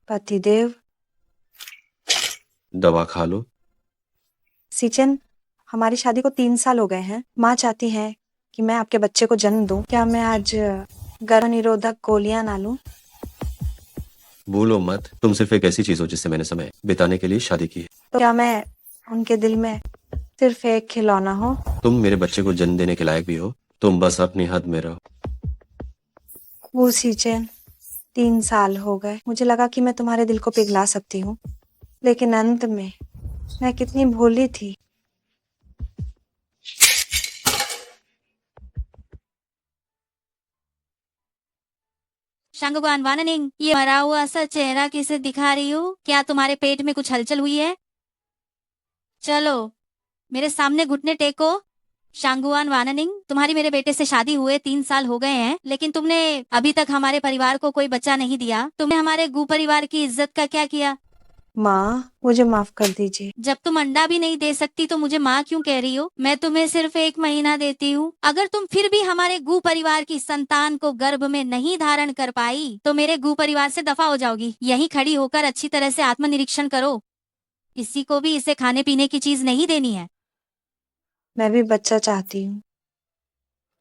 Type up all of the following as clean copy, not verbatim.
पतिदेव। दवा खा लो। सीचन, हमारी शादी को 3 साल हो गए हैं। माँ चाहती है कि मैं आपके बच्चे को जन्म दूं। क्या मैं आज गर्भ निरोधक गोलियां ना लूं? भूलो मत, तुम सिर्फ एक ऐसी चीज हो जिससे मैंने समय बिताने के लिए शादी की है। तो क्या मैं उनके दिल में सिर्फ एक खिलौना हो? तुम मेरे बच्चे को जन्म देने के लायक भी हो। तुम बस अपनी हद में रहो। वो सीचन, 3 साल हो गए। मुझे लगा कि मैं तुम्हारे दिल को पिघला सकती हूँ, लेकिन अंत में मैं कितनी भोली थी। शंगुआन वाननिंग, ये मरा हुआ सा चेहरा किसे दिखा रही हो? क्या तुम्हारे पेट में कुछ हलचल हुई है? चलो मेरे सामने घुटने टेको। शांगुआन वाननिंग, तुम्हारी मेरे बेटे से शादी हुए 3 साल हो गए हैं, लेकिन तुमने अभी तक हमारे परिवार को कोई बच्चा नहीं दिया। तुमने हमारे गू परिवार की इज्जत का क्या किया? माँ, मुझे माफ कर दीजिए। जब तुम अंडा भी नहीं दे सकती तो मुझे माँ क्यों कह रही हो? मैं तुम्हें सिर्फ 1 महीना देती हूँ। अगर तुम फिर भी हमारे गू परिवार की संतान को गर्भ में नहीं धारण कर पाई तो मेरे गू परिवार से दफा हो जाओगी। यहीं खड़ी होकर अच्छी तरह से आत्मनिरीक्षण करो। किसी को भी इसे खाने पीने की चीज नहीं देनी है। मैं भी बच्चा चाहती हूँ,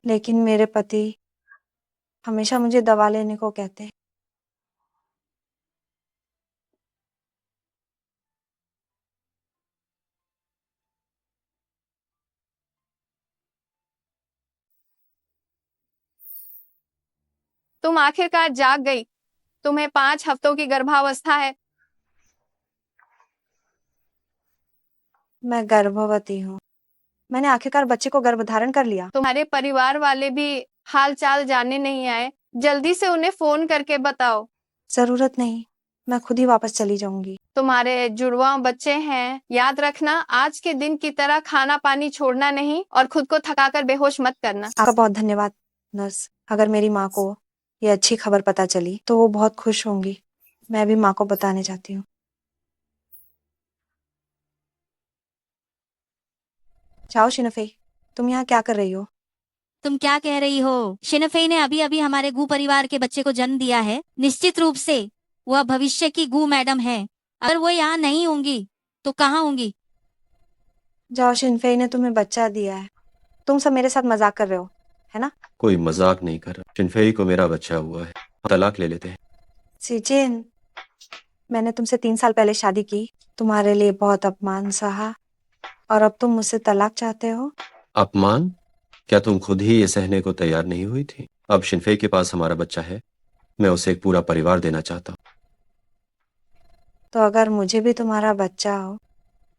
लेकिन मेरे पति हमेशा मुझे दवा लेने को कहते हैं। तुम आखिरकार जाग गई। तुम्हें 5 हफ्तों की गर्भावस्था है। मैं गर्भवती हूँ। मैंने आखिरकार बच्चे को गर्भ धारण कर लिया। तुम्हारे परिवार वाले भी हाल चाल जानने नहीं आए। जल्दी से उन्हें फोन करके बताओ। जरूरत नहीं, मैं खुद ही वापस चली जाऊंगी। तुम्हारे जुड़वा बच्चे हैं। याद रखना, आज के दिन की तरह खाना पानी छोड़ना नहीं और खुद को थकाकर बेहोश मत करना। आपका बहुत धन्यवाद नर्स। अगर मेरी माँ को ये अच्छी खबर पता चली तो वो बहुत खुश होंगी। मैं भी माँ को बताने चाहती हूँ। चाओ शिनफे, तुम यहाँ क्या कर रही हो? तुम क्या कह रही हो? शिनफे ने अभी अभी हमारे गू परिवार के बच्चे को जन्म दिया है। निश्चित रूप से वह भविष्य की गू मैडम है। अगर वो यहाँ नहीं होंगी तो कहाँ होंगी? जाओ, शिनफे ने तुम्हें बच्चा दिया है। तुम सब मेरे साथ मजाक कर रहे हो, है ना? कोई मजाक नहीं कर रहा। शिनफेई को मेरा बच्चा हुआ है। हम तलाक ले लेते हैं। सीचिन, मैंने तुमसे 3 साल पहले शादी की, तुम्हारे लिए बहुत अपमान सहा, और अब तुम मुझसे तलाक चाहते हो? अपमान? क्या तुम खुद ही ये सहने को तैयार नहीं हुई थी? अब शिनफेई के पास हमारा बच्चा है। मैं उसे एक पूरा परिवार देना चाहता हूँ। तो अगर मुझे भी तुम्हारा बच्चा हो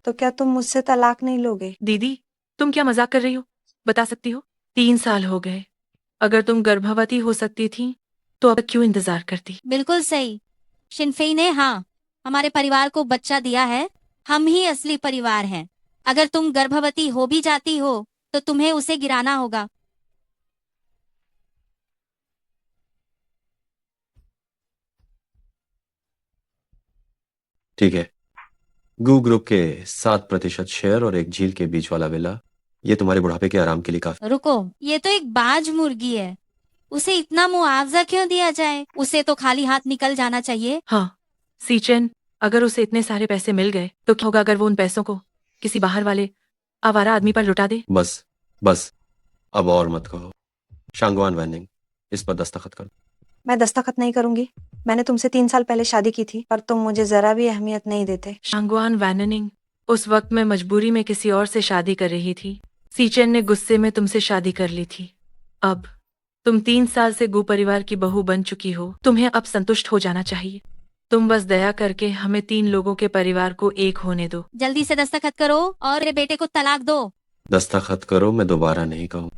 तो क्या तुम मुझसे तलाक नहीं लोगे? दीदी, तुम क्या मजाक कर रही हो? बता सकती हो? 3 साल हो गए। अगर तुम गर्भवती हो सकती थी तो अब तक क्यों इंतजार करती? बिल्कुल सही। शिनफे ने हाँ हमारे परिवार को बच्चा दिया है। हम ही असली परिवार हैं। अगर तुम गर्भवती हो भी जाती हो तो तुम्हें उसे गिराना होगा। ठीक है। गू ग्रुप के 7% शेयर और एक झील के बीच वाला विला, ये तुम्हारे बुढ़ापे के आराम के लिए काफी। रुको, ये तो एक बाज मुर्गी है। उसे इतना मुआवजा क्यों दिया जाए? उसे तो खाली हाथ निकल जाना चाहिए। हाँ, सीचेन, अगर उसे इतने सारे पैसे मिल गए तो क्या होगा अगर वो उन पैसों को किसी बाहर वाले आवारा आदमी पर लुटा दे? बस बस, अब और मत कहो। शांगवान वैनिंग, इस पर दस्तखत कर। मैं दस्तखत नहीं करूंगी। मैंने तुमसे 3 साल पहले शादी की थी, पर तुम मुझे जरा भी अहमियत नहीं देते। शांगवान वैननिंग, उस वक्त मैं मजबूरी में किसी और से शादी कर रही थी। सीचेन ने गुस्से में तुमसे शादी कर ली थी। अब तुम 3 साल से गू परिवार की बहू बन चुकी हो। तुम्हें अब संतुष्ट हो जाना चाहिए। तुम बस दया करके हमें 3 लोगों के परिवार को एक होने दो। जल्दी से दस्तखत करो और मेरे बेटे को तलाक दो। दस्तखत करो, मैं दोबारा नहीं कहूँ।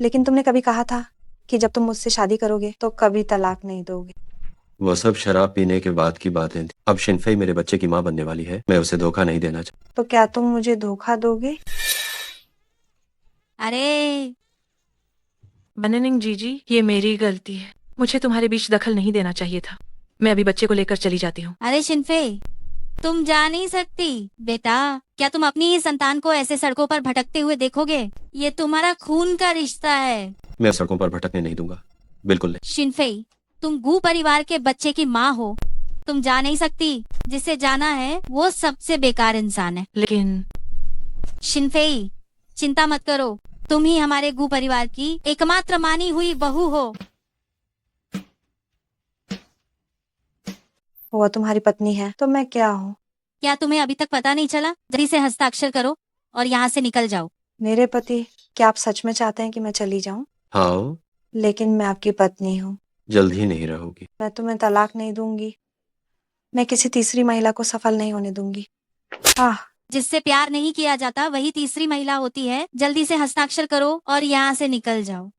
लेकिन तुमने कभी कहा था कि जब तुम मुझसे शादी करोगे तो कभी तलाक नहीं दोगे। वो सब शराब पीने के बाद की बातें थी। अब शिनफेई मेरे बच्चे की माँ बनने वाली है। मैं उसे धोखा नहीं देना चाहता। तो क्या तुम मुझे धोखा दोगे? अरे वैननिंग जीजी, ये मेरी गलती है। मुझे तुम्हारे बीच दखल नहीं देना चाहिए था। मैं अभी बच्चे को लेकर चली जाती हूँ। अरे शिनफे, तुम जा नहीं सकती बेटा। क्या तुम अपनी ही संतान को ऐसे सड़कों पर भटकते हुए देखोगे? ये तुम्हारा खून का रिश्ता है। मैं सड़कों पर भटकने नहीं दूंगा, बिल्कुल नहीं। शिनफे, तुम गू परिवार के बच्चे की माँ हो तुम जा नहीं सकती। जिसे जाना है वो सबसे बेकार इंसान है। लेकिन शिनफेई, चिंता मत करो, तुम ही हमारे गु परिवार की एकमात्र मानी हुई बहू हो। वो तुम्हारी पत्नी है तो मैं क्या हूँ? क्या तुम्हें अभी तक पता नहीं चला? जल्दी से हस्ताक्षर करो और यहाँ से निकल जाओ। मेरे पति, क्या आप सच में चाहते हैं कि मैं चली जाऊं? हाँ, लेकिन मैं आपकी पत्नी हूँ। जल्द ही नहीं रहोगी। मैं तुम्हें तलाक नहीं दूंगी। मैं किसी तीसरी महिला को सफल नहीं होने दूंगी। आह, जिससे प्यार नहीं किया जाता वही तीसरी महिला होती है। जल्दी से हस्ताक्षर करो और यहाँ से निकल जाओ।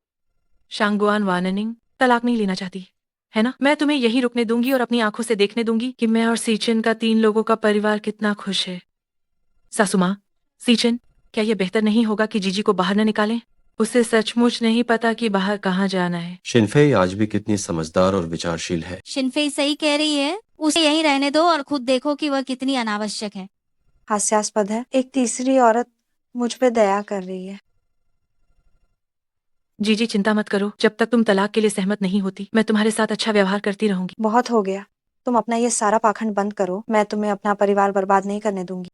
शांगुआन वाननिंग तलाक नहीं लेना चाहती है ना? मैं तुम्हें यही रुकने दूंगी और अपनी आंखों से देखने दूंगी कि मैं और सीचन का 3 लोगों का परिवार कितना खुश है। सासू माँ, सीचन, क्या यह बेहतर नहीं होगा कि जीजी को बाहर न निकालें? उसे सचमुच नहीं पता कि बाहर कहाँ जाना है। शिनफेई आज भी कितनी समझदार और विचारशील है। शिनफेई सही कह रही है, उसे यहीं रहने दो और खुद देखो कि वह कितनी अनावश्यक है। हास्यास्पद है, एक तीसरी औरत मुझ पे दया कर रही है। जीजी चिंता मत करो, जब तक तुम तलाक के लिए सहमत नहीं होती मैं तुम्हारे साथ अच्छा व्यवहार करती रहूंगी। बहुत हो गया, तुम अपना ये सारा पाखंड बंद करो। मैं तुम्हें अपना परिवार बर्बाद नहीं करने दूंगी।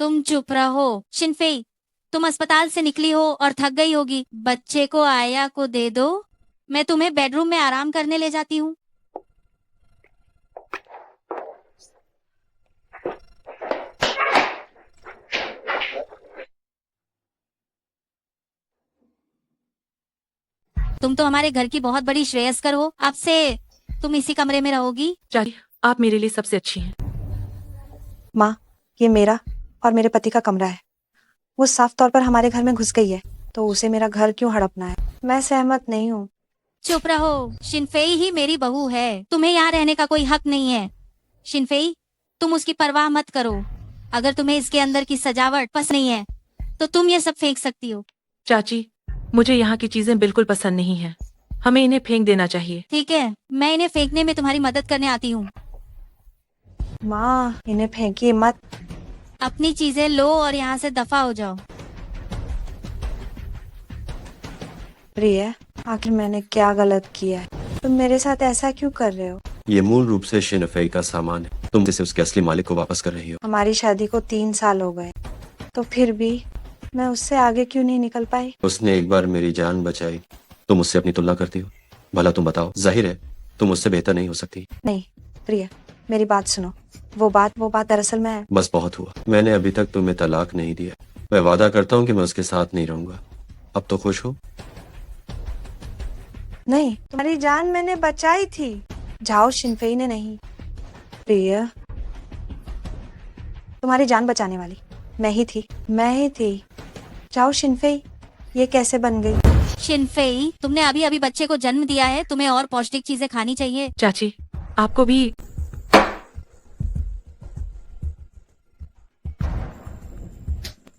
तुम चुप रहो। शिनफेई, तुम अस्पताल से निकली हो और थक गई होगी। बच्चे को आया को दे दो, मैं तुम्हें बेडरूम में आराम करने ले जाती हूँ। तुम तो हमारे घर की बहुत बड़ी श्रेयस्कर हो। अब से तुम इसी कमरे में रहोगी। चाची, आप मेरे लिए सबसे अच्छी हैं। माँ, ये मेरा और मेरे पति का कमरा है। वो साफ तौर पर हमारे घर में घुस गई है तो उसे मेरा घर क्यों हड़पना है? मैं सहमत नहीं हूँ। चुप रहो। शिनफेई ही मेरी बहू है, तुम्हें यहाँ रहने का कोई हक नहीं है। शिनफेई, तुम उसकी परवाह मत करो। अगर तुम्हें इसके अंदर की सजावट पसंद नहीं है तो तुम ये सब फेंक सकती हो। चाची, मुझे यहाँ की चीजें बिल्कुल पसंद नहीं है। हमें इन्हें फेंक देना चाहिए। ठीक है, मैं इन्हें फेंकने में तुम्हारी मदद करने आती हूँ। माँ, इन्हें फेंकिए मत। अपनी चीजें लो और यहाँ से दफा हो जाओ। प्रिय, आखिर मैंने क्या गलत किया है? तुम मेरे साथ ऐसा क्यों कर रहे हो? ये मूल रूप से शिनफेई का सामान है। तुम इसे उसके असली मालिक को वापस कर रही हो। हमारी शादी को 3 साल हो गए, तो फिर भी मैं उससे आगे क्यों नहीं निकल पाई? उसने एक बार मेरी जान बचाई। तुम उससे अपनी तुलना करती हो? भला तुम बताओ, जाहिर है तुम उससे बेहतर नहीं हो सकती। नहीं प्रिय, मेरी बात सुनो। वो बात दरअसल मैं बस बहुत हुआ। मैंने अभी तक तुम्हें तलाक नहीं दिया। मैं वादा करता हूँ कि मैं उसके साथ नहीं रहूंगा। अब तो खुश हो? नहीं, तुम्हारी जान मैंने बचाई थी। जाओ, शिनफेई ने नहीं। प्रिय, तुम्हारी जान बचाने वाली मैं ही थी। जाओ शिनफेई, ये कैसे बन गई? शिनफेई, तुमने अभी अभी बच्चे को जन्म दिया है, तुम्हें और पौष्टिक चीजें खानी चाहिए। चाची, आपको भी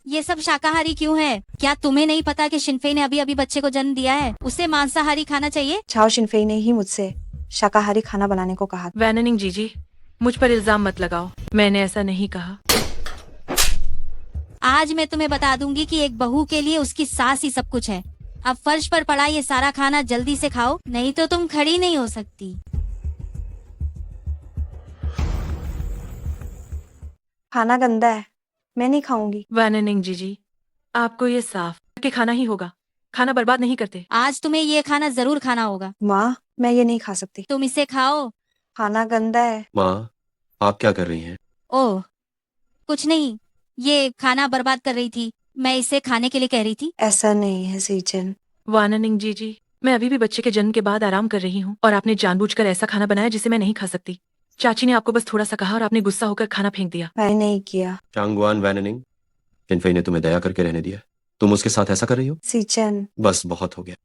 ये सब शाकाहारी क्यों है? क्या तुम्हें नहीं पता कि शिनफेई ने अभी अभी बच्चे को जन्म दिया है? उसे मांसाहारी खाना चाहिए। जाओ, शिनफेई ने ही मुझसे शाकाहारी खाना बनाने को कहा। वैननिंग जीजी, मुझ पर इल्जाम मत लगाओ, मैंने ऐसा नहीं कहा। आज मैं तुम्हें बता दूंगी कि एक बहू के लिए उसकी सास ही सब कुछ है। अब फर्श पर पड़ा ये सारा खाना जल्दी से खाओ, नहीं तो तुम खड़ी नहीं हो सकती। खाना गंदा है, मैं नहीं खाऊंगी। वैननिंग जीजी, आपको ये साफ के खाना ही होगा। खाना बर्बाद नहीं करते। आज तुम्हें ये खाना जरूर खाना होगा। माँ, मैं ये नहीं खा सकती। तुम इसे खाओ। खाना गंदा है। माँ, आप क्या कर रही हैं? ओह, कुछ नहीं, ये खाना बर्बाद कर रही थी। मैं इसे खाने के लिए कह रही थी। ऐसा नहीं है सीचन। वाननिंग जीजी, मैं अभी भी बच्चे के जन्म के बाद आराम कर रही हूँ और आपने जानबूझकर ऐसा खाना बनाया जिसे मैं नहीं खा सकती। चाची ने आपको बस थोड़ा सा कहा और आपने गुस्सा होकर खाना फेंक दिया। मैंने नहीं किया। चांगवान वैननिंग, शिनफेई ने तुम्हें दया करके रहने दिया। तुम उसके साथ ऐसा कर रही हो? सीचन, बस बहुत हो गया।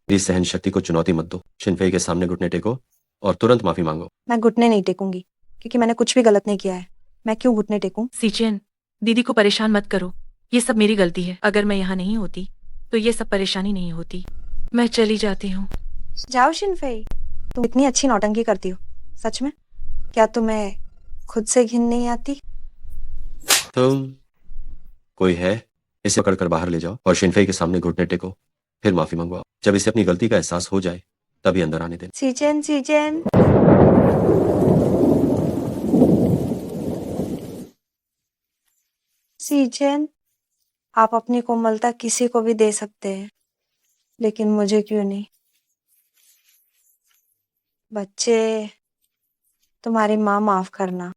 मेरी सहन शक्ति को चुनौती मत दो। शिनफेई के सामने घुटने टेको और तुरंत माफी मांगो। मैं घुटने नहीं टेकूंगी क्योंकि मैंने कुछ भी गलत नहीं किया है। मैं क्यों घुटने टेकूं? सीचेन, दीदी को परेशान मत करो, ये सब मेरी गलती है। अगर मैं यहाँ नहीं होती तो ये सब परेशानी नहीं होती। मैं चली जाती हूँ। जाओ शिनफेई, तुम इतनी अच्छी नौटंकी करती हो। सच में? क्या तुम्हें खुद से घिन नहीं आती? तुम कोई है? इसे पकड़कर बाहर ले जाओ और शिनफेई के सामने घुटने टेको, फिर माफी मंगवाओ। जब इसे अपनी गलती का एहसास हो जाए तभी अंदर आने देना। सीचन, सीचन। सीजन, आप अपनी कोमलता किसी को भी दे सकते हैं, लेकिन मुझे क्यों नहीं? बच्चे, तुम्हारी माँ माफ करना।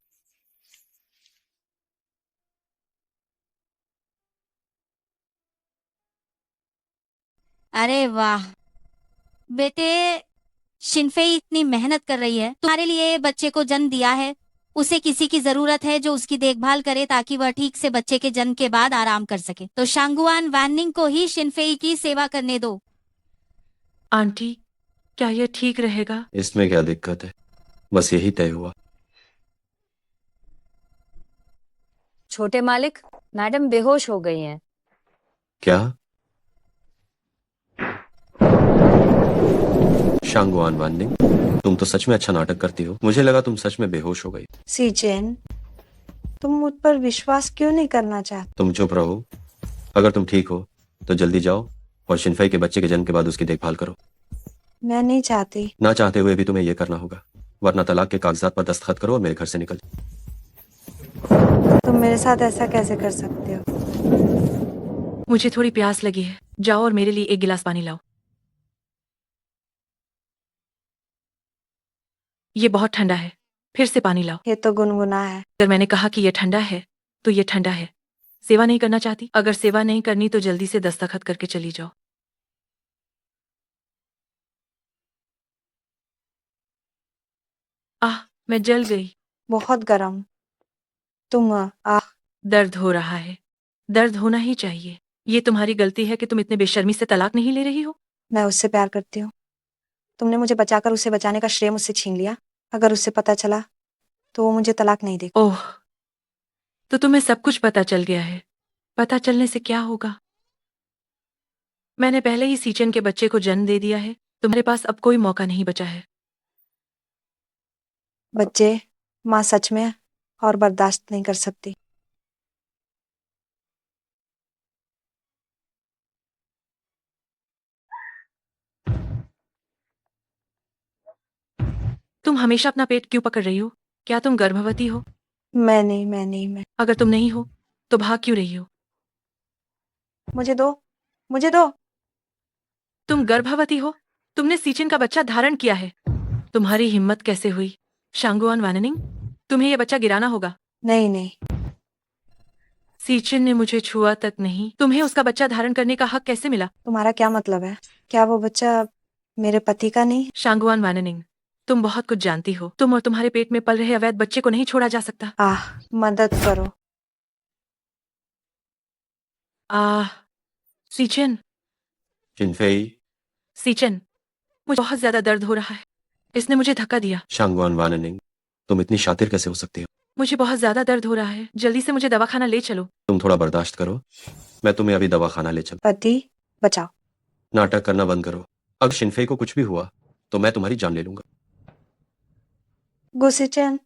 अरे वाह बेटे, शिनफेई इतनी मेहनत कर रही है तुम्हारे लिए, बच्चे को जन्म दिया है। उसे किसी की जरूरत है जो उसकी देखभाल करे ताकि वह ठीक से बच्चे के जन्म के बाद आराम कर सके। तो शांगुआन वैनिंग को ही शिनफेई की सेवा करने दो। आंटी, क्या यह ठीक रहेगा? इसमें क्या दिक्कत है? बस यही तय हुआ। छोटे मालिक, मैडम बेहोश हो गई हैं। क्या? शांगुआन वाननिंग, तुम तो सच में अच्छा नाटक करती हो। मुझे लगा तुम सच में बेहोश हो गई। सीजन, तुम मुझ पर विश्वास क्यों नहीं करना चाहते? तुम चुप रहो। अगर तुम ठीक हो तो जल्दी जाओ और शिनफई के बच्चे के जन्म के बाद उसकी देखभाल करो। मैं नहीं चाहती। ना चाहते हुए भी तुम्हें यह करना होगा, वरना तलाक के कागजात पर दस्तखत करो और मेरे घर से निकल जाओ। तुम मेरे साथ ऐसा कैसे कर सकते हो? मुझे थोड़ी प्यास लगी है, जाओ और मेरे लिए एक गिलास पानी लाओ। ये बहुत ठंडा है, फिर से पानी लाओ। ये तो गुनगुना है। अगर मैंने कहा कि यह ठंडा है तो यह ठंडा है। सेवा नहीं करना चाहती? अगर सेवा नहीं करनी तो जल्दी से दस्तखत करके चली जाओ। आह, मैं जल गई। बहुत गर्म। तुम दर्द हो रहा है। दर्द होना ही चाहिए। ये तुम्हारी गलती है कि तुम इतने बेशर्मी से तलाक नहीं ले रही हो। मैं उससे प्यार करती हूँ। तुमने मुझे बचाकर उसे बचाने का श्रेय मुझसे छीन लिया। अगर उसे पता चला तो वो मुझे तलाक नहीं देगा। ओह, तो तुम्हें सब कुछ पता चल गया है। पता चलने से क्या होगा? मैंने पहले ही सीचन के बच्चे को जन्म दे दिया है। तुम्हारे पास अब कोई मौका नहीं बचा है। बच्चे, माँ सच में और बर्दाश्त नहीं कर सकती। तुम हमेशा अपना पेट क्यों पकड़ रही हो? क्या तुम गर्भवती हो? मैं अगर तुम नहीं हो तो भाग क्यों रही हो? मुझे दो, मुझे दो। तुम गर्भवती हो? तुमने सीचन का बच्चा धारण किया है। तुम्हारी हिम्मत कैसे हुई? शांगुआन वाननिंग, तुम्हें यह बच्चा गिराना होगा। नहीं नहीं, सीचन ने मुझे छुआ तक नहीं। तुम्हें उसका बच्चा धारण करने का हक कैसे मिला? तुम्हारा क्या मतलब है? क्या वो बच्चा मेरे पति का नहीं? शांगुआन वाननिंग, तुम बहुत कुछ जानती हो। तुम और तुम्हारे पेट में पल रहे अवैध बच्चे को नहीं छोड़ा जा सकता। मदद करो। आह, सीचन, शिनफेई, सीचन, मुझे बहुत ज्यादा दर्द हो रहा है। इसने मुझे धक्का दिया। शांगुआन वाननिंग, तुम इतनी शातिर कैसे हो सकती हो? मुझे बहुत ज्यादा दर्द हो रहा है। जल्दी से मुझे दवाखाना ले चलो। तुम थोड़ा बर्दाश्त करो, मैं तुम्हें अभी दवाखाना ले चल। पति बचाओ। नाटक करना बंद करो। अगर शिनफेई को कुछ भी हुआ तो मैं तुम्हारी जान ले लूंगा। गुसिचन,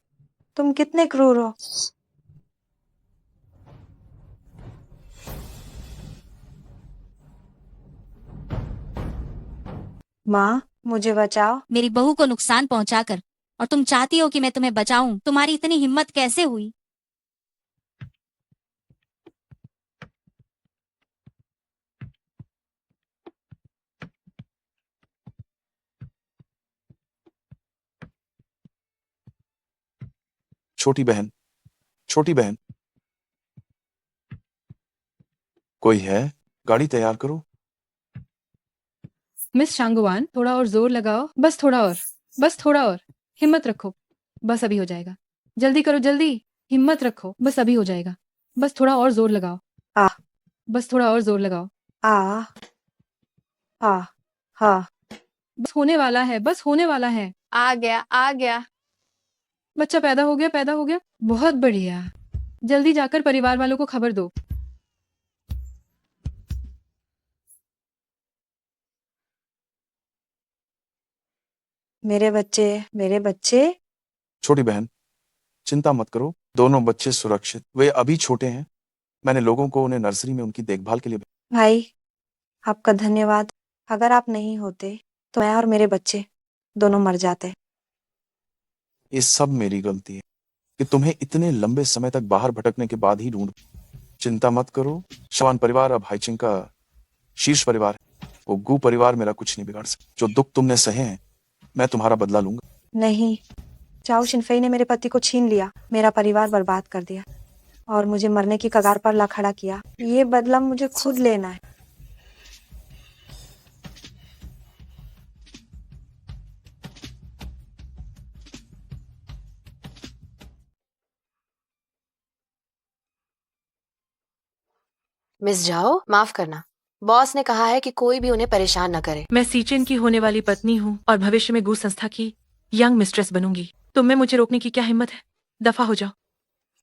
तुम कितने क्रूर हो। माँ, मुझे बचाओ। मेरी बहू को नुकसान पहुंचाकर, और तुम चाहती हो कि मैं तुम्हें बचाऊं? तुम्हारी इतनी हिम्मत कैसे हुई? छोटी बहन, छोटी बहन, कोई है? गाड़ी तैयार करो। मिस शांगुआन, थोड़ा और जोर लगाओ। बस थोड़ा और, बस थोड़ा और। हिम्मत रखो, बस अभी हो जाएगा। जल्दी करो, जल्दी। हिम्मत रखो, बस अभी हो जाएगा। बस थोड़ा और जोर लगाओ। आ बस थोड़ा और जोर लगाओ। आ आ हाँ, बस होने वाला है, बस होने वाला है। आ गया, आ गया। बच्चा पैदा हो गया, पैदा हो गया। बहुत बढ़िया। जल्दी जाकर परिवार वालों को खबर दो। मेरे बच्चे, मेरे बच्चे। छोटी बहन, चिंता मत करो, दोनों बच्चे सुरक्षित। वे अभी छोटे हैं। मैंने लोगों को उन्हें नर्सरी में उनकी देखभाल के लिए भाई, आपका धन्यवाद। अगर आप नहीं होते तो मैं और मेरे बच्चे दोनों मर जाते। ये सब मेरी गलती है कि तुम्हें इतने लंबे समय तक बाहर भटकने के बाद ही ढूंढ। चिंता मत करो, शवान परिवार अब हाइचिंग का शीर्ष परिवार है। वो गू परिवार मेरा कुछ नहीं बिगाड़ सकता। जो दुख तुमने सहे हैं, मैं तुम्हारा बदला लूंगा। नहीं, चाओ शिनफेई ने मेरे पति को छीन लिया, मेरा परिवार बर्बाद कर दिया और मुझे मरने की कगार पर ला खड़ा किया। ये बदला मुझे खुद लेना है। मिस जाओ, माफ करना। बॉस ने कहा है कि कोई भी उन्हें परेशान न करे। मैं सीचेन की होने वाली पत्नी हूँ और भविष्य में गू संस्था की यंग मिस्ट्रेस बनूंगी। तुम में मुझे रोकने की क्या हिम्मत है? दफा हो जाओ।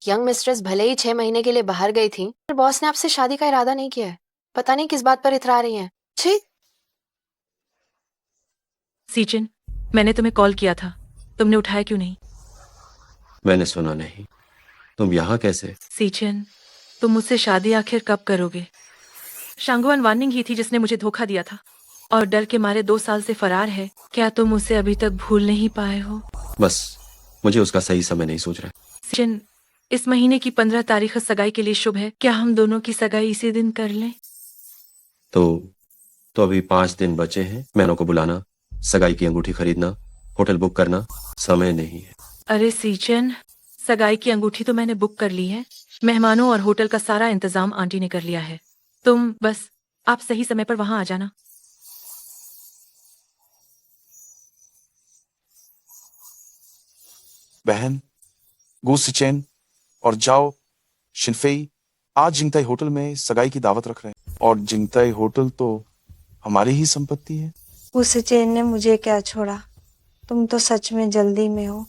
यंग मिस्ट्रेस भले ही 6 महीने के लिए बाहर गई थी, पर बॉस ने आपसे शादी का इरादा नहीं किया है। पता नहीं किस बात पर इतरा रही हैं। छी। सीचेन, मैंने तुम्हें कॉल किया था, तुमने उठाया क्यों नहीं? मैंने सुना नहीं। तुम यहाँ कैसे? सीचेन, तुम मुझसे शादी आखिर कब करोगे? शांगुआन वानिंग ही थी जिसने मुझे धोखा दिया था और डर के मारे 2 साल से फरार है। क्या तुम उसे अभी तक भूल नहीं पाए हो? बस मुझे उसका सही समय नहीं सूझ रहा। सीचेन, इस महीने की 15 तारीख सगाई के लिए शुभ है। क्या हम दोनों की सगाई इसी दिन कर लें? तो अभी 5 दिन बचे हैं। मैनों को बुलाना, सगाई की अंगूठी खरीदना, होटल बुक करना, समय नहीं है। अरे सीचेन, सगाई की अंगूठी तो मैंने बुक कर ली है। मेहमानों और होटल का सारा इंतजाम आंटी ने कर लिया है। तुम बस आप सही समय पर वहां आ जाना। बहन, गू सिचेन और जाओ शिनफेई आज जिंगताई होटल में सगाई की दावत रख रहे हैं और जिंगताई होटल तो हमारी ही संपत्ति है। उस चैन ने मुझे क्या छोड़ा। तुम तो सच में जल्दी में हो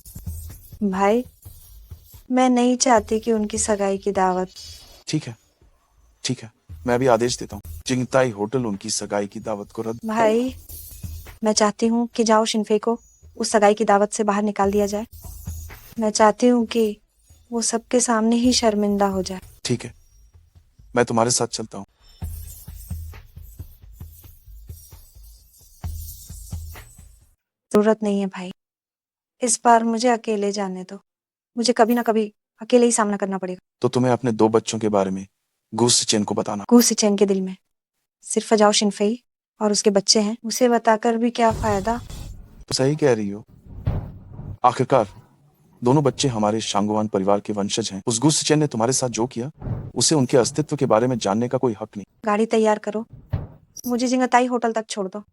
भाई। मैं नहीं चाहती कि उनकी सगाई की दावत। ठीक है, ठीक है, मैं भी आदेश देता हूँ, जिंगताई होटल उनकी सगाई की दावत को रद्द। भाई, मैं चाहती हूँ कि जाओ शिनफेई को उस सगाई की दावत से बाहर निकाल दिया जाए। मैं चाहती हूँ कि वो सबके सामने ही शर्मिंदा हो जाए। ठीक है, मैं तुम्हारे साथ चलता हूँ। जरूरत नहीं है भाई, इस बार मुझे अकेले जाने दो। मुझे कभी ना कभी अकेले ही सामना करना पड़ेगा। तो तुम्हें अपने 2 बच्चों के बारे में गू सिचेन को बताना। गू सिचेन के दिल में सिर्फ जाओ शिनफेई और उसके बच्चे हैं, उसे बताकर भी क्या फायदा। सही कह रही हो। आखिरकार दोनों बच्चे हमारे शांगुआन परिवार के वंशज हैं। उस गू सिचेन ने तुम्हारे साथ जो किया, उसे उनके अस्तित्व के बारे में जानने का कोई हक नहीं। गाड़ी तैयार करो, मुझे जिंगताई होटल तक छोड़ दो।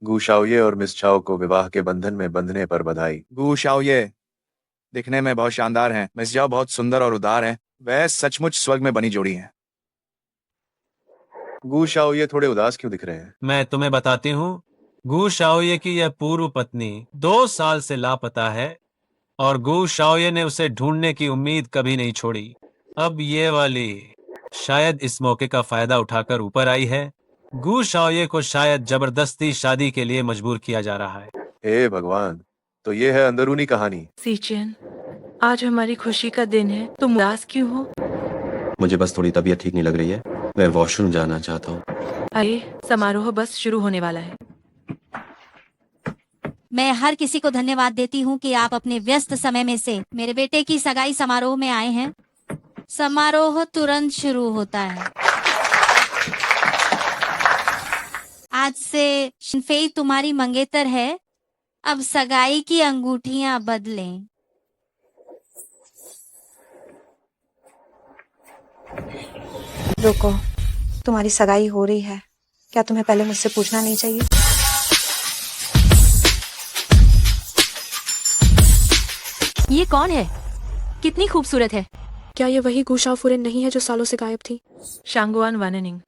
गू शाओये और मिस चाओ को विवाह के बंधन में बंधने पर बधाई। गू शाओये दिखने में बहुत शानदार हैं। मिस जाओ बहुत सुंदर और उदार हैं। वह सचमुच स्वर्ग में बनी जोड़ी हैं। गू शाओये थोड़े उदास क्यों दिख रहे हैं? मैं तुम्हें बताती हूँ। गू शाओये की यह पूर्व पत्नी 2 साल से लापता है और गू शाओये ने उसे ढूंढने की उम्मीद कभी नहीं छोड़ी। अब ये वाली शायद इस मौके का फायदा उठाकर ऊपर आई है। गू शाओये को शायद जबरदस्ती शादी के लिए मजबूर किया जा रहा है। हे भगवान, तो ये है अंदरूनी कहानी। सीचेन, आज हमारी खुशी का दिन है, तुम उदास क्यों हो? मुझे बस थोड़ी तबीयत ठीक नहीं लग रही है। मैं वॉशरूम जाना चाहता हूँ। आइए, समारोह बस शुरू होने वाला है। मैं हर किसी को धन्यवाद देती हूँ कि आप अपने व्यस्त समय में से मेरे बेटे की सगाई समारोह में आए हैं। समारोह तुरंत शुरू होता है। आज से शिनफेई तुम्हारी मंगेतर है। अब सगाई की अंगूठियां बदलें। रुको, तुम्हारी सगाई हो रही है, क्या तुम्हें पहले मुझसे पूछना नहीं चाहिए? ये कौन है? कितनी खूबसूरत है। क्या ये वही गू शाओफुरेन नहीं है जो सालों से गायब थी? शांगुआन वाननिंग,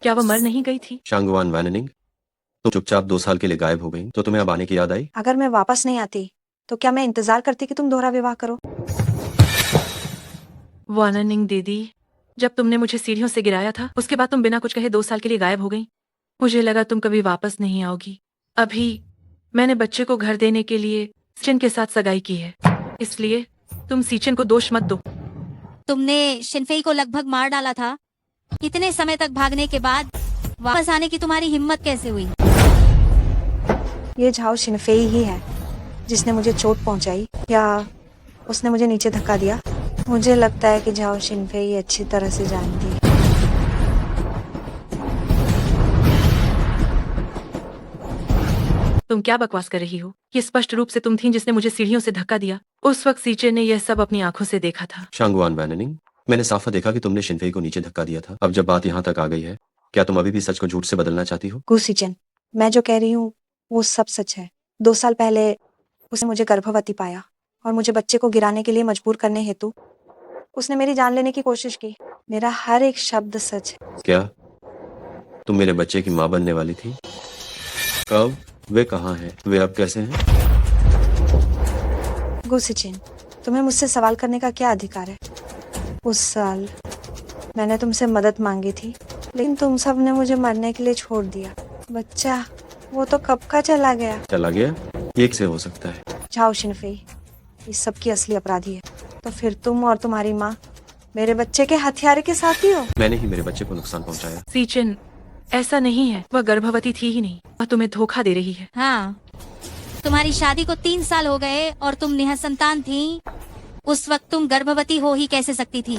क्या वो मर नहीं गई थी? शांगुआन वाननिंग, तुम चुपचाप 2 साल के लिए गायब हो गई, तो तुम्हें अब आने की याद आई? अगर मैं वापस नहीं आती तो क्या मैं इंतजार करती कि तुम दोहरा विवाह करो? वाननिंग दीदी, जब तुमने मुझे सीढ़ियों से गिराया था, उसके बाद तुम बिना कुछ कहे 2 साल के लिए गायब हो गई। मुझे लगा तुम कभी वापस नहीं आओगी। अभी मैंने बच्चे को घर देने के लिए सीचेन के साथ सगाई की है, इसलिए तुम सीचेन को दोष मत दो। तुमने शिनफेई को लगभग मार डाला था। इतने समय तक भागने के बाद वापस आने की तुम्हारी हिम्मत कैसे हुई? ये झाओ शिनफेई ही है जिसने मुझे चोट पहुंचाई, या उसने मुझे नीचे धक्का दिया। मुझे लगता है कि झाओ शिनफेई अच्छी तरह से जानती है। तुम क्या बकवास कर रही हो? ये स्पष्ट रूप से तुम थी जिसने मुझे सीढ़ियों से धक्का दिया। उस वक्त सीचेन ने यह सब अपनी आंखों से देखा था। शांगुआन वैननिंग, मैंने साफ देखा कि तुमने शिनफेई को नीचे धक्का दिया था। अब जब बात यहाँ तक आ गई है, क्या तुम अभी भी सच को झूठ से बदलना चाहती हो? गुसीचन, मैं जो कह रही हूँ वो सब सच है। 2 साल पहले उसने मुझे गर्भवती पाया और मुझे बच्चे को गिराने के लिए मजबूर करने हेतु उसने मेरी जान लेने की कोशिश की। मेरा हर एक शब्द सच है। क्या तुम मेरे बच्चे की माँ बनने वाली थी? कब? वे कहाँ हैं? वे अब कैसे हैं? गुसीचन, तुम्हें मुझसे सवाल करने का क्या अधिकार है? उस साल मैंने तुमसे मदद मांगी थी, लेकिन तुम सब ने मुझे मरने के लिए छोड़ दिया। बच्चा वो तो कब का चला गया। चला गया? ये कैसे हो सकता है? झाओ शिनफेई इस सब की असली अपराधी है। तो फिर तुम और तुम्हारी माँ मेरे बच्चे के हथियारे के साथी हो। मैंने ही मेरे बच्चे को नुकसान पहुंचाया। सीचेन, ऐसा नहीं है। वह गर्भवती थी ही नहीं। वह तुम्हें धोखा दे रही है। हाँ, तुम्हारी शादी को 3 साल हो गए और तुम निःसंतान थी। उस वक्त तुम गर्भवती हो ही कैसे सकती थी?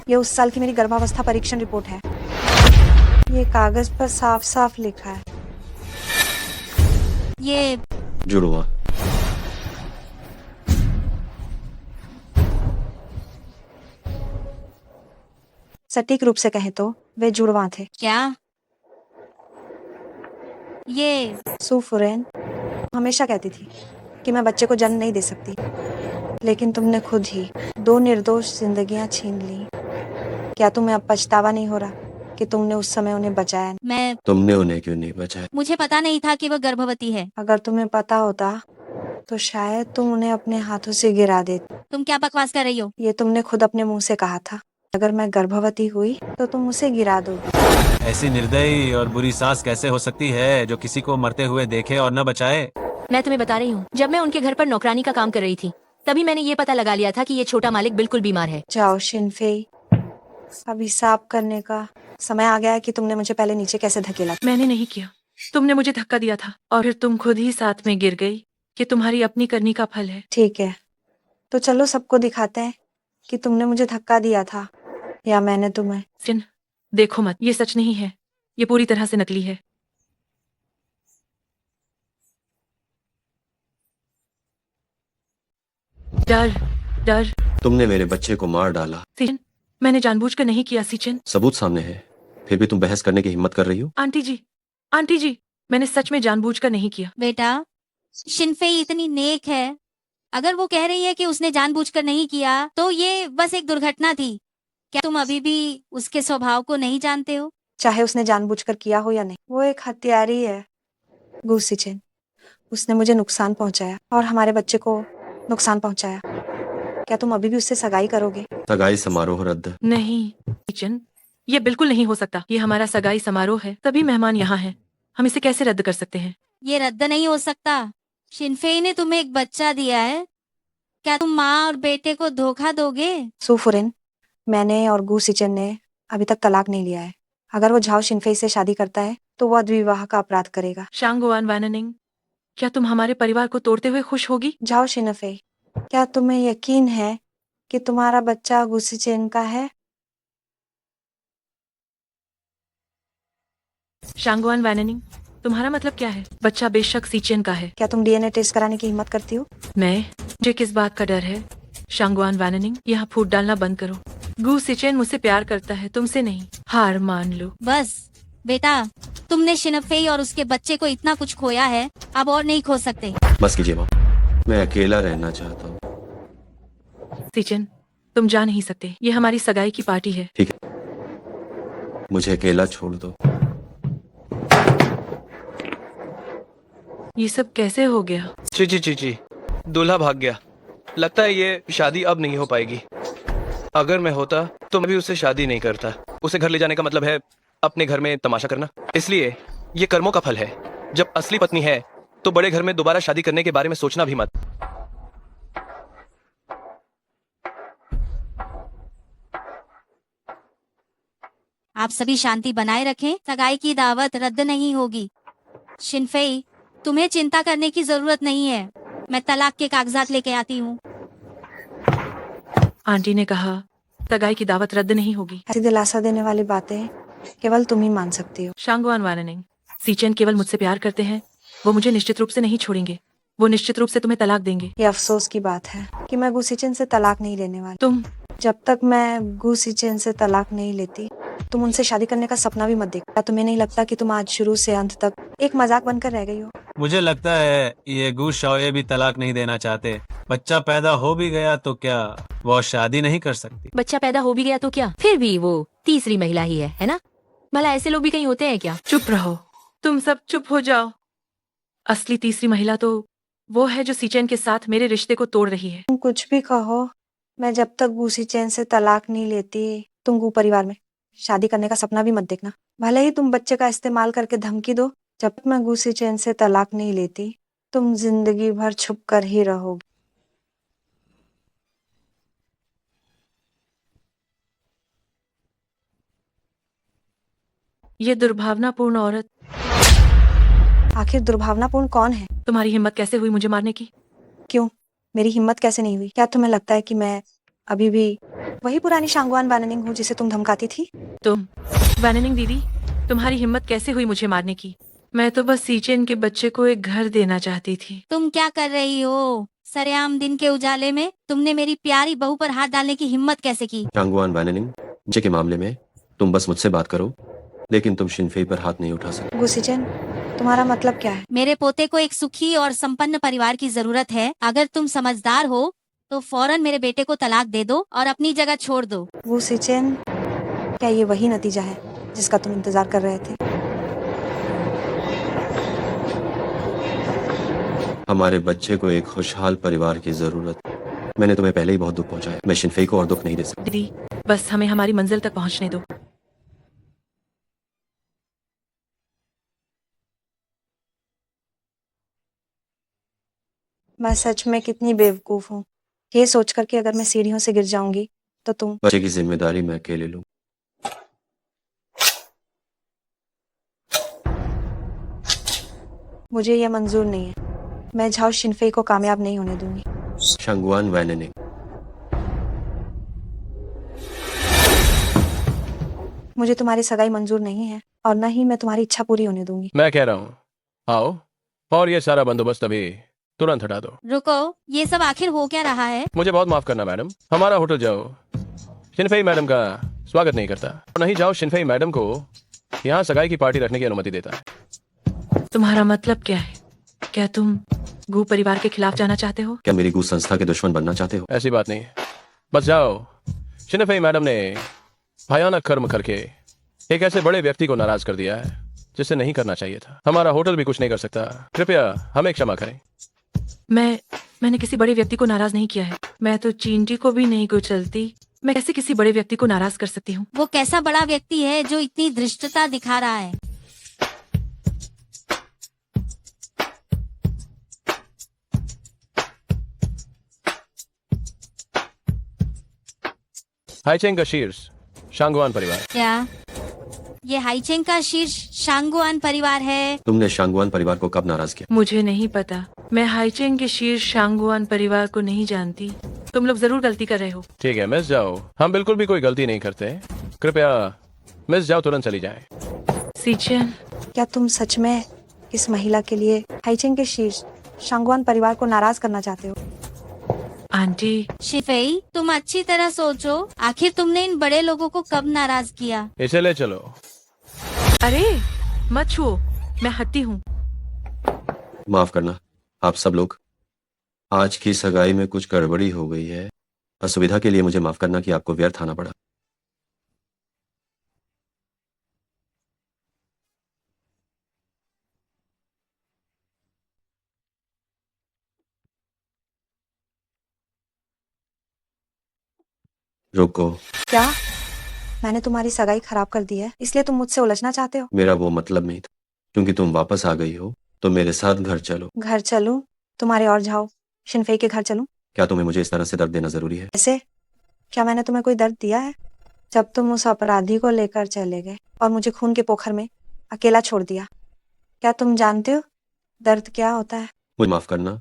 ये उस साल की मेरी गर्भावस्था परीक्षण रिपोर्ट है। ये कागज पर साफ साफ लिखा है। ये जुड़वा। सटीक रूप से कहें तो वे जुड़वा थे। क्या? ये सू फुरेन हमेशा कहती थी कि मैं बच्चे को जन्म नहीं दे सकती, लेकिन तुमने खुद ही 2 निर्दोष जिंदगियां छीन ली। क्या तुम्हें अब पछतावा नहीं हो रहा कि तुमने उस समय उन्हें बचाया? तुमने उन्हें क्यों नहीं बचाया? मुझे पता नहीं था कि वह गर्भवती है। अगर तुम्हें पता होता तो शायद तुम उन्हें अपने हाथों से गिरा देती। तुम क्या बकवास कर रही हो? ये तुमने खुद अपने मुंह से कहा था। अगर मैं गर्भवती हुई तो तुम उसे गिरा दोगी। ऐसी निर्दयी और बुरी सास कैसे हो सकती है जो किसी को मरते हुए देखे और न बचाए? मैं तुम्हें बता रही हूँ, जब मैं उनके घर पर नौकरानी का काम कर रही थी, तभी मैंने ये पता लगा लिया था कि ये छोटा मालिक बिल्कुल बीमार है। जाओ शिनफेई, अभिशाप करने का समय आ गया है कि तुमने मुझे पहले नीचे कैसे धकेला। मैंने नहीं किया। तुमने मुझे धक्का दिया था और फिर तुम खुद ही साथ में गिर गई। कि तुम्हारी अपनी करनी का फल है। ठीक है, तो चलो सबको दिखाते हैं कि तुमने मुझे धक्का दिया था या मैंने तुम्हें। सिन, देखो मत, ये सच नहीं है। ये पूरी तरह से नकली है। डर डर। तुमने मेरे बच्चे को मार डाला। सीचन, मैंने जानबूझकर नहीं किया। सीचन, सबूत सामने है, फिर भी तुम बहस करने की हिम्मत कर रही हो? आंटी जी, मैंने सच में जानबूझकर नहीं किया। बेटा, शिनफेई इतनी नेक है। अगर वो कह रही है कि उसने जानबूझकर नहीं किया, तो ये बस एक दुर्घटना थी। क्या तुम अभी भी उसके स्वभाव को नहीं जानते हो? चाहे उसने जानबूझकर किया हो या नहीं, वो एक हत्यारी है। गुसीचन, उसने मुझे नुकसान पहुंचाया और हमारे बच्चे को नुकसान पहुंचाया। क्या तुम अभी भी उससे सगाई करोगे? सगाई समारोह रद्द। नहीं सीचन, ये बिल्कुल नहीं हो सकता। ये हमारा सगाई समारोह है। सभी मेहमान यहाँ हैं। हम इसे कैसे रद्द कर सकते हैं? ये रद्द नहीं हो सकता। शिनफेई ने तुम्हें एक बच्चा दिया है। क्या तुम माँ और बेटे को धोखा दोगे? सुफुरिन, मैंने और गुसीचन ने अभी तक तलाक नहीं लिया है। अगर वो झाओ शिनफेई से शादी करता है तो वो द्विवाह का अपराध करेगा। शांगुआन वैननिंग, क्या तुम हमारे परिवार को तोड़ते हुए खुश होगी? झाओ शिनफेई, क्या तुम्हें यकीन है कि तुम्हारा बच्चा गुसीचेन का है? शांगुआन वैननिंग, तुम्हारा मतलब क्या है? बच्चा बेशक सीचेन का है। क्या तुम डीएनए टेस्ट कराने की हिम्मत करती हो? मुझे किस बात का डर है? शांगुआन वैननिंग, यहाँ फूट डालना बंद करो। गु सिचेन मुझसे प्यार करता है, तुमसे नहीं। हार मान लो। बस बेटा, तुमने शिनफेई और उसके बच्चे को इतना कुछ खोया है, अब और नहीं खो सकते। बस कीजिए माँ, मैं अकेला रहना चाहता हूँ। सिचेन, तुम जा नहीं सकते। ये हमारी सगाई की पार्टी है। ठीक है, मुझे अकेला छोड़ दो। ये सब कैसे हो गया? जी, दूल्हा भाग गया। लगता है ये शादी अब नहीं हो पाएगी। अगर मैं होता तो मैं भी उससे शादी नहीं करता। उसे घर ले जाने का मतलब है अपने घर में तमाशा करना। इसलिए ये कर्मों का फल है। जब असली पत्नी है तो बड़े घर में दोबारा शादी करने के बारे में सोचना भी मत। आप सभी शांति बनाए रखें। सगाई की दावत रद्द नहीं होगी। शिनफेई, तुम्हें चिंता करने की जरूरत नहीं है। मैं तलाक के कागजात लेके आती हूँ। आंटी ने कहा सगाई की दावत रद्द नहीं होगी। ऐसी दिलासा देने वाली बातें केवल तुम ही मान सकती हो। शांगवान वाननिंग, सीचेन केवल मुझसे प्यार करते हैं। वो मुझे निश्चित रूप से नहीं छोड़ेंगे। वो निश्चित रूप से तुम्हें तलाक देंगे। ये अफसोस की बात है कि मैं गुसीचेन से तलाक नहीं लेने वाली। तुम जब तक मैं गुसीचेन से तलाक नहीं लेती, तुम उनसे शादी करने का सपना भी मत देखो। क्या तुम्हें नहीं लगता कि तुम आज शुरू से अंत तक एक मजाक बनकर रह गई हो? मुझे लगता है ये गू शाओये भी तलाक नहीं देना चाहते। बच्चा पैदा हो भी गया तो क्या वो शादी नहीं कर सकती? बच्चा पैदा हो भी गया तो क्या, फिर भी वो तीसरी महिला ही है ना? भला ऐसे लोग भी कहीं होते हैं क्या? चुप रहो, तुम सब चुप हो जाओ। असली तीसरी महिला तो वो है जो सीचेन के साथ मेरे रिश्ते को तोड़ रही है। तुम कुछ भी कहो, मैं जब तक गुसीचेन से तलाक नहीं लेती, तुम गु परिवार में शादी करने का सपना भी मत देखना। भले ही तुम बच्चे का इस्तेमाल करके धमकी दो, जब तक मैं गुसीचेन से तलाक नहीं लेती, तुम जिंदगी भर छुप कर ही रहोगी। ये दुर्भावनापूर्ण औरत आखिर दुर्भावनापूर्ण कौन है? तुम्हारी हिम्मत कैसे हुई मुझे मारने की? क्यों, मेरी हिम्मत कैसे नहीं हुई? क्या तुम्हें लगता है कि मैं अभी भी वही पुरानी शांगवान वाननिंग हूँ जिसे तुम धमकाती थी? तुम वाननिंग दीदी, तुम्हारी हिम्मत कैसे हुई मुझे मारने की? मैं तो बस सीचेन के बच्चे को एक घर देना चाहती थी। तुम क्या कर रही हो? सरेआम दिन के उजाले में तुमने मेरी प्यारी बहू पर हाथ डालने की हिम्मत कैसे की? शांगवान वाननिंग, बच्चे के मामले में तुम बस मुझसे बात करो, लेकिन तुम शिनफेई पर हाथ नहीं उठा सकते। गुसीचेन, तुम्हारा मतलब क्या है? मेरे पोते को एक सुखी और संपन्न परिवार की जरूरत है। अगर तुम समझदार हो तो फौरन मेरे बेटे को तलाक दे दो और अपनी जगह छोड़ दो। गुसीचेन, क्या ये वही नतीजा है जिसका तुम इंतजार कर रहे थे? हमारे बच्चे को एक खुशहाल परिवार की जरूरत है। मैंने तुम्हें पहले ही बहुत दुख पहुंचाया। मैं शिनफेई को और दुख नहीं दे सकता। दीदी, बस हमें हमारी मंजिल तक पहुंचने दो। मैं सच में कितनी बेवकूफ हूँ, ये सोचकर कि अगर मैं सीढ़ियों से गिर जाऊंगी तो तुम। बच्चे की जिम्मेदारी मैं अकेले लूं। मुझे ये मंजूर नहीं है। मैं झाओ शिनफेई को कामयाब नहीं होने दूंगी। शांगवान वाननिंग, मुझे तुम्हारी सगाई मंजूर नहीं है और न ही मैं तुम्हारी इच्छा पूरी होने दूंगी। मैं कह रहा हूँ आओ और ये सारा बंदोबस्त अभी तुरंत हटा दो। रुको, ये सब आखिर हो क्या रहा है? मुझे बहुत माफ करना मैडम, हमारा होटल जाओ शिनफेई मैडम का स्वागत नहीं करता और नहीं जाओ शिनफेई मैडम को यहाँ सगाई की पार्टी रखने की अनुमति देता है। तुम्हारा मतलब क्या है? क्या तुम गू परिवार के खिलाफ जाना चाहते हो? क्या मेरी गू संस्था के दुश्मन बनना चाहते हो? ऐसी बात नहीं, बस जाओ। शिनफेई मैडम ने भयानक कर्म करके एक ऐसे बड़े व्यक्ति को नाराज कर दिया है जिसे नहीं करना चाहिए था। हमारा होटल भी कुछ नहीं कर सकता। कृपया हमें क्षमा करें। मैंने किसी बड़े व्यक्ति को नाराज नहीं किया है। मैं तो चींटी को भी नहीं कुचलती। मैं कैसे किसी बड़े व्यक्ति को नाराज कर सकती हूँ? वो कैसा बड़ा व्यक्ति है जो इतनी धृष्टता दिखा रहा है? हाईचेंग का शीर्ष शांगवान परिवार। क्या ये हाईचेंग का शीर्ष शांगुआन परिवार है? तुमने शांगवान परिवार को कब नाराज किया? मुझे नहीं पता। मैं हाईचेंग के शीर्ष शांगुआन परिवार को नहीं जानती। तुम लोग जरूर गलती कर रहे हो। ठीक है मिस जाओ, हम बिल्कुल भी कोई गलती नहीं करते। कृपया मिस जाओ तुरंत चली जाएं। सीचेन, क्या तुम सच में इस महिला के लिए हाईचेंग के शीर्ष शांगवान परिवार को नाराज करना चाहते हो? आंटी शिफेई, तुम अच्छी तरह सोचो। आखिर तुमने इन बड़े लोगों को कब नाराज किया? इसे ले चलो। अरे मत छुओ, मैं हट्टी हूँ। माफ करना आप सब लोग, आज की सगाई में कुछ गड़बड़ी हो गई है। असुविधा के लिए मुझे माफ करना कि आपको व्यर्थ आना पड़ा। रुको, क्या मैंने तुम्हारी सगाई खराब कर दी है इसलिए तुम मुझसे उलझना चाहते हो? मेरा वो मतलब नहीं था। क्योंकि तुम वापस आ गई हो तो मेरे साथ घर चलो। घर चलूं? तुम्हारे और झाओ शिनफेई के घर चलूं? क्या तुम्हें मुझे इस तरह से दर्द देना जरूरी है? ऐसे क्या मैंने तुम्हें कोई दर्द दिया है? जब तुम उस अपराधी को लेकर चले गए और मुझे खून के पोखर में अकेला छोड़ दिया, क्या तुम जानते हो दर्द क्या होता है? मुझे माफ करना,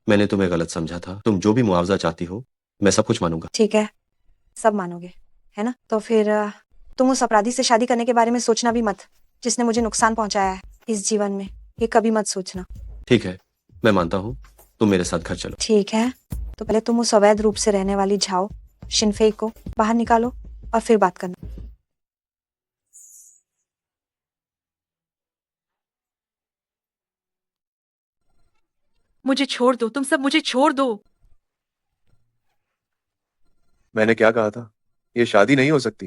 मैंने तुम्हें गलत समझा था। तुम जो भी मुआवजा चाहती हो मैं सब कुछ मानूंगा। ठीक है, सब मानोगे, है ना? तो फिर तुम उस अपराधी से शादी करने के बारे में सोचना भी मत, जिसने मुझे नुकसान पहुंचाया है इस जीवन में। ये कभी मत सोचना। ठीक है, मैं मानता हूँ, तुम मेरे साथ घर चलो। ठीक है, तो पहले तुम उस अवैध रूप से रहने वाली झाओ शिनफेई को बाहर निकालो और फिर बात करना। मुझे छोड़ दो, तुम सब मुझे छोड़ दो। मैंने क्या कहा था? ये शादी नहीं हो सकती,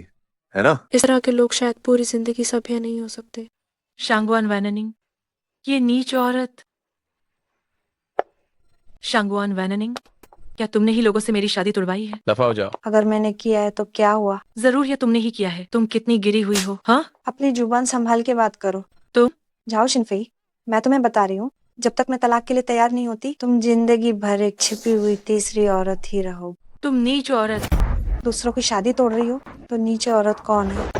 है ना? इस तरह के लोग शायद पूरी जिंदगी सभ्य नहीं हो सकते। शांगवान वैननिंग, ये नीच औरत। शांगवान वैननिंग, क्या तुमने ही लोगों से मेरी शादी तुड़वाई है? दफा हो जाओ। अगर मैंने किया है तो क्या हुआ? जरूर ये तुमने ही किया है। तुम कितनी गिरी हुई हो। हाँ, अपनी जुबान संभाल के बात करो। तुम जाओ शिनफेई, मैं तुम्हें बता रही हूँ, जब तक मैं तलाक के लिए तैयार नहीं होती, तुम जिंदगी भर एक छिपी हुई तीसरी औरत ही रहो। तुम नीच औरत। दूसरों की शादी तोड़ रही हो तो नीचे औरत कौन है?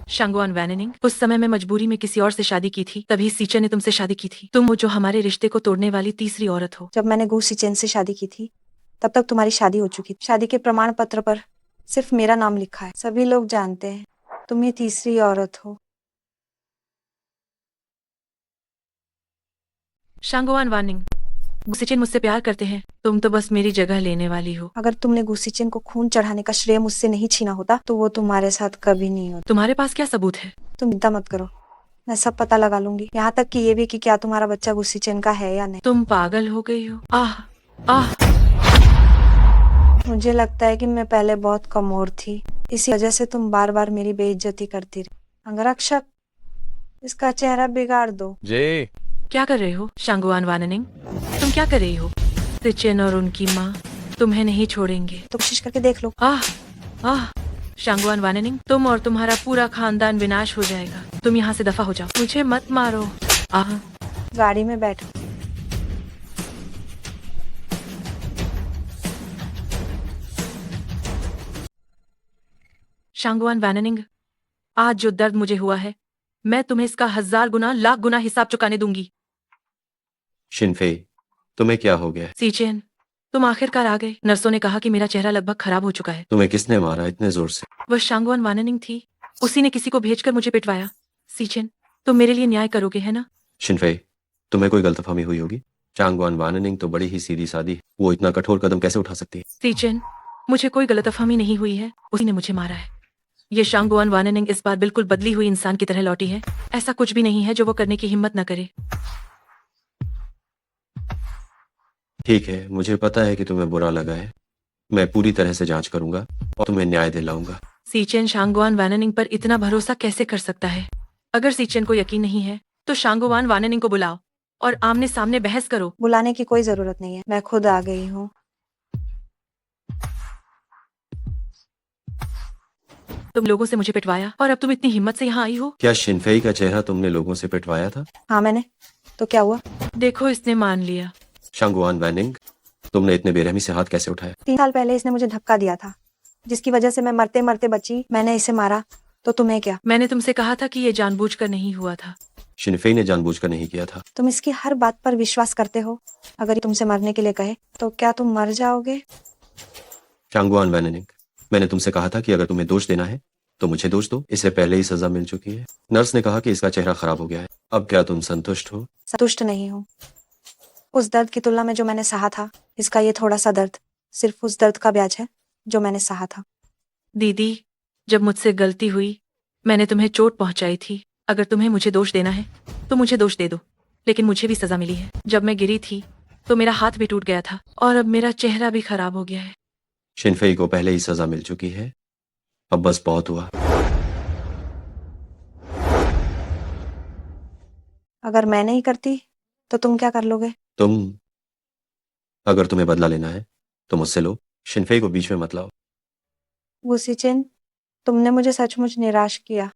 शांगवान वैननिंग, उस समय मैं मजबूरी में किसी और से शादी की थी, तभी सीचर ने तुमसे शादी की थी। तुम वो जो हमारे रिश्ते को तोड़ने वाली तीसरी औरत हो। जब मैंने गू सिचेन से शादी की थी तब तक तुम्हारी शादी हो चुकी थी। शादी के प्रमाण पत्र पर सिर्फ मेरा नाम लिखा है। सभी लोग जानते हैं तुम ही तीसरी औरत हो। शांगवान वार्निंग, गुसिचिन मुझसे प्यार करते हैं, तुम तो बस मेरी जगह लेने वाली हो। अगर तुमने गुसिचिन को खून चढ़ाने का श्रेय मुझसे नहीं छीना होता तो वो तुम्हारे साथ कभी नहीं होता। तुम्हारे पास क्या सबूत है? तुम चिंता मत करो, मैं सब पता लगा लूंगी, यहाँ तक कि ये भी कि क्या तुम्हारा बच्चा गुसिचिन का है या नहीं। तुम पागल हो गई हो। आह आह, मुझे लगता है कि मैं पहले बहुत कमजोर थी, इसी वजह से तुम बार बार मेरी बेइज्जती करती रही। अंगरक्षक, इसका चेहरा बिगाड़ दो। जी, क्या कर रहे हो शांगवान वाननिंग? तुम क्या कर रही हो? सिचेन और उनकी माँ तुम्हें नहीं छोड़ेंगे। तो कोशिश करके देख लो। आह आह, शांगवान वाननिंग, तुम और तुम्हारा पूरा खानदान विनाश हो जाएगा। तुम यहाँ से दफा हो जाओ, मुझे मत मारो। आह, गाड़ी में बैठो। शांगवान वैननिंग, आज जो दर्द मुझे हुआ है, मैं तुम्हें इसका 1000 गुना लाख गुना हिसाब चुकाने दूंगी। शिनफेई, तुम्हें क्या हो गया है? सीचेन, तुम आखिरकार आ गए। नर्सों ने कहा कि मेरा चेहरा लगभग खराब हो चुका है। तुम्हें किसने मारा इतने जोर से? वह शांगवान वाननिंग थी, उसी ने किसी को भेजकर मुझे पिटवाया। सीचेन, तुम मेरे लिए न्याय करोगे, है ना? शिनफेई, तुम्हें कोई गलतफहमी हुई होगी। चांगवान वाननिंग तो बड़ी ही सीधी सादी, वो इतना कठोर कदम कैसे उठा सकती है? सीचेन, मुझे कोई गलतफहमी नहीं हुई है, उसी ने मुझे मारा है। ये शांगवान वाननिंग इस बार बिल्कुल बदली हुई इंसान की तरह लौटी है। ऐसा कुछ भी नहीं है जो वो करने की हिम्मत न करे। ठीक है, मुझे पता है कि तुम्हें बुरा लगा है। मैं पूरी तरह से जांच करूंगा और तुम्हें न्याय दिलाऊंगा। सीचेन शांगवान वाननिंग पर इतना भरोसा कैसे कर सकता है? अगर सीचेन को यकीन नहीं है तो शांगवान वाननिंग को बुलाओ और आमने सामने बहस करो। बुलाने की कोई जरूरत नहीं है, मैं खुद आ गई हूँ। तुम लोगों से मुझे पिटवाया और अब तुम इतनी हिम्मत से यहाँ आई हो? क्या शिनफेई का चेहरा तुमने लोगों से पिटवाया था? हाँ मैंने। तो क्या हुआ? देखो, इसने मान लिया। शांगवान वैनिंग, तुमने इतने बेरहमी से हाथ कैसे उठाया? 3 साल पहले इसने मुझे धक्का दिया था, जिसकी वजह से मैं मरते मरते बची। मैंने इसे मारा, तो तुम्हें क्या? मैंने तुमसे कहा था कि ये जानबूझकर नहीं हुआ था। शिनफेई ने जानबूझकर नहीं किया था। तुम इसकी हर बात पर विश्वास करते हो। अगर ये तुमसे मरने के लिए कहे तो क्या तुम मर जाओगे? शांगवान वैनिंग, मैंने तुमसे कहा था कि अगर तुम्हें दोष देना है तो मुझे दोष दो। इसे पहले ही सजा मिल चुकी है। नर्स ने कहा कि इसका चेहरा खराब हो गया है। अब क्या तुम संतुष्ट हो? संतुष्ट नहीं हूँ। उस दर्द की तुलना में जो मैंने सहा था, इसका ये थोड़ा सा दर्द सिर्फ उस दर्द का ब्याज है जो मैंने सहा था। दीदी, जब मुझसे गलती हुई, मैंने तुम्हें चोट पहुंचाई थी। अगर तुम्हें मुझे दोष देना है तो मुझे दोष दे दो, लेकिन मुझे भी सजा मिली है। जब मैं गिरी थी तो मेरा हाथ भी टूट गया था और अब मेरा चेहरा भी खराब हो गया है। शिनफेई को पहले ही सजा मिल चुकी है, अब बस बहुत हुआ। अगर मैं नहीं करती तो तुम क्या कर लोगे? अगर तुम्हें बदला लेना है तो मुझसे लो। शिनफेई को बीच में मत लाओ। वो सिचेन, तुमने मुझे सचमुच निराश किया।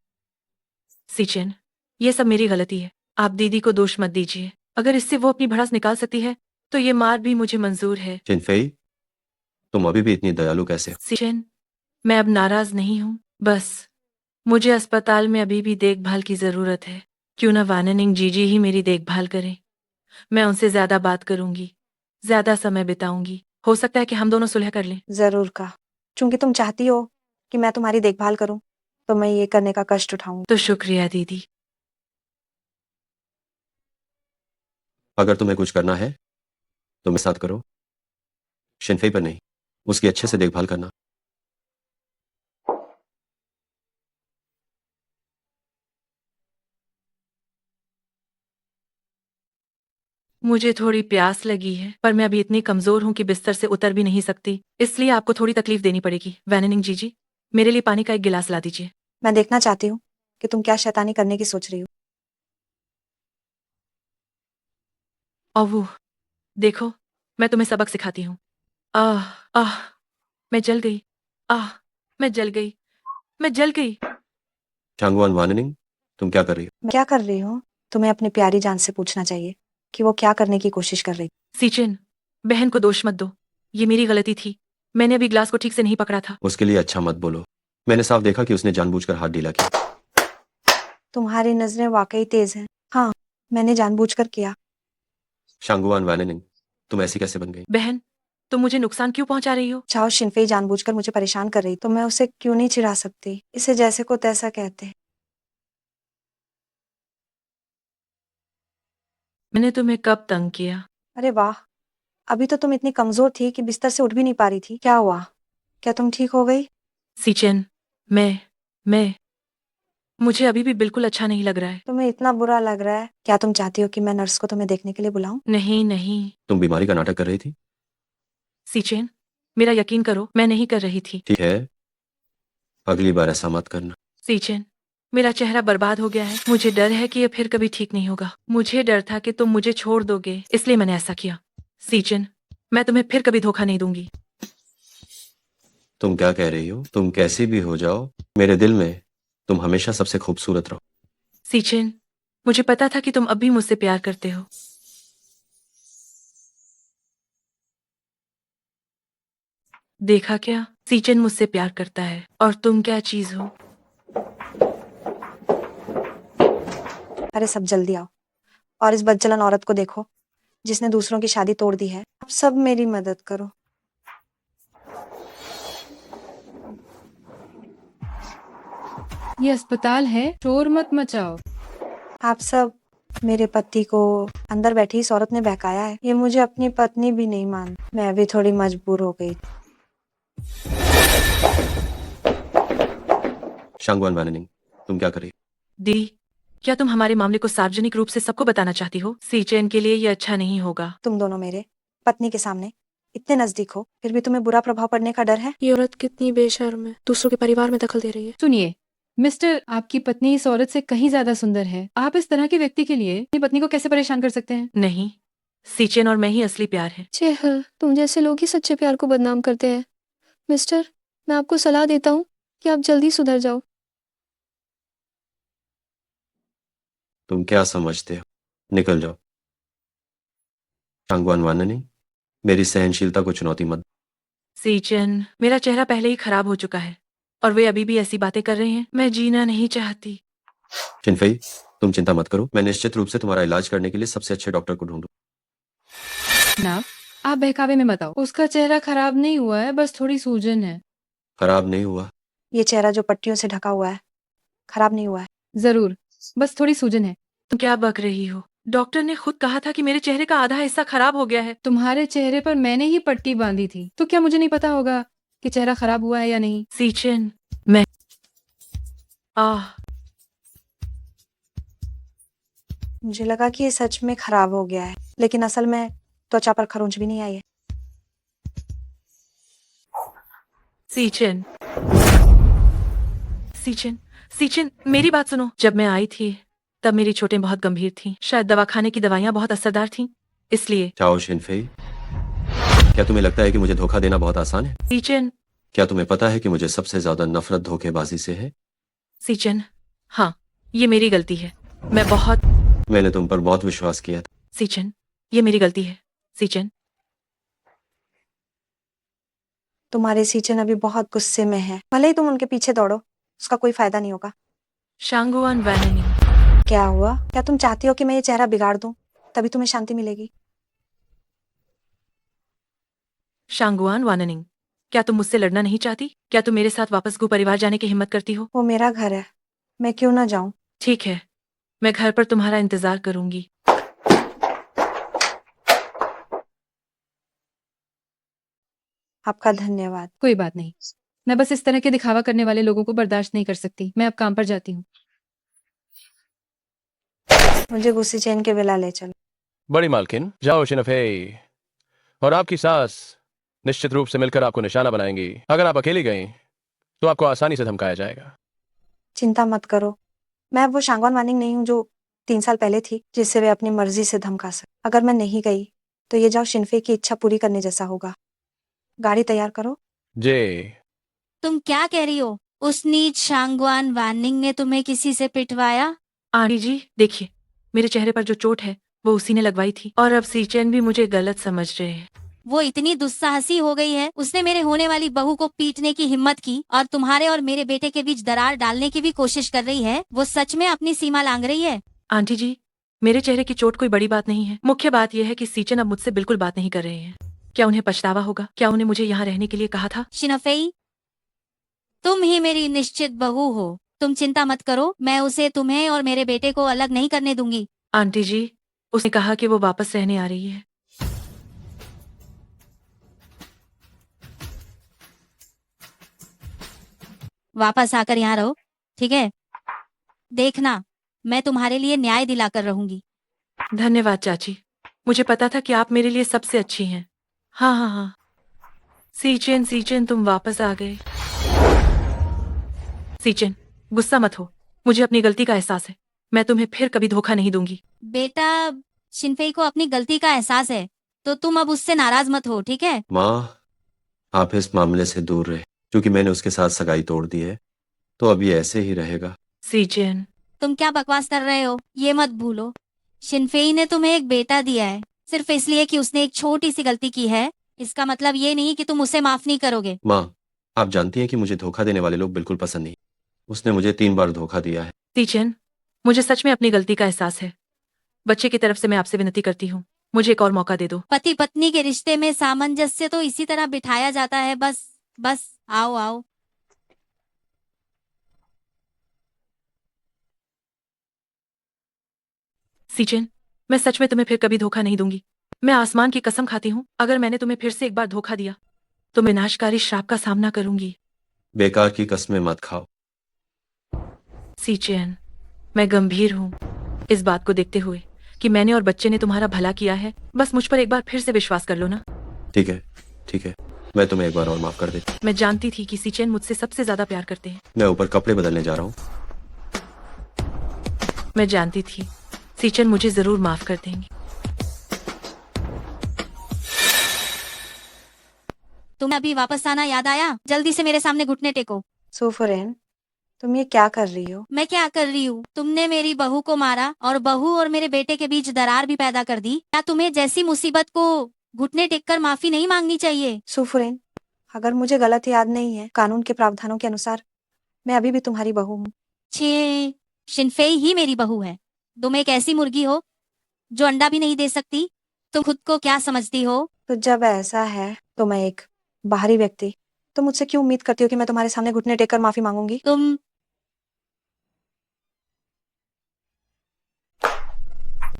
सीचेन, ये सब मेरी गलती है। आप दीदी को दोष मत दीजिए। अगर इससे वो अपनी भड़ास निकाल सकती है तो ये मार भी मुझे मंजूर है। शिनफेई, तुम अभी भी इतनी दयालु कैसे हो? सीचेन, मैं अब नाराज नहीं हूँ, बस मुझे अस्पताल में अभी भी देखभाल की जरूरत है। क्यों ना वाननिंग जीजी ही मेरी देखभाल करें। मैं उनसे ज्यादा बात करूंगी, ज्यादा समय बिताऊंगी। हो सकता है कि हम दोनों सुलह कर लें। जरूर का। चूंकि तुम चाहती हो कि मैं तुम्हारी देखभाल करूं, तो मैं ये करने का कष्ट उठाऊंगी। तो शुक्रिया दीदी। अगर तुम्हें कुछ करना है तो मेरे साथ करो, शिनफई पर नहीं। उसकी अच्छे से देखभाल करना। मुझे थोड़ी प्यास लगी है, पर मैं अभी इतनी कमजोर हूँ कि बिस्तर से उतर भी नहीं सकती, इसलिए आपको थोड़ी तकलीफ देनी पड़ेगी। वैननिंग जीजी, मेरे लिए पानी का एक गिलास ला दीजिए। मैं देखना चाहती हूँ कि तुम क्या शैतानी करने की सोच रही हो। और वो देखो, मैं तुम्हें सबक सिखाती हूँ। आह आह, मैं जल गई। आह, मैं जल गई। मैं जल गई। चांगवान वाननिंग, तुम क्या कर रही हो? मैं क्या कर रही हूँ? तुम्हें अपनी प्यारी जान से पूछना चाहिए कि वो क्या करने की कोशिश कर रही। सीचन, बहन को दोष मत दो, ये मेरी गलती थी। मैंने अभी ग्लास को ठीक से नहीं पकड़ा था। उसके लिए अच्छा मत बोलो। मैंने साफ देखा कि उसने जानबूझकर हाथ ढीला किया। तुम्हारी नजरें वाकई तेज हैं। हाँ, मैंने जानबूझकर किया। शांगुआन वाननिंग, तुम ऐसी कैसे बन गई? बहन, तुम मुझे नुकसान क्यों पहुंचा रही हो? चाहो शिनफई जानबूझकर मुझे परेशान कर रही, तो मैं उसे क्यों नहीं चिढ़ा सकती? इसे जैसे को तैसा कहते हैं। मैंने तुम्हें कब तंग किया? अरे वाह, अभी तो तुम इतनी कमजोर थी कि बिस्तर से उठ भी नहीं पा रही थी। क्या हुआ? क्या तुम ठीक हो गई? सीचन, मैं मुझे अभी भी बिल्कुल अच्छा नहीं लग रहा है। तुम्हें इतना बुरा लग रहा है? क्या तुम चाहती हो कि मैं नर्स को तुम्हें देखने के लिए बुलाऊं? नहीं नहीं तुम बीमारी का नाटक कर रही थी? सीचन, मेरा यकीन करो, मैं नहीं कर रही थी। ठीक है, अगली बार ऐसा मत करना। सीचन, मेरा चेहरा बर्बाद हो गया है। मुझे डर है कि यह फिर कभी ठीक नहीं होगा। मुझे डर था कि तुम मुझे छोड़ दोगे, इसलिए मैंने ऐसा किया। सीचन, मैं तुम्हें फिर कभी धोखा नहीं दूंगी। तुम क्या कह रही हो? तुम कैसी भी हो जाओ, मेरे दिल में तुम हमेशा सबसे खूबसूरत रहो। सीचन, मुझे पता था कि तुम अब भी मुझसे प्यार करते हो। देखा क्या, सीचन मुझसे प्यार करता है, और तुम क्या चीज हो? अरे सब जल्दी आओ और इस बदचलन औरत को देखो जिसने दूसरों की शादी तोड़ दी है। अब सब मेरी मदद करो। ये अस्पताल है, शोर मत मचाओ। आप सब, मेरे पति को अंदर बैठी इस औरत ने बहकाया है। ये मुझे अपनी पत्नी भी नहीं मान। मैं भी थोड़ी मजबूर हो गई। शांगवान वाननिंग, तुम क्या कर रही हो? दी, क्या तुम हमारे मामले को सार्वजनिक रूप से सबको बताना चाहती हो? सीचन के लिए ये अच्छा नहीं होगा। तुम दोनों मेरे पत्नी के सामने इतने नजदीक हो, फिर भी तुम्हें बुरा प्रभाव पड़ने का डर है। ये औरत कितनी बेशर्म है, दूसरों के परिवार में दखल दे रही है। सुनिए मिस्टर, आपकी पत्नी इस औरत से कहीं ज्यादा सुंदर है। आप इस तरह के व्यक्ति के लिए अपनी पत्नी को कैसे परेशान कर सकते हैं? नहीं, सीचन और मैं ही असली प्यार है। चेहल, तुम जैसे लोग ही सच्चे प्यार को बदनाम करते हैं। मिस्टर, मैं आपको सलाह देता हूँ कि आप जल्दी सुधर जाओ। तुम क्या समझते हो? निकल जाओ। शांगवान वाननिंग, मेरी सहनशीलता को चुनौती मत। सीचन, मेरा चेहरा पहले ही खराब हो चुका है, और वे अभी भी ऐसी बातें कर रहे हैं। मैं जीना नहीं चाहती। शिनफई, तुम चिंता मत करो, मैं निश्चित रूप से तुम्हारा इलाज करने के लिए सबसे अच्छे डॉक्टर को ढूंढूं। ना, आप बहकावे में मत आओ। उसका चेहरा खराब नहीं हुआ है, बस थोड़ी सूजन है। खराब नहीं हुआ? ये चेहरा जो पट्टियों से ढका हुआ है खराब नहीं हुआ है। जरूर, बस थोड़ी सूजन है। तुम क्या बक रही हो? डॉक्टर ने खुद कहा था कि मेरे चेहरे का आधा हिस्सा खराब हो गया है। तुम्हारे चेहरे पर मैंने ही पट्टी बांधी थी, तो क्या मुझे नहीं पता होगा कि चेहरा खराब हुआ है या नहीं? सीचन, मैं मुझे लगा कि ये सच में खराब हो गया है, लेकिन असल में त्वचा पर खरोंच भी नहीं आई है। सीचन, सीचन, सीचन, मेरी बात सुनो। जब मैं आई थी तब मेरी चोटें बहुत गंभीर थीं। शायद दवाखाने की दवाइयाँ बहुत असरदार थीं, इसलिए। चाओ शिनफई, क्या तुम्हें लगता है कि मुझे धोखा देना बहुत आसान है? सीचन, क्या तुम्हें पता है कि मुझे सबसे ज्यादा नफरत धोखेबाजी से है? सीचन, हाँ, ये मेरी गलती है। मैंने तुम पर बहुत विश्वास किया था। सीचन, ये मेरी गलती है। सीचन, तुम्हारे सीचन अभी बहुत गुस्से में है। भले ही तुम उनके पीछे दौड़ो, उसका कोई फायदा नहीं होगा। शांगुआन वैननिंग, क्या हुआ? क्या तुम चाहती हो कि मैं ये चेहरा बिगाड़ दूं, तभी तुम्हें शांति मिलेगी? शांगुआन वाननिंग, क्या तुम मुझसे लड़ना नहीं चाहती? क्या तुम मेरे साथ वापस गु परिवार जाने की हिम्मत करती हो? वो मेरा घर है, मैं क्यों ना जाऊं? ठीक है, मैं घर पर तुम्हारा इंतजार करूंगी। आपका धन्यवाद। कोई बात नहीं, मैं बस इस तरह के दिखावा करने वाले लोगों को बर्दाश्त नहीं कर सकती। मैं अब काम पर जाती हूँ। मुझे गुस्सी चैन के विला ले चलो। बड़ी मालकिन, जाओ शिनफेई और आपकी सास निश्चित रूप से मिलकर आपको निशाना बनाएंगी। अगर आप अकेली गई तो आपको आसानी से धमकाया जाएगा। चिंता मत करो, मैं अब वो शांगवान वानिंग नहीं हूँ जो 3 साल पहले थी, जिससे वे अपनी मर्जी से धमका सके। अगर मैं नहीं गई तो ये जाओ शिनफे की इच्छा पूरी करने जैसा होगा। गाड़ी तैयार करो। जे तुम क्या कह रही हो? उस नीच शांगवान वानिंग ने तुम्हें किसी से पिटवाया? आंटी जी देखिए, मेरे चेहरे पर जो चोट है वो उसी ने लगवाई थी, और अब सीचेन भी मुझे गलत समझ रहे हैं। वो इतनी दुस्साहसी हो गई है, उसने मेरे होने वाली बहू को पीटने की हिम्मत की और तुम्हारे और मेरे बेटे के बीच दरार डालने की भी कोशिश कर रही है। वो सच में अपनी सीमा लांघ रही है। आंटी जी, मेरे चेहरे की चोट कोई बड़ी बात नहीं है। मुख्य बात यह है कि सीचन अब मुझसे बिल्कुल बात नहीं कर रहे हैं। क्या उन्हें पछतावा होगा? क्या उन्हें मुझे यहाँ रहने के लिए कहा था? शिनफेई, तुम ही मेरी निश्चित बहू हो। तुम चिंता मत करो, मैं उसे तुम्हें और मेरे बेटे को अलग नहीं करने दूंगी। आंटी जी, उसने कहा कि वो वापस रहने आ रही है। वापस आकर यहाँ रहो, ठीक है? देखना, मैं तुम्हारे लिए न्याय दिलाकर रहूंगी। धन्यवाद चाची, मुझे पता था कि आप मेरे लिए सबसे अच्छी हैं। हाँ हाँ हाँ, सीचेन सीचेन तुम वापस आ गए। सीचेन, गुस्सा मत हो, मुझे अपनी गलती का एहसास है। मैं तुम्हें फिर कभी धोखा नहीं दूंगी। बेटा, शिनफेई को अपनी गलती का एहसास है, तो तुम अब उससे नाराज मत हो, ठीक है? माँ, आप इस मामले से दूर रहे, क्योंकि मैंने उसके साथ सगाई तोड़ दी है, तो अब ये ऐसे ही रहेगा। सीचेन, तुम क्या बकवास कर रहे हो? ये मत भूलो, शिनफेई ने तुम्हें एक बेटा दिया है। सिर्फ इसलिए कि उसने एक छोटी सी गलती की है, इसका मतलब ये नहीं कि तुम उसे माफ नहीं करोगे। माँ, आप जानती हैं कि मुझे धोखा देने वाले लोग बिल्कुल पसंद नहीं। उसने मुझे 3 बार धोखा दिया है। सीचेन, मुझे सच में अपनी गलती का एहसास है। बच्चे की तरफ से मैं आपसे विनती करती हूँ, मुझे एक और मौका दे दो। पति पत्नी के रिश्ते में सामंजस्य तो इसी तरह बिठाया जाता है। बस बस आओ आओ। सीचेन, मैं सच में तुम्हें फिर कभी धोखा नहीं दूंगी। मैं आसमान की कसम खाती हूँ, अगर मैंने तुम्हें फिर से एक बार धोखा दिया तो मैं विनाशकारी श्राप का सामना करूंगी। बेकार की कस्में मत खाओ। सीचेन, मैं गंभीर हूँ इस बात को देखते हुए कि मैंने और बच्चे ने तुम्हारा भला किया है। बस मुझ पर एक बार फिर से विश्वास कर लो ना। ठीक है, ठीक है, मैं तुम्हें एक बार और माफ कर देती। मैं जानती थी कि सीचेन मुझसे सबसे ज्यादा प्यार करते हैं। मैं ऊपर कपड़े बदलने जा रहा हूँ। मैं जानती थी सीचेन मुझे जरूर माफ कर देंगे। तुम्हें अभी वापस आना याद आया? जल्दी से मेरे सामने घुटने टेको। सुफरेन, तुम ये क्या कर रही हो? मैं क्या कर रही हूँ? तुमने मेरी बहू को मारा और बहू और मेरे बेटे के बीच दरार भी पैदा कर दी। क्या तुम्हें जैसी मुसीबत को घुटने टेक कर माफी नहीं मांगनी चाहिए? सुफरेन, अगर मुझे गलत याद नहीं है, कानून के प्रावधानों के अनुसार मैं अभी भी तुम्हारी बहू हूँ। छे, शिनफेई ही मेरी बहू है। तुम एक ऐसी मुर्गी हो जो अंडा भी नहीं दे सकती। तुम खुद को क्या समझती हो? तो जब ऐसा है तो मैं एक बाहरी व्यक्ति, तो मुझसे क्यों उम्मीद करती हो कि मैं तुम्हारे सामने घुटने टेक कर माफी मांगूंगी? तुम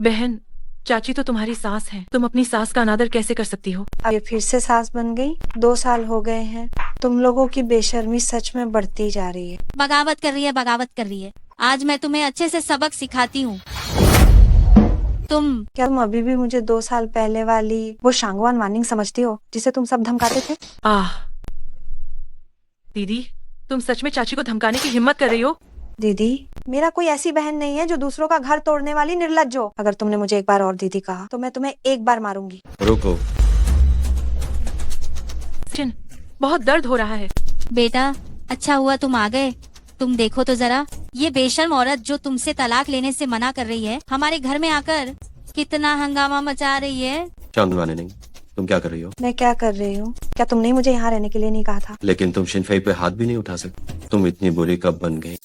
बहन, चाची तो तुम्हारी सास है, तुम अपनी सास का अनादर कैसे कर सकती हो? अब ये फिर से सास बन गई। 2 साल हो गए हैं। तुम लोगों की बेशर्मी सच में बढ़ती जा रही है। बगावत कर रही है, बगावत कर रही है। आज मैं तुम्हें अच्छे से सबक सिखाती हूँ। क्या तुम अभी भी मुझे 2 साल पहले वाली वो शांगवान वानिंग समझती हो जिसे तुम सब धमकाते थे? दीदी, तुम सच में चाची को धमकाने की हिम्मत कर रही हो? दीदी, मेरा कोई ऐसी बहन नहीं है जो दूसरों का घर तोड़ने वाली निर्लज्ज हो। अगर तुमने मुझे एक बार और दीदी कहा तो मैं तुम्हें एक बार मारूंगी। रुको। बहुत दर्द हो रहा है। बेटा, अच्छा हुआ तुम आ गए। तुम देखो तो जरा, ये बेशर्म औरत जो तुमसे तलाक लेने से मना कर रही है, हमारे घर में आकर कितना हंगामा मचा रही है। शांगवान वानिंग, तुम क्या कर रही हो? मैं क्या कर रही हूँ? क्या तुमने मुझे यहाँ रहने के लिए नहीं कहा था? लेकिन तुम शिनफेई पे हाथ भी नहीं उठा सकती। तुम इतनी बुरी कब बन गई?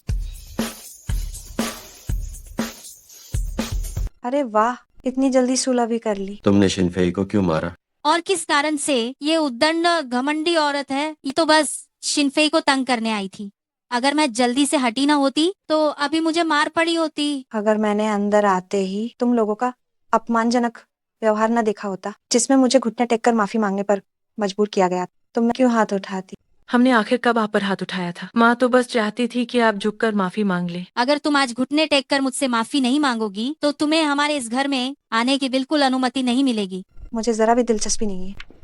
अरे वाह, इतनी जल्दी सुलह भी कर ली। तुमने शिनफेई को क्यों मारा? और किस कारण से? ये उद्दंड घमंडी औरत है, ये तो बस शिनफेई को तंग करने आई थी। अगर मैं जल्दी से हटी ना होती तो अभी मुझे मार पड़ी होती। अगर मैंने अंदर आते ही तुम लोगों का अपमानजनक व्यवहार न देखा होता, जिसमें मुझे घुटने टेक कर माफी मांगने पर मजबूर किया गया, तो मैं क्यों हाथ उठाती? हमने आखिर कब आप पर हाथ उठाया था? माँ तो बस चाहती थी कि आप झुककर माफी मांग ले। अगर तुम आज घुटने टेक कर मुझसे माफी नहीं मांगोगी तो तुम्हें हमारे इस घर में आने की बिल्कुल अनुमति नहीं मिलेगी। मुझे जरा भी दिलचस्पी नहीं है।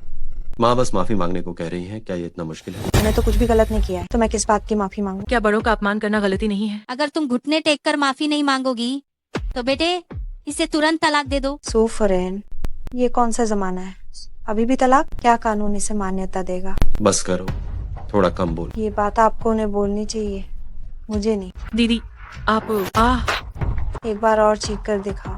माँ बस माफी मांगने को कह रही हैं, क्या ये इतना मुश्किल है? मैंने तो कुछ भी गलत नहीं किया है, तो मैं किस बात की माफी मांगू? क्या बड़ों का अपमान करना गलती नहीं है? अगर तुम घुटने टेक कर माफी नहीं मांगोगी तो बेटे इसे तुरंत तलाक दे दो। सुफरेन, ये कौन सा जमाना है? अभी भी तलाक? क्या कानून इसे मान्यता देगा? बस करो, थोड़ा कम बोल। ये बात आपको उन्हें बोलनी चाहिए, मुझे नहीं। दीदी आप एक बार और चीख कर दिखाओ।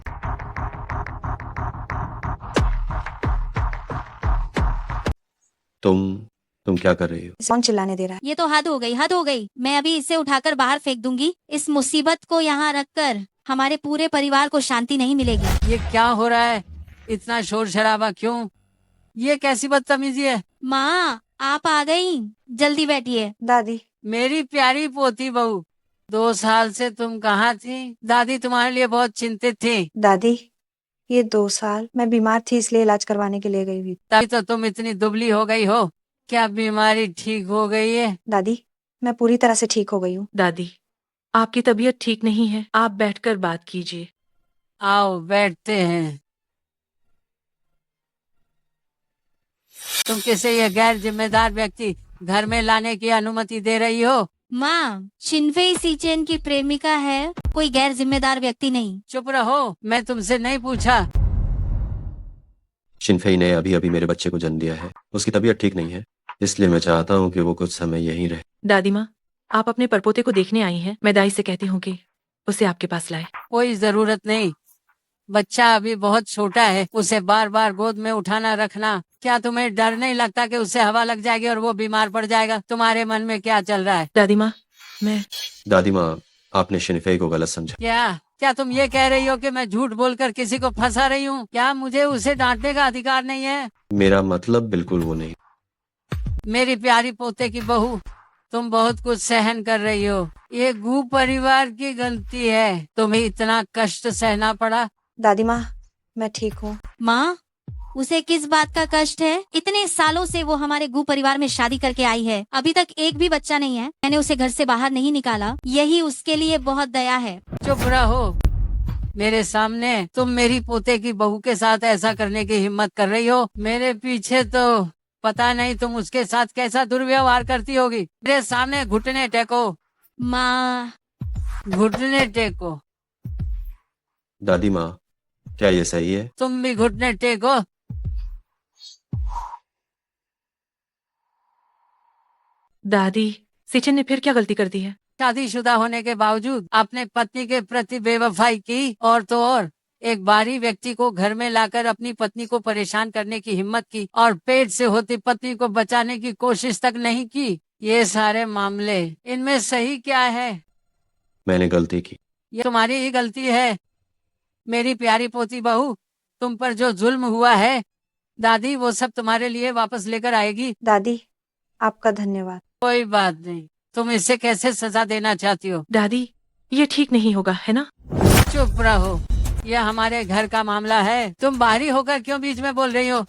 तुम क्या कर रही हो? कौन चिल्लाने दे रहा है? ये तो हद हो गई, हद हो गई। मैं अभी इसे उठाकर बाहर फेंक दूंगी। इस मुसीबत को यहाँ रखकर हमारे पूरे परिवार को शांति नहीं मिलेगी। ये क्या हो रहा है? इतना शोर शराबा क्यों? ये कैसी बदतमीजी है? माँ आप आ गई, जल्दी बैठिए। दादी, मेरी प्यारी पोती बहू, 2 साल से तुम कहाँ थी? दादी तुम्हारे लिए बहुत चिंतित थी। दादी, ये 2 साल मैं बीमार थी, इसलिए इलाज करवाने के लिए गई हुई। तभी तो तुम इतनी दुबली हो गई हो। क्या बीमारी ठीक हो गई है? दादी, मैं पूरी तरह से ठीक हो गई हूँ। दादी, आपकी तबीयत ठीक नहीं है, आप बैठकर बात कीजिए। आओ बैठते हैं। तुम किसे ये गैर जिम्मेदार व्यक्ति घर में लाने की अनुमति दे रही हो? माँ, शिनफेई सीचेन की प्रेमिका है, कोई गैर जिम्मेदार व्यक्ति नहीं। चुप रहो, मैं तुमसे नहीं पूछा। शिनफेई ने अभी अभी मेरे बच्चे को जन्म दिया है, उसकी तबीयत ठीक नहीं है, इसलिए मैं चाहता हूँ कि वो कुछ समय यहीं रहे। दादी माँ, आप अपने परपोते को देखने आई हैं, मैं दाई से कहती हूँ कि उसे आपके पास लाए। कोई जरूरत नहीं, बच्चा अभी बहुत छोटा है, उसे बार बार गोद में उठाना रखना। क्या तुम्हें डर नहीं लगता कि उससे हवा लग जाएगी और वो बीमार पड़ जाएगा? तुम्हारे मन में क्या चल रहा है? दादी माँ, दादी माँ, आपने शिनफेई को गलत समझा। क्या तुम ये कह रही हो कि मैं झूठ बोलकर किसी को फंसा रही हूँ? क्या मुझे उसे डांटने का अधिकार नहीं है? मेरा मतलब बिल्कुल वो नहीं। मेरी प्यारी पोते की बहू, तुम बहुत कुछ सहन कर रही हो। ये गू परिवार की गलती है, तुम्हें इतना कष्ट सहना पड़ा। दादी माँ, मैं ठीक हूँ। माँ, उसे किस बात का कष्ट है? इतने सालों से वो हमारे गू परिवार में शादी करके आई है, अभी तक एक भी बच्चा नहीं है। मैंने उसे घर से बाहर नहीं निकाला, यही उसके लिए बहुत दया है। चुप रहो, मेरे सामने तुम मेरी पोते की बहू के साथ ऐसा करने की हिम्मत कर रही हो? मेरे पीछे तो पता नहीं तुम उसके साथ कैसा दुर्व्यवहार करती होगी। मेरे सामने घुटने टेको। माँ, घुटने टेको। दादी माँ, क्या ये सही है? तुम भी घुटने टेको। दादी, सीचन ने फिर क्या गलती कर दी है? शादीशुदा होने के बावजूद अपने पत्नी के प्रति बेवफाई की, और तो और एक बाहरी व्यक्ति को घर में लाकर अपनी पत्नी को परेशान करने की हिम्मत की, और पेट से होती पत्नी को बचाने की कोशिश तक नहीं की। ये सारे मामले, इनमें सही क्या है? मैंने गलती की। ये तुम्हारी ही गलती है। मेरी प्यारी पोती बहू, तुम पर जो जुल्म हुआ है, दादी वो सब तुम्हारे लिए वापस लेकर आएगी। दादी, आपका धन्यवाद। कोई बात नहीं, तुम इसे कैसे सजा देना चाहती हो? दादी, ये ठीक नहीं होगा, है ना? चुप रहो, यह हमारे घर का मामला है। तुम बाहरी होकर क्यों बीच में बोल रही हो?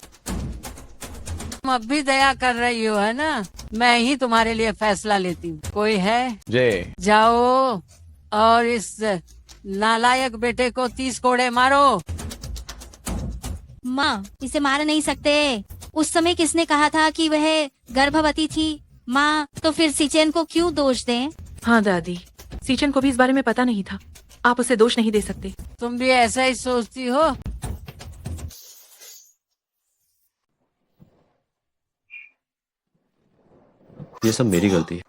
तुम अब भी दया कर रही हो, है ना? मैं ही तुम्हारे लिए फैसला लेती हूँ। कोई है? जी। जाओ और इस नालायक बेटे को 30 कोड़े मारो। माँ, इसे मार नहीं सकते। उस समय किसने कहा था कि वह गर्भवती थी? माँ, तो फिर सीचेन को क्यों दोष दें? हाँ दादी, सीचन को भी इस बारे में पता नहीं था, आप उसे दोष नहीं दे सकते। तुम भी ऐसा ही सोचती हो? ये सब मेरी गलती है,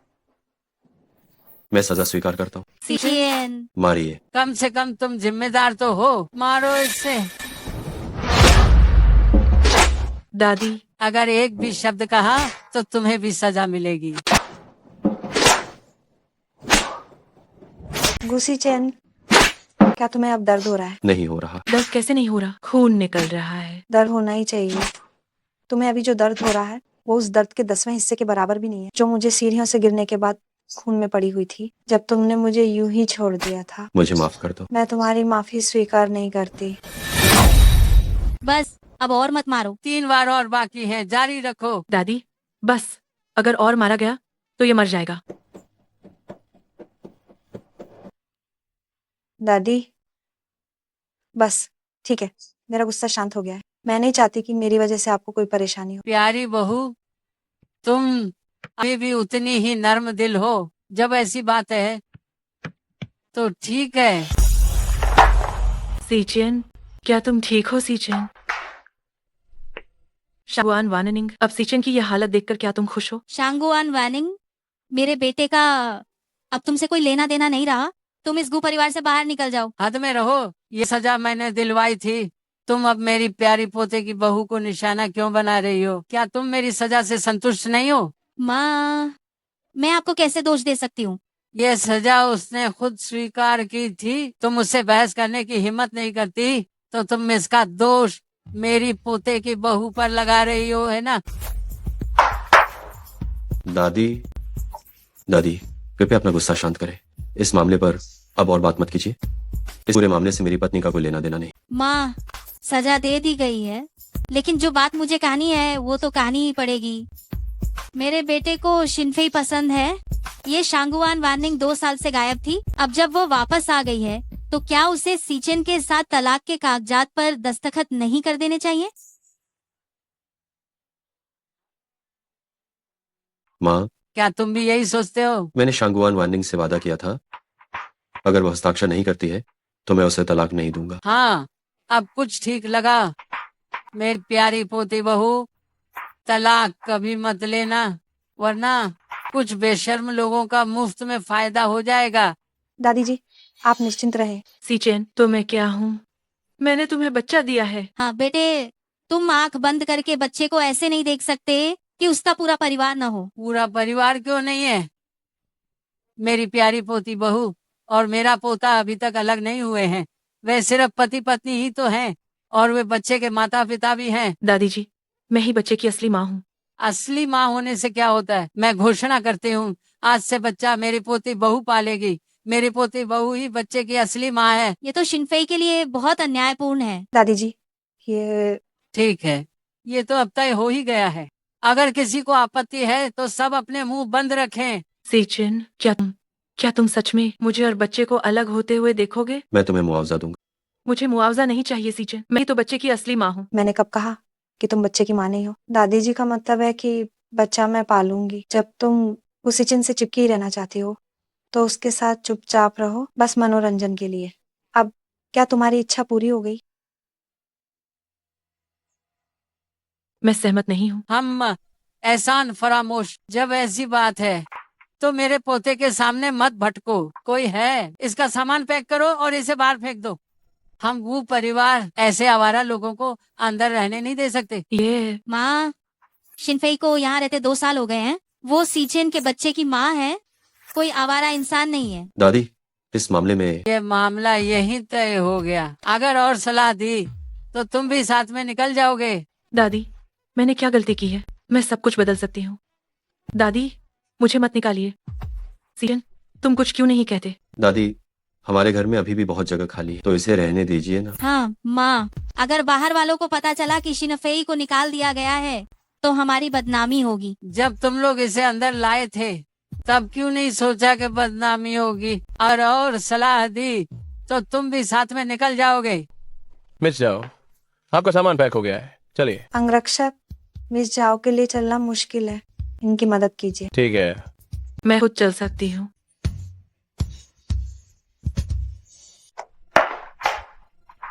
मैं सजा स्वीकार करता हूँ। सीचेन, मारिए। कम से कम तुम जिम्मेदार तो हो, मारो इससे। दादी, अगर एक भी शब्द कहा तो तुम्हें भी सजा मिलेगी। गुसी चैन, क्या तुम्हें अब दर्द हो रहा है? नहीं हो रहा। दर्द कैसे नहीं हो रहा? खून निकल रहा है। दर्द होना ही चाहिए। तुम्हें अभी जो दर्द हो रहा है वो उस दर्द के 10वें हिस्से के बराबर भी नहीं है जो मुझे सीढ़ियों से गिरने के बाद खून में पड़ी हुई थी जब तुमने मुझे यूं ही छोड़ दिया था। मुझे माफ कर दो। मैं तुम्हारी माफी स्वीकार नहीं करती। बस अब और मत मारो। 3 बार और बाकी है, जारी रखो। दादी बस, अगर और मारा गया तो ये मर जाएगा। दादी बस ठीक है, मेरा गुस्सा शांत हो गया है। मैं नहीं चाहती कि मेरी वजह से आपको कोई परेशानी हो। प्यारी बहू, तुम अभी भी उतनी ही नर्म दिल हो। जब ऐसी बात है तो ठीक है। सीचेन, क्या तुम ठीक हो सीचेन? शांगुआन वाननिंग, अब सीचेन की यह हालत देखकर क्या तुम खुश हो? शांगुआन वानिंग, मेरे बेटे का अब तुमसे कोई लेना देना नहीं रहा। तुम इस गु परिवार से बाहर निकल जाओ। हद में रहो, ये सजा मैंने दिलवाई थी। तुम अब मेरी प्यारी पोते की बहू को निशाना क्यों बना रही हो? क्या तुम मेरी सजा से संतुष्ट नहीं हो? माँ, मैं आपको कैसे दोष दे सकती हूँ? ये सजा उसने खुद स्वीकार की थी। तुम उससे बहस करने की हिम्मत नहीं करती तो तुम इसका दोष मेरी पोते की बहू पर लगा रही हो, है ना? दादी, दादी कृपया अपना गुस्सा शांत करें। इस मामले पर अब और बात मत कीजिए। इस पूरे मामले से मेरी पत्नी का कोई लेना देना नहीं। माँ, सजा दे दी गई है, लेकिन जो बात मुझे कहनी है वो तो कहनी ही पड़ेगी। मेरे बेटे को शिनफेई पसंद है। ये शांगुआन वार्निंग 2 साल से गायब थी। अब जब वो वापस आ गई है तो क्या उसे सीचेन के साथ तलाक के कागजात पर दस्तखत नहीं कर देने चाहिए? माँ, क्या तुम भी यही सोचते हो? मैंने शांगुआन वार्निंग से वादा किया था, अगर वह हस्ताक्षर नहीं करती है तो मैं उसे तलाक नहीं दूंगा। हाँ, अब कुछ ठीक लगा। मेरी प्यारी पोती बहू, तलाक कभी मत लेना, वरना कुछ बेशर्म लोगों का मुफ्त में फायदा हो जाएगा। दादी जी आप निश्चिंत रहे। सीचेन, तो मैं क्या हूँ? मैंने तुम्हें बच्चा दिया है। हाँ बेटे, तुम आंख बंद करके बच्चे को ऐसे नहीं देख सकते कि उसका पूरा परिवार न हो। पूरा परिवार क्यों नहीं है? मेरी प्यारी पोती बहू और मेरा पोता अभी तक अलग नहीं हुए हैं। वे सिर्फ पति पत्नी ही तो हैं और वे बच्चे के माता पिता भी हैं। दादी जी, मैं ही बच्चे की असली माँ हूँ। असली माँ होने से क्या होता है? मैं घोषणा करती हूँ, आज से बच्चा मेरी पोती बहू पालेगी। मेरी पोती बहू ही बच्चे की असली माँ है। ये तो शिनफेई के लिए बहुत अन्यायपूर्ण है। दादी जी ये ठीक है, ये तो अब तय हो ही गया है। अगर किसी को आपत्ति है तो सब अपने मुंह बंद रखें। सीचेन, क्या तुम सच में मुझे और बच्चे को अलग होते हुए देखोगे? मैं तुम्हें मुआवजा दूंगा। मुझे मुआवजा नहीं चाहिए सीचेन, मैं ही तो बच्चे की असली माँ हूँ। मैंने कब कहा कि तुम बच्चे की माँ नहीं हो? दादी जी का मतलब है कि बच्चा मैं पालूंगी। जब तुम उसी चिन्ह से चिपकी ही रहना चाहती हो तो उसके साथ चुपचाप रहो, बस मनोरंजन के लिए। अब क्या तुम्हारी इच्छा पूरी हो गई? मैं सहमत नहीं हूँ। हम एहसान फरामोश, जब ऐसी बात है तो मेरे पोते के सामने मत भटको। कोई है, इसका सामान पैक करो और इसे बाहर फेंक दो। हम वो परिवार ऐसे आवारा लोगों को अंदर रहने नहीं दे सकते। ये माँ, शिनफेई को यहाँ रहते 2 साल हो गए हैं। वो सीचेन के बच्चे की माँ है, कोई आवारा इंसान नहीं है। दादी, इस मामले में ये मामला यहीं तय हो गया। अगर और सलाह दी तो तुम भी साथ में निकल जाओगे। दादी, मैंने क्या गलती की है? मैं सब कुछ बदल सकती हूँ। दादी, मुझे मत निकालिए। सीचेन, तुम कुछ क्यों नहीं कहते? दादी, हमारे घर में अभी भी बहुत जगह खाली है, तो इसे रहने दीजिए ना। हाँ माँ, अगर बाहर वालों को पता चला कि शिनफेई को निकाल दिया गया है तो हमारी बदनामी होगी। जब तुम लोग इसे अंदर लाए थे तब क्यों नहीं सोचा कि बदनामी होगी? और सलाह दी तो तुम भी साथ में निकल जाओगे। मिस जाओ, आपका सामान पैक हो गया है, चलिए। अंगरक्षक, मिस जाओ के लिए चलना मुश्किल है, इनकी मदद कीजिए। ठीक है, मैं खुद चल सकती हूँ।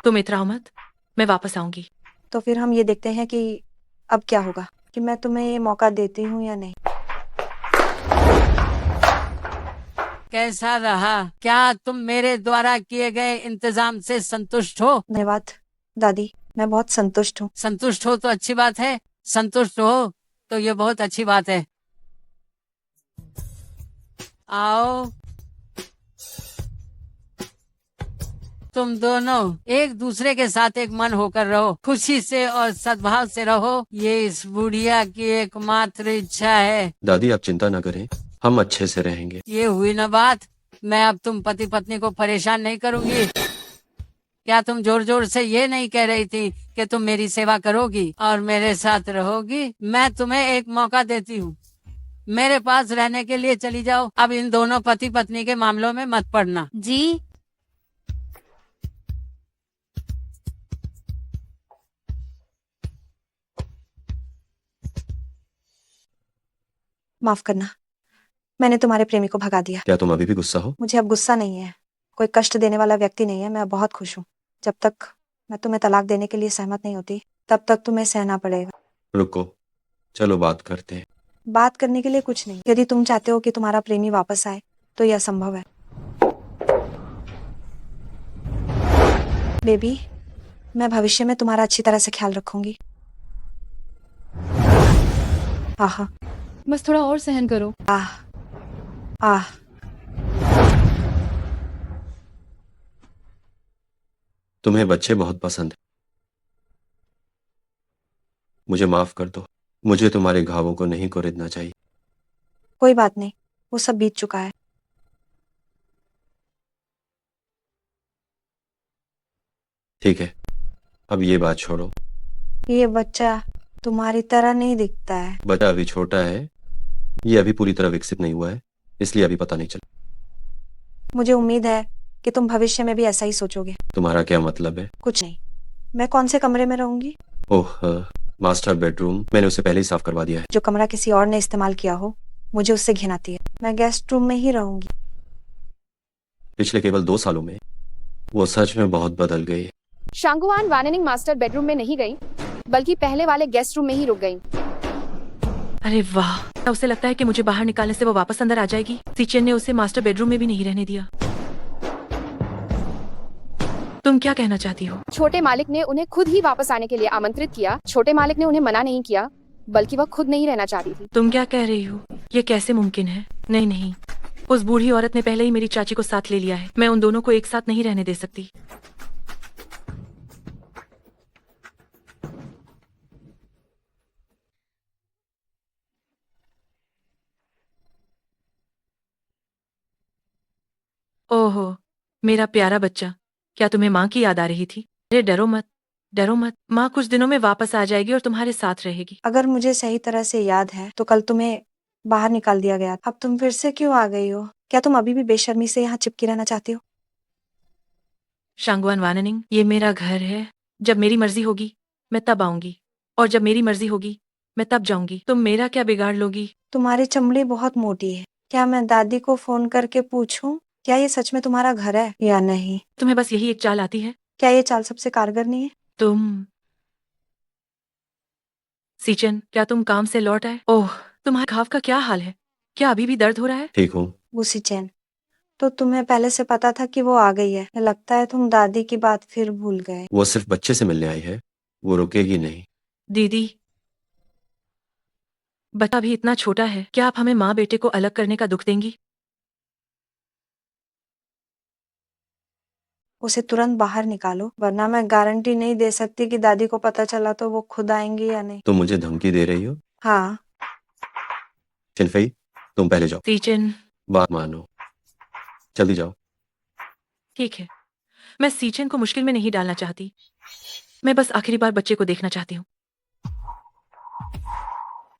तुम इतराओ मत, मैं वापस आऊंगी। तो फिर हम ये देखते हैं कि अब क्या होगा, कि मैं तुम्हें ये मौका देती हूँ या नहीं। कैसा रहा? क्या तुम मेरे द्वारा किए गए इंतजाम से संतुष्ट हो? धन्यवाद दादी, मैं बहुत संतुष्ट हूँ। संतुष्ट हो तो अच्छी बात है, संतुष्ट हो तो ये बहुत अच्छी बात है। आओ। तुम दोनों एक दूसरे के साथ एक मन होकर रहो, खुशी से और सद्भाव से रहो। ये इस बुढ़िया की एकमात्र इच्छा है। दादी आप चिंता न करें, हम अच्छे से रहेंगे। ये हुई ना बात। मैं अब तुम पति पत्नी को परेशान नहीं करूंगी। क्या तुम जोर जोर से ये नहीं कह रही थी कि तुम मेरी सेवा करोगी और मेरे साथ रहोगी? मैं तुम्हें एक मौका देती हूँ, मेरे पास रहने के लिए चली जाओ। अब इन दोनों पति पत्नी के मामलों में मत पड़ना। जी माफ करना, मैंने तुम्हारे प्रेमी को भगा दिया। क्या तुम अभी भी गुस्सा हो? मुझे अब गुस्सा नहीं है, कोई कष्ट देने वाला व्यक्ति नहीं है। मैं अब बहुत खुश हूँ। जब तक मैं तुम्हें तलाक देने के लिए सहमत नहीं होती, तब तक तुम्हें सहना पड़ेगा। रुको, चलो बात करते हैं। बात करने के लिए कुछ नहीं। यदि तुम चाहते हो कि तुम्हारा प्रेमी वापस आए तो यह असंभव है। बेबी, मैं भविष्य में तुम्हारा अच्छी तरह से ख्याल रखूंगी। आहा, बस थोड़ा और सहन करो। आह आह। तुम्हें बच्चे बहुत पसंद है। मुझे माफ कर दो, मुझे तुम्हारे घावों को नहीं कुरेदना चाहिए। कोई बात नहीं, वो सब बीत चुका है। ठीक है, अब ये बात छोड़ो। ये बच्चा तुम्हारी तरह नहीं दिखता है। बच्चा अभी छोटा है, ये अभी पूरी तरह विकसित नहीं हुआ है, इसलिए अभी पता नहीं चला। मुझे उम्मीद है कि तुम भविष्य में भी ऐसा ही सोचोगे। तुम्हारा क्या मतलब है? कुछ नहीं। मैं कौन से कमरे में रहूंगी? ओह, मास्टर बेडरूम मैंने उसे पहले ही साफ करवा दिया है। जो कमरा किसी और ने इस्तेमाल किया हो, मुझे उससे घिन आती है। मैं गेस्ट रूम में ही रहूंगी। पिछले केवल 2 सालों में वो सच में बहुत बदल गई है। शांगुआन वाननिंग मास्टर बेडरूम में नहीं गई, बल्कि पहले वाले गेस्ट रूम में ही रुक गई। अरे वाह, उसे लगता है कि मुझे बाहर निकालने से वो वापस अंदर आ जाएगी। सीचेन ने उसे मास्टर बेडरूम में भी नहीं रहने दिया। तुम क्या कहना चाहती हो? छोटे मालिक ने उन्हें खुद ही वापस आने के लिए आमंत्रित किया। छोटे मालिक ने उन्हें मना नहीं किया, बल्कि वह खुद नहीं रहना चाहती थी। तुम क्या कह रही हो? ये कैसे मुमकिन है? नहीं नहीं, उस बूढ़ी औरत ने पहले ही मेरी चाची को साथ ले लिया है। मैं उन दोनों को एक साथ नहीं रहने दे सकती। ओहो, मेरा प्यारा बच्चा, क्या तुम्हें माँ की याद आ रही थी? अरे डरो मत, डरो मत। माँ कुछ दिनों में वापस आ जाएगी और तुम्हारे साथ रहेगी। अगर मुझे सही तरह से याद है तो कल तुम्हें बाहर निकाल दिया गया। अब तुम फिर से क्यों आ गई हो? क्या तुम अभी भी बेशर्मी से यहाँ चिपकी रहना चाहती हो? शांगवान वाननिंग, ये मेरा घर है। जब मेरी मर्जी होगी मैं तब आऊंगी, और जब मेरी मर्जी होगी मैं तब जाऊंगी। तुम मेरा क्या बिगाड़ लोगी? तुम्हारी चमड़ी बहुत मोटी है। क्या मैं दादी को फोन करके पूछूं क्या ये सच में तुम्हारा घर है या नहीं? तुम्हें बस यही एक चाल आती है? क्या ये चाल सबसे कारगर नहीं है? तुम सीचन, क्या तुम काम से लौट आए? ओह, तुम्हारे घाव का क्या हाल है? क्या अभी भी दर्द हो रहा है? ठीक हूँ। गुस्सी चैन, तो तुम्हें पहले से पता था कि वो आ गई है। लगता है तुम दादी की बात फिर भूल गए। वो सिर्फ बच्चे से मिलने आई है, वो रुकेगी नहीं। दीदी, बच्चा भी इतना छोटा है, क्या आप हमें माँ बेटे को अलग करने का दुख देंगी? उसे तुरंत बाहर निकालो, वरना मैं गारंटी नहीं दे सकती कि दादी को पता चला तो वो खुद आएंगी या नहीं। तुम मुझे धमकी दे रही हो? हाँ। चिनफई, तुम पहले जाओ। सीचन, बात मानो, जल्दी जाओ। ठीक है, मैं सीचन को मुश्किल में नहीं डालना चाहती। मैं बस आखिरी बार बच्चे को देखना चाहती हूँ।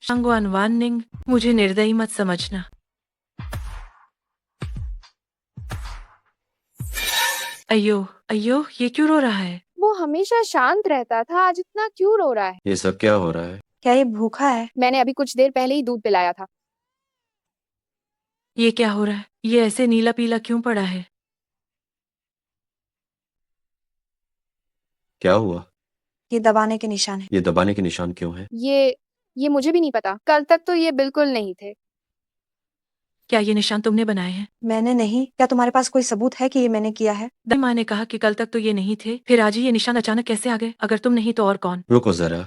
शांगवान वाननिंग, मुझे निर्दयी मत समझना। अयो अयो, ये क्यों रो रहा है? वो हमेशा शांत रहता था, आज इतना क्यों रो रहा है? ये सब क्या हो रहा है? क्या ये भूखा है? मैंने अभी कुछ देर पहले ही दूध पिलाया था। ये क्या हो रहा है? ये ऐसे नीला पीला क्यों पड़ा है? क्या हुआ? ये दबाने के निशान है। ये दबाने के निशान क्यों है? ये मुझे भी नहीं पता। कल तक तो ये बिल्कुल नहीं थे। क्या ये निशान तुमने बनाए हैं? मैंने नहीं। क्या तुम्हारे पास कोई सबूत है कि ये मैंने किया है? माँ ने कहा कि कल तक तो ये नहीं थे, फिर आज ही ये निशान अचानक कैसे आ गए? अगर तुम नहीं तो और कौन? रुको जरा,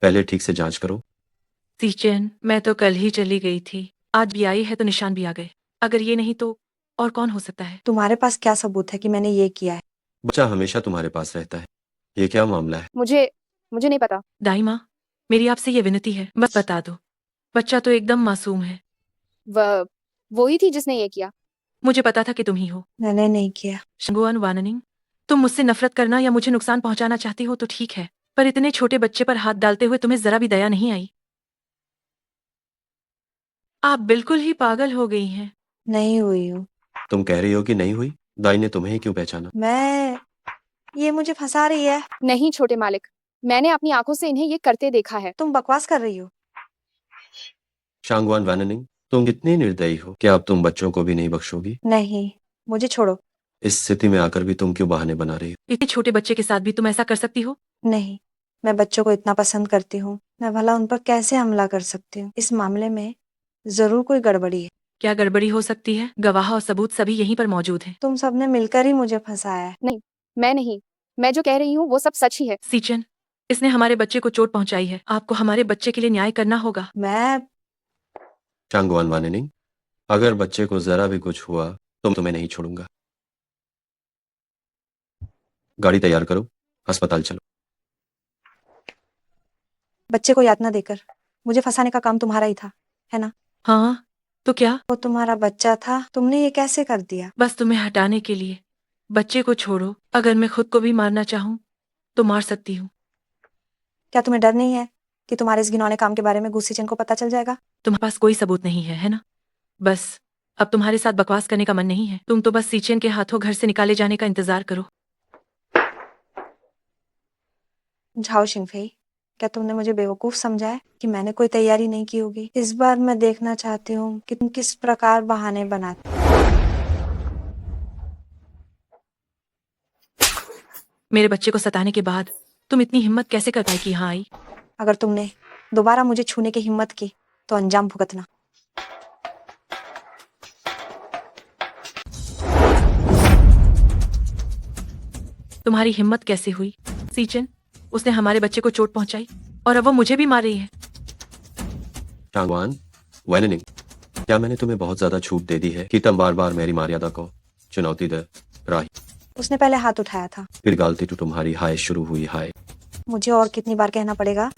पहले ठीक से जांच करो। सीचन, मैं तो कल ही चली गई थी, आज भी आई है तो निशान भी आ गए। अगर ये नहीं तो और कौन हो सकता है? तुम्हारे पास क्या सबूत है कि मैंने ये किया है? बच्चा हमेशा तुम्हारे पास रहता है, ये क्या मामला है? मुझे मुझे नहीं पता। दाई माँ, मेरी आपसे ये विनती है, बस बता दो। बच्चा तो एकदम मासूम है। वो ही थी जिसने ये किया। मुझे पता था कि तुम ही हो। मैंने नहीं किया। शंगुआन वाननिंग, तुम मुझसे नफरत करना या मुझे नुकसान पहुंचाना चाहती हो तो ठीक है, पर इतने छोटे बच्चे पर हाथ डालते हुए तुम्हें जरा भी दया नहीं आई। आप बिल्कुल ही पागल हो गई हैं। नहीं हुई हूँ। तुम कह रही हो कि नहीं हुई? दाई ने तुम्हें ही क्यों पहचाना? ये मुझे फंसा रही है। नहीं छोटे मालिक, मैंने अपनी आंखों से इन्हें ये करते देखा है। तुम बकवास कर रही हो। शांगवान वैननिंग, तुम कितनी निर्दयी हो। क्या अब तुम बच्चों को भी नहीं बख्शोगी? नहीं, मुझे छोड़ो। इस स्थिति में आकर भी तुम क्यों बहाने बना रही हो? इतने छोटे बच्चे के साथ भी तुम ऐसा कर सकती हो? नहीं, मैं बच्चों को इतना पसंद करती हूँ, मैं भला उन पर कैसे हमला कर सकती हूँ? इस मामले में जरूर कोई गड़बड़ी है। क्या गड़बड़ी हो सकती है? गवाह और सबूत सभी यहीं पर मौजूद हैं। तुम सबने मिलकर ही मुझे फंसाया है। नहीं, मैं नहीं। मैं जो कह रही हूँ वो सब सच ही है। सीचन, इसने हमारे बच्चे को चोट पहुंचाई है। आपको हमारे बच्चे के लिए न्याय करना होगा। मैं शांगवान वैननिंग, अगर बच्चे को जरा भी कुछ हुआ तो तुम्हें नहीं छोड़ूंगा। गाड़ी तैयार करो, अस्पताल चलो। बच्चे को यातना देकर मुझे फंसाने का काम तुम्हारा ही था, है ना? हाँ, तो क्या? वो तुम्हारा बच्चा था, तुमने ये कैसे कर दिया? बस तुम्हें हटाने के लिए। बच्चे को छोड़ो, अगर मैं खुद को भी मारना चाहूँ तो मार सकती हूँ। क्या तुम्हें डर नहीं है कि तुम्हारे इस घिनौने काम के बारे में गुस्सीचन को पता चल जाएगा? तुम्हारे पास कोई सबूत नहीं है ना? बस अब तुम्हारे साथ बकवास करने का मन नहीं है। तुम तो बस सीचन के हाथों घर से निकाले जाने का इंतजार करो। झाओ शिंगफेई, क्या तुमने मुझे बेवकूफ समझा है कि मैंने कोई तैयारी नहीं की होगी? इस बार मैं देखना चाहती हूँ कि तुम किस प्रकार बहाने बनाते। मेरे बच्चे को सताने के बाद तुम इतनी हिम्मत कैसे कर पाई कि यहाँ आई? अगर तुमने दोबारा मुझे छूने की हिम्मत की तो अंजाम भुगतना। तुम्हारी हिम्मत कैसे हुई सीचन? उसने हमारे बच्चे को चोट पहुंचाई और अब वो मुझे भी मार रही है। शांगवान वैननिंग, क्या मैंने तुम्हें बहुत ज्यादा छूट दे दी है कि तुम बार बार मेरी मर्यादा को चुनौती दे रही? उसने पहले हाथ उठाया था। फिर गलती तो तुम्हारी हाय शुरू हुई। हाय, मुझे और कितनी बार कहना पड़ेगा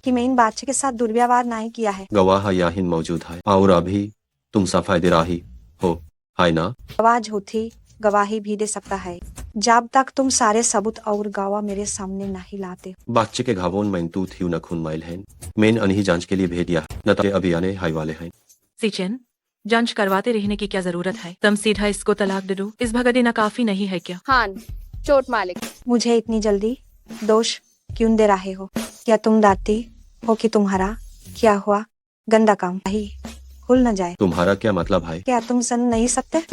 कि मैं इन बादशाह के साथ दुर्व्यवहार नहीं किया है? गवाह याहिन मौजूद है और अभी तुम सफाई दे रही हो, है ना? आवाज होती गवाही भी दे सकता है जब तक तुम सारे सबूत और गवाह मेरे सामने नहीं लाते। बच्चे के घावों में तू थी न खून माइल है। मैंने अनही जांच के लिए भेज दिया, न तो अभी आने हाई वाले हैं। सीचन, जांच करवाते रहने की क्या जरूरत है? तुम सीधा इसको तलाक दे दो। इस भगा देना काफी नहीं है क्या? हाँ चोट मालिक। मुझे इतनी जल्दी दोष क्यों दे रहे हो? क्या तुम दाती हो कि तुम्हारा क्या हुआ गंदा काम ही खुल न जाए? तुम्हारा क्या मतलब है? क्या तुम सुन नहीं सकते?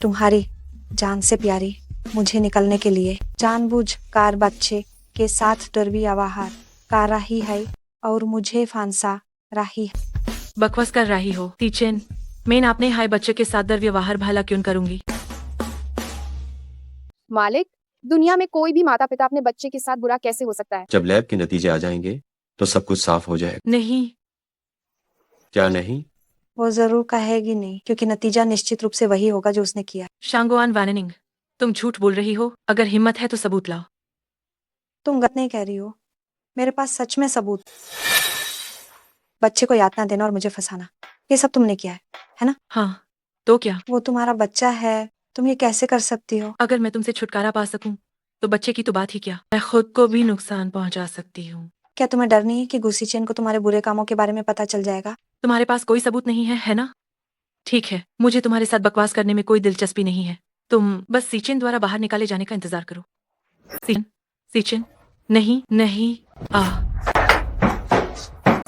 तुम्हारी जान से प्यारी मुझे निकलने के लिए जानबूझ कार बच्चे के साथ दुर्व्यवहार कर रही है और मुझे फांसा रही है। बकवास कर रही हो सीचन। मैं अपने हाय बच्चे के साथ दुर्व्यवहार भला क्यों करूंगी? मालिक, दुनिया में कोई भी माता पिता अपने बच्चे के साथ बुरा कैसे हो सकता है? जब लैब के नतीजे आ जाएंगे तो सब कुछ साफ हो जाएगा। नहीं। क्या नहीं? वो जरूर कहेगी नहीं, क्योंकि नतीजा निश्चित रूप से वही होगा जो उसने किया। शांगवान वैननिंग, तुम झूठ बोल रही हो। अगर हिम्मत है तो सबूत लाओ। तुम गलत नहीं कह रही हो, मेरे पास सच में सबूत। बच्चे को यातना देना और मुझे फंसाना, ये सब तुमने किया है ना? हाँ, तो क्या? वो तुम्हारा बच्चा है, तुम ये कैसे कर सकती हो? अगर मैं तुमसे छुटकारा पा सकूं तो बच्चे की तो बात ही क्या, मैं खुद को भी नुकसान पहुंचा सकती हूँ। क्या तुम्हें डर नहीं है कि गुस्सीचैन को तुम्हारे बुरे कामों के बारे में पता चल जाएगा? तुम्हारे पास कोई सबूत नहीं है ना? ठीक है, मुझे तुम्हारे साथ बकवास करने में कोई दिलचस्पी नहीं है। तुम बस सीचन द्वारा बाहर निकाले जाने का इंतजार करो। सीचन, नहीं नहीं,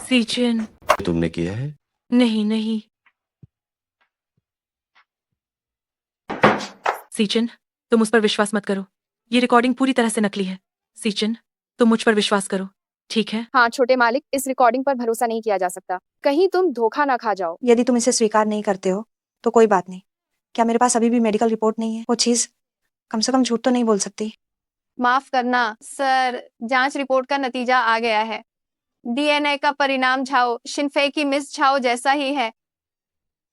सीचन। तुमने किया है? नहीं नहीं। सीचन, तुम उस पर विश्वास मत करो। ये रिकॉर्डिंग पूरी तरह से नकली है। सीचन, तुम मुझ पर विश्वास करो, ठीक है? हाँ छोटे मालिक, इस रिकॉर्डिंग पर भरोसा नहीं किया जा सकता। कहीं तुम धोखा ना खा जाओ। यदि तुम इसे स्वीकार नहीं करते हो तो कोई बात नहीं। क्या मेरे पास अभी भी मेडिकल रिपोर्ट नहीं है? वो चीज कम से कम झूठ तो नहीं बोल सकती। माफ करना सर, जांच रिपोर्ट का नतीजा आ गया है। डीएनए का परिणाम झाओ शिनफे की मिस झाओ जैसा ही है।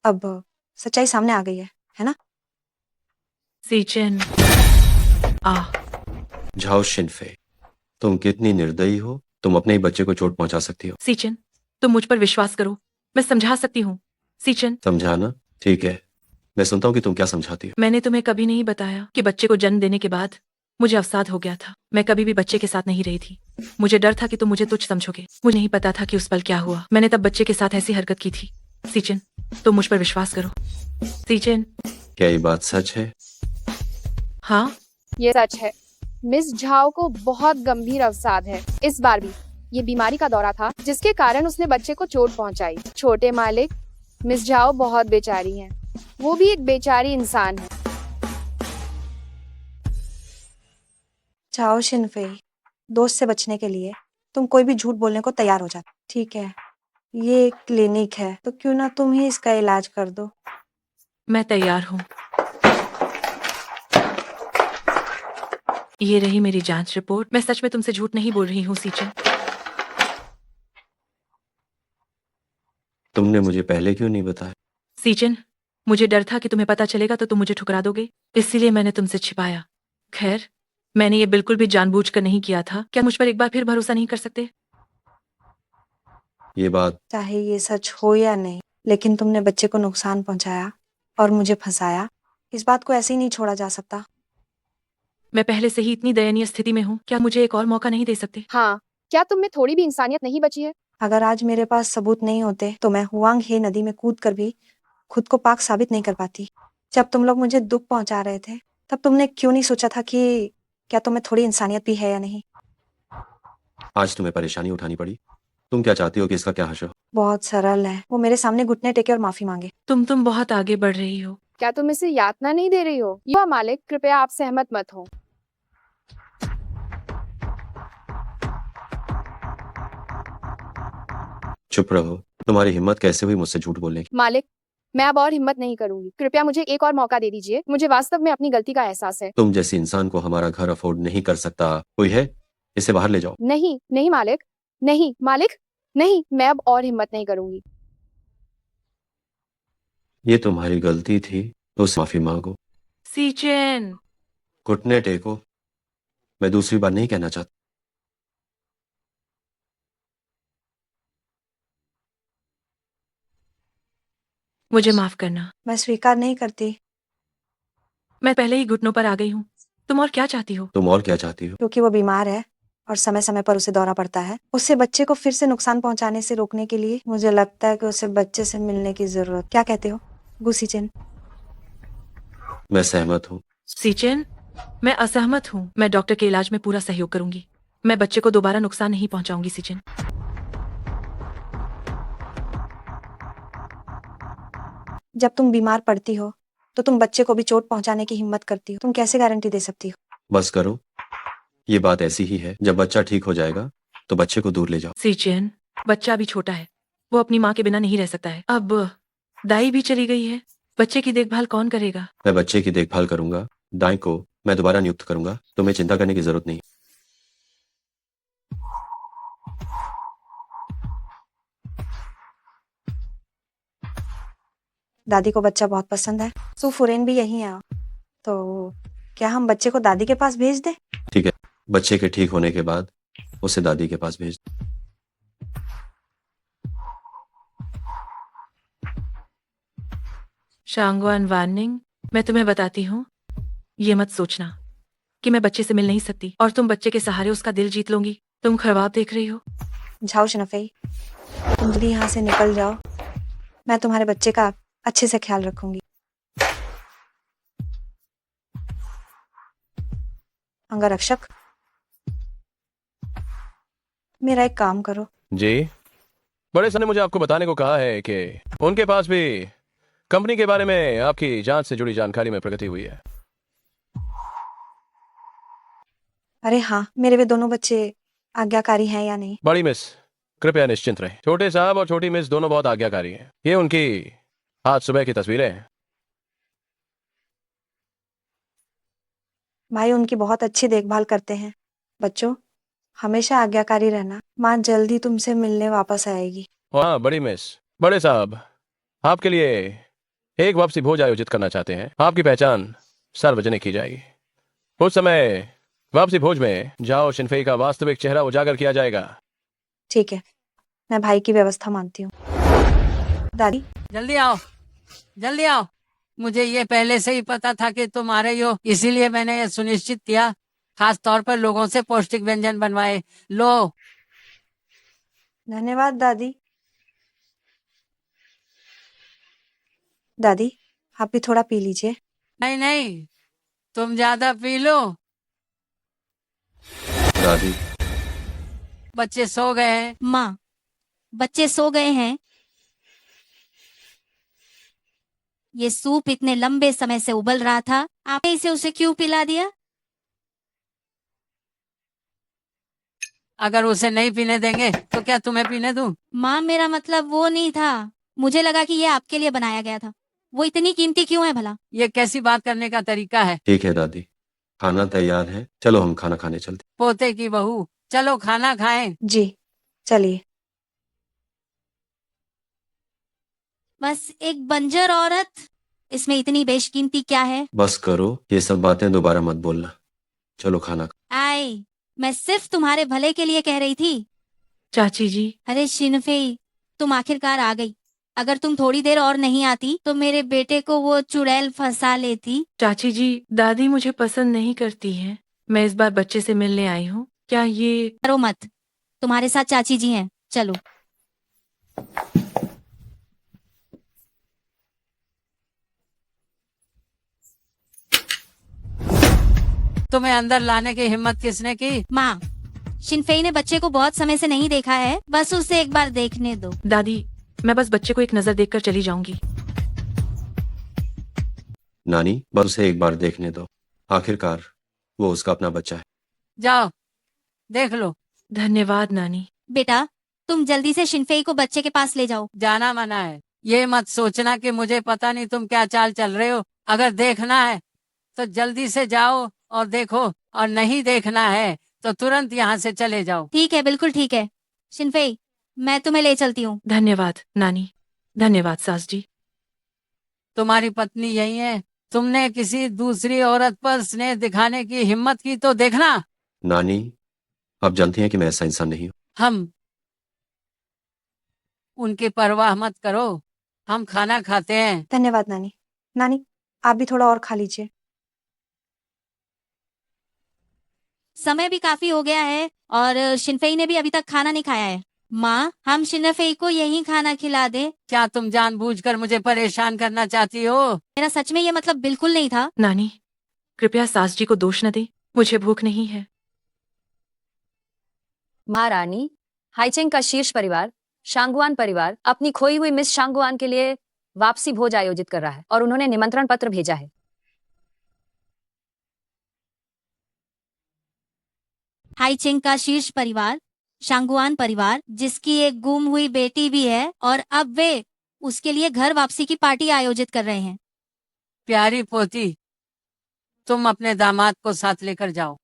अब सच्चाई सामने आ गई है ना? सीचन, झाओ शिनफे, तुम कितनी निर्दयी हो। तुम अपने ही बच्चे को चोट पहुंचा सकती हो। सीचन, तुम मुझ पर विश्वास करो, मैं समझा सकती हूँ। सीचन, समझाना ठीक है, मैं सुनता हूँ कि तुम क्या समझाती हो। मैंने तुम्हें कभी नहीं बताया कि बच्चे को जन्म देने के बाद मुझे अवसाद हो गया था। मैं कभी भी बच्चे के साथ नहीं रही थी। मुझे डर था कि तुम मुझे तुच्छ समझोगे। मुझे नहीं पता था कि उस पल क्या हुआ। मैंने तब बच्चे के साथ ऐसी हरकत की थी। सीचन, तुम मुझ पर विश्वास करो। सीचन। क्या ये बात सच है? हाँ, ये सच है। मिस झाओ को बहुत गंभीर अवसाद है। इस बार भी ये बीमारी का दौरा था जिसके कारण उसने बच्चे को चोट पहुंचाई। छोटे मालिक, मिस झाओ बहुत बेचारी हैं। वो भी एक बेचारी इंसान है। जाओ शिनफे, दोस्त से बचने के लिए तुम कोई भी झूठ बोलने को तैयार हो जाते। ठीक है, ये एक क्लिनिक है तो क्यों ना तुम ही इसका इलाज कर दो। मैं तैयार हूँ। ये रही मेरी जांच रिपोर्ट। मैं सच में तुमसे झूठ नहीं बोल रही हूँ सीचन। तुमने मुझे पहले क्यों नहीं बताया? सीचन, मुझे डर था कि तुम्हें पता चलेगा तो तुम मुझे ठुकरा दोगे, इसीलिए मैंने तुमसे छिपाया। खैर, मैंने ये बिल्कुल भी जानबूझकर नहीं किया था। क्या मुझ पर एक बार फिर भरोसा नहीं कर सकते? ये बात चाहे ये सच हो या नहीं, लेकिन तुमने बच्चे को नुकसान पहुंचाया और मुझे फंसाया। इस बात को ऐसे ही नहीं छोड़ा जा सकता। मैं पहले से ही इतनी दयनीय स्थिति में हूँ, क्या मुझे एक और मौका नहीं दे सकते? हाँ, क्या तुम में थोड़ी भी इंसानियत नहीं बची है? अगर आज मेरे पास सबूत नहीं होते तो मैं हुआंग हे नदी में कूद कर भी खुद को पाक साबित नहीं कर पाती। जब तुम लोग मुझे दुख पहुंचा रहे थे तब तुमने क्यों नहीं सोचा था कि क्या तुम्हें थोड़ी इंसानियत भी है या नहीं। आज तुम्हें परेशानी उठानी पड़ी। तुम क्या चाहती हो कि इसका क्या हश्र हो? बहुत सरल है, वो मेरे सामने घुटने टेके और माफी मांगे। तुम बहुत आगे बढ़ रही हो। क्या तुम इसे यातना नहीं दे रही हो? युवा मालिक, कृपया आप सहमत मत हो। चुप रहो। तुम्हारी हिम्मत कैसे हुई मुझसे झूठ बोलने की? मालिक, मैं अब और हिम्मत नहीं करूंगी। कृपया मुझे एक और मौका दे दीजिए। मुझे वास्तव में अपनी गलती का एहसास है। तुम जैसी इंसान को हमारा घर अफोर्ड नहीं कर सकता कोई है? इसे बाहर ले जाओ। नहीं, नहीं मालिक, नहीं मालिक, नहीं, मैं अब और हिम्मत नहीं करूंगी। ये तुम्हारी गलती थी तो उससे माफी मांगो। सीचन। घुटने टेको। मैं दूसरी बार नहीं कहना चाहता। मुझे माफ करना। मैं स्वीकार नहीं करती। मैं पहले ही घुटनों पर आ गई हूँ। तुम और क्या चाहती हो? तुम और क्या चाहती हो? क्योंकि वो बीमार है और समय समय पर उसे दौरा पड़ता है। उससे बच्चे को फिर से नुकसान पहुंचाने से रोकने के लिए मुझे लगता है कि उसे बच्चे से मिलने की जरूरत। क्या कहते हो गुसीचन? मैं सहमत हूँ। सीचन, मैं असहमत हूँ। मैं डॉक्टर के इलाज में पूरा सहयोग करूंगी। मैं बच्चे को दोबारा नुकसान नहीं पहुंचाऊंगी। सीचन, जब तुम बीमार पड़ती हो तो तुम बच्चे को भी चोट पहुंचाने की हिम्मत करती हो। तुम कैसे गारंटी दे सकती हो? बस करो। ये बात ऐसी ही है। जब बच्चा ठीक हो जाएगा तो बच्चे को दूर ले जाओ। सीचन, बच्चा अभी छोटा है, वो अपनी माँ के बिना नहीं रह सकता है। अब दाई भी चली गई है, बच्चे की देखभाल कौन करेगा? मैं बच्चे की देखभाल करूंगा। दाई को मैं दोबारा नियुक्त करूंगा। तुम्हें चिंता करने की जरूरत नहीं। दादी को बच्चा बहुत पसंद है। सुफुरेन भी यही है, तो क्या हम बच्चे को दादी के पास भेज दें? ठीक है, बच्चे के ठीक होने के बाद उसे दादी के पास भेज दो। शांगवान वार्निंग, मैं तुम्हें बताती हूँ, ये मत सोचना कि मैं बच्चे से मिल नहीं सकती और तुम बच्चे के सहारे उसका दिल जीत लोगी। तुम ख्वाब देख रही हो। जाओ शिनफेई, तुम जल्दी यहाँ से निकल जाओ। मैं तुम्हारे बच्चे का अच्छे से ख्याल रखूंगी। अंगरक्षक, मेरा एक काम करो। जी, बड़े सर ने मुझे आपको बताने को कहा है कि उनके पास भी कंपनी के बारे में आपकी जांच से जुड़ी जानकारी में प्रगति हुई है। अरे हाँ, मेरे वे दोनों बच्चे आज्ञाकारी हैं या नहीं? बड़ी मिस, कृपया निश्चिंत रहें। छोटे साहब और छोटी मिस दोनों बहुत आज्ञाकारी हैं। ये उनकी आज सुबह की तस्वीरें हैं। भाई उनकी बहुत अच्छी देखभाल करते हैं। बच्चों, हमेशा आज्ञाकारी रहना। माँ जल्दी तुमसे मिलने वापस आएगी। हाँ बड़ी मिस, बड़े साहब आपके लिए एक वापसी भोज आयोजित करना चाहते हैं। आपकी पहचान सार्वजनिक की जाएगी। उस समय वापसी भोज में जाओ शिनफेई का वास्तविक चेहरा उजागर किया जाएगा। ठीक है, मैं भाई की व्यवस्था मानती हूँ। दादी, जल्दी आओ, जल्दी आओ। मुझे ये पहले से ही पता था कि तुम आ रही हो, इसीलिए मैंने ये सुनिश्चित किया, खास तौर पर लोगों से पौष्टिक व्यंजन बनवाए। लो। धन्यवाद दादी। दादी, आप भी थोड़ा पी लीजिए। नहीं नहीं, तुम ज्यादा पी लो। दादी, बच्चे सो गए हैं। माँ, बच्चे सो गए हैं। ये सूप इतने लंबे समय से उबल रहा था, आपने इसे उसे क्यों पिला दिया? अगर उसे नहीं पीने देंगे तो क्या तुम्हें पीने दूं? माँ, मेरा मतलब वो नहीं था। मुझे लगा कि ये आपके लिए बनाया गया था। वो इतनी कीमती क्यों है भला? ये कैसी बात करने का तरीका है? ठीक है दादी, खाना तैयार है, चलो हम खाना खाने चलते। पोते की बहू, चलो खाना खाएं। जी, चलिए। बस एक बंजर औरत, इसमें इतनी बेशकीमती क्या है? बस करो, ये सब बातें दोबारा मत बोलना। चलो खाना। आई, मैं सिर्फ तुम्हारे भले के लिए कह रही थी। चाची जी, अरे शिनफेई, तुम आखिरकार आ गई। अगर तुम थोड़ी देर और नहीं आती तो मेरे बेटे को वो चुड़ैल फंसा लेती। चाची जी, दादी मुझे पसंद नहीं करती है। मैं इस बार बच्चे से मिलने आई हूँ। क्या ये... करो मत, तुम्हारे साथ चाची जी हैं, चलो। तुम्हें अंदर लाने की हिम्मत किसने की? माँ, शिनफेई ने बच्चे को बहुत समय से नहीं देखा है, बस उसे एक बार देखने दो। दादी, मैं बस बच्चे को एक नजर देखकर चली जाऊंगी। नानी, बस उसे एक बार देखने दो, आखिरकार वो उसका अपना बच्चा है। जाओ, देख लो। धन्यवाद नानी। बेटा, तुम जल्दी से शिनफेई को बच्चे के पास ले जाओ। जाना मना है। ये मत सोचना कि मुझे पता नहीं तुम क्या चाल चल रहे हो। अगर देखना है तो जल्दी से जाओ और देखो, और नहीं देखना है तो तुरंत यहाँ से चले जाओ। ठीक है, बिल्कुल ठीक है। शिनफेई, मैं तुम्हें ले चलती हूँ। धन्यवाद नानी। धन्यवाद सास जी। तुम्हारी पत्नी यही है। तुमने किसी दूसरी औरत पर स्नेह दिखाने की हिम्मत की तो देखना। नानी, आप जानती हैं कि मैं ऐसा इंसान नहीं हूँ। हम उनकी परवाह मत करो, हम खाना खाते हैं। धन्यवाद नानी। नानी, आप भी थोड़ा और खा लीजिए। समय भी काफी हो गया है और शिनफेई ने भी अभी तक खाना नहीं खाया है। माँ, हम शिनफेई को यही खाना खिला दे। क्या तुम जानबूझकर मुझे परेशान करना चाहती हो? मेरा सच में ये मतलब बिल्कुल नहीं था। नानी, कृपया सास जी को दोष न दे, मुझे भूख नहीं है। महारानी, हाइचेंग का शीर्ष परिवार शांगुआन परिवार अपनी खोई हुई मिस शांगुआन के लिए वापसी भोज आयोजित कर रहा है और उन्होंने निमंत्रण पत्र भेजा है। हाइचेंग का शीर्ष परिवार शांगुआन परिवार, जिसकी एक गुम हुई बेटी भी है, और अब वे उसके लिए घर वापसी की पार्टी आयोजित कर रहे हैं। प्यारी पोती, तुम अपने दामाद को साथ लेकर जाओ।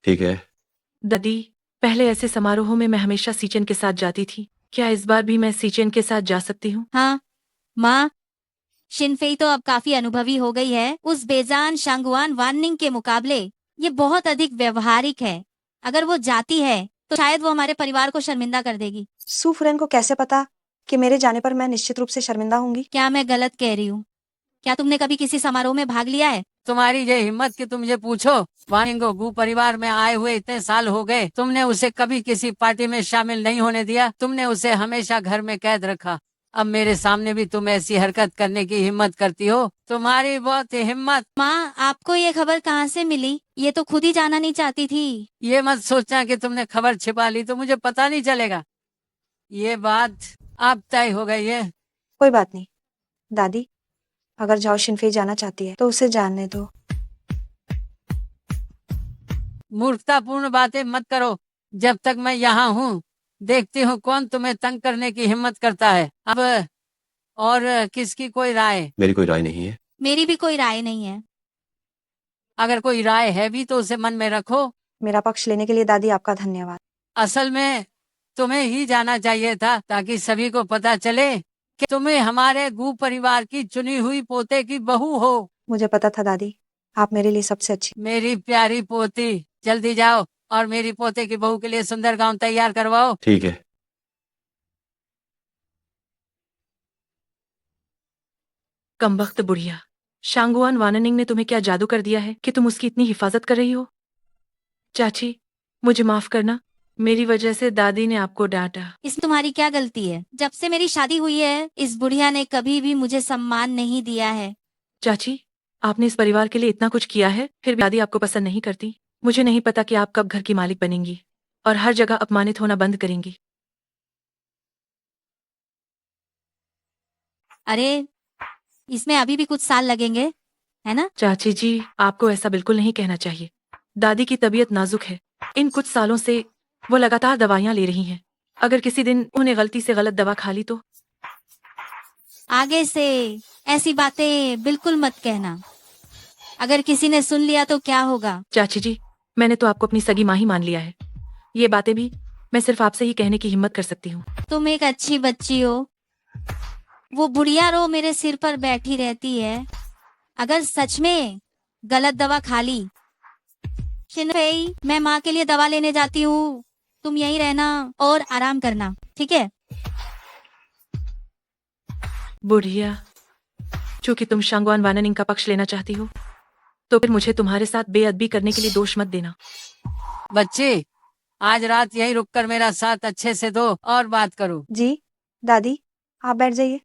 ठीक है। दादी, पहले ऐसे समारोहों में मैं हमेशा सीचन के साथ जाती थी। क्या इस बार भी मैं सीचन के साथ जा सकती हूँ? हाँ माँ, शिनफेई तो अब काफी अनुभवी हो गई है। उस बेजान शांगुआन वाननिंग के मुकाबले ये बहुत अधिक व्यवहारिक है। अगर वो जाती है तो शायद वो हमारे परिवार को शर्मिंदा कर देगी। सुफरेन को कैसे पता कि मेरे जाने पर मैं निश्चित रूप से शर्मिंदा होंगी? क्या मैं गलत कह रही हूँ? क्या तुमने कभी किसी समारोह में भाग लिया है? तुम्हारी ये हिम्मत कि तुम ये पूछो। वानिंगो गु परिवार में आए हुए इतने साल हो गए, तुमने उसे कभी किसी पार्टी में शामिल नहीं होने दिया। तुमने उसे हमेशा घर में कैद रखा। अब मेरे सामने भी तुम ऐसी हरकत करने की हिम्मत करती हो? तुम्हारी बहुत हिम्मत। माँ, आपको ये खबर कहाँ से मिली? ये तो खुद ही जाना नहीं चाहती थी। ये मत सोचना कि तुमने खबर छिपा ली तो मुझे पता नहीं चलेगा। ये बात अब तय हो गई है। कोई बात नहीं दादी, अगर जाओ शिनफेई जाना चाहती है तो उसे जानने दो। मूर्खतापूर्ण बातें मत करो। जब तक मैं यहाँ हूँ देखती हूँ कौन तुम्हें तंग करने की हिम्मत करता है। अब और किसकी कोई राय? मेरी कोई राय नहीं है। मेरी भी कोई राय नहीं है। अगर कोई राय है भी तो उसे मन में रखो। मेरा पक्ष लेने के लिए दादी आपका धन्यवाद। असल में तुम्हें ही जाना चाहिए था ताकि सभी को पता चले कि तुम्हें हमारे गु परिवार की चुनी हुई पोते की बहू हो। मुझे पता था दादी, आप मेरे लिए सबसे अच्छी। मेरी प्यारी पोती, जल्दी जाओ और मेरी पोते की बहू के लिए सुंदर गाउन तैयार करवाओ। ठीक है। कमबख्त बुढ़िया, शांगुआन वाननिंग ने तुम्हें क्या जादू कर दिया है कि तुम उसकी इतनी हिफाजत कर रही हो? चाची, मुझे माफ करना, मेरी वजह से दादी ने आपको डांटा। इसमें तुम्हारी क्या गलती है? जब से मेरी शादी हुई है इस बुढ़िया ने कभी भी मुझे सम्मान नहीं दिया है। चाची, आपने इस परिवार के लिए इतना कुछ किया है, फिर भी दादी आपको पसंद नहीं करती। मुझे नहीं पता कि आप कब घर की मालिक बनेंगी और हर जगह अपमानित होना बंद करेंगी। अरे इसमें अभी भी कुछ साल लगेंगे, है ना? चाची जी, आपको ऐसा बिल्कुल नहीं कहना चाहिए। दादी की तबीयत नाजुक है। इन कुछ सालों से वो लगातार दवाइयाँ ले रही हैं। अगर किसी दिन उन्हें गलती से गलत दवा खा ली तो? आगे से ऐसी बातें बिल्कुल मत कहना। अगर किसी ने सुन लिया तो क्या होगा? चाची जी, मैंने तो आपको अपनी सगी माँ ही मान लिया है। ये बातें भी मैं सिर्फ आपसे ही कहने की हिम्मत कर सकती हूँ। तुम एक अच्छी बच्ची हो। वो बुढ़िया रो मेरे सिर पर बैठी रहती है। अगर सच में गलत दवा खा ली, शिनफेई, मैं माँ के लिए दवा लेने जाती हूँ। तुम यहीं रहना और आराम करना, ठीक है? बुढ़िया, चूंकि तुम शांगवान वाननिंग का पक्ष लेना चाहती हो, तो फिर मुझे तुम्हारे साथ बेअदबी करने के लिए दोष मत देना। बच्चे, आज रात यहीं रुककर मेरा साथ अच्छे से दो और बात करो। जी दादी, आप बैठ जाइए।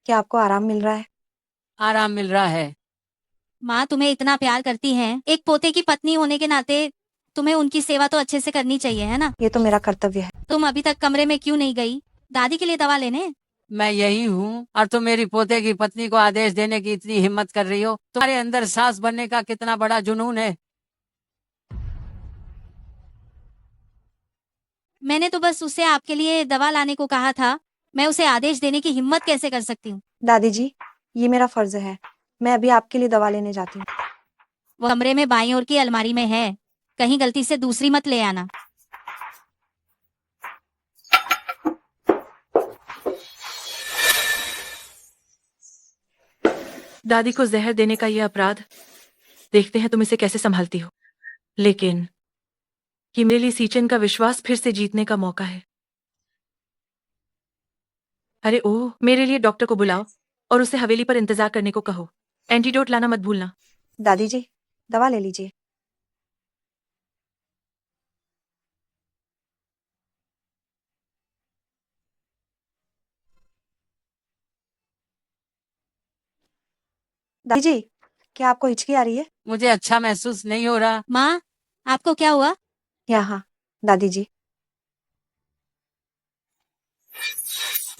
क्या आपको आराम मिल रहा है? आराम मिल रहा है। माँ तुम्हें इतना प्यार करती हैं, एक पोते की पत्नी होने के नाते तुम्हें उनकी सेवा तो अच्छे से करनी चाहिए, है ना? ये तो मेरा कर्तव्य है। तुम अभी तक कमरे में क्यों नहीं गई दादी के लिए दवा लेने? मैं यही हूँ और तुम मेरी पोते की पत्नी को आदेश देने की इतनी हिम्मत कर रही हो। तुम्हारे अंदर सास बनने का कितना बड़ा जुनून है। मैंने तो बस उसे आपके लिए दवा लाने को कहा था। मैं उसे आदेश देने की हिम्मत कैसे कर सकती हूँ? दादी जी, ये मेरा फर्ज है। मैं अभी आपके लिए दवा लेने जाती हूँ। वो कमरे में बाईं ओर की अलमारी में है, कहीं गलती से दूसरी मत ले आना। दादी को जहर देने का यह अपराध, देखते हैं तुम इसे कैसे संभालती हो। लेकिन कि मेरे लिए सीचन का विश्वास फिर से जीतने का मौका है। अरे ओह, मेरे लिए डॉक्टर को बुलाओ और उसे हवेली पर इंतजार करने को कहो। एंटीडोट लाना मत भूलना। दादी जी, दवा ले लीजिए। दादी जी, क्या आपको हिचकी आ रही है? मुझे अच्छा महसूस नहीं हो रहा। माँ, आपको क्या हुआ? यहाँ दादी जी,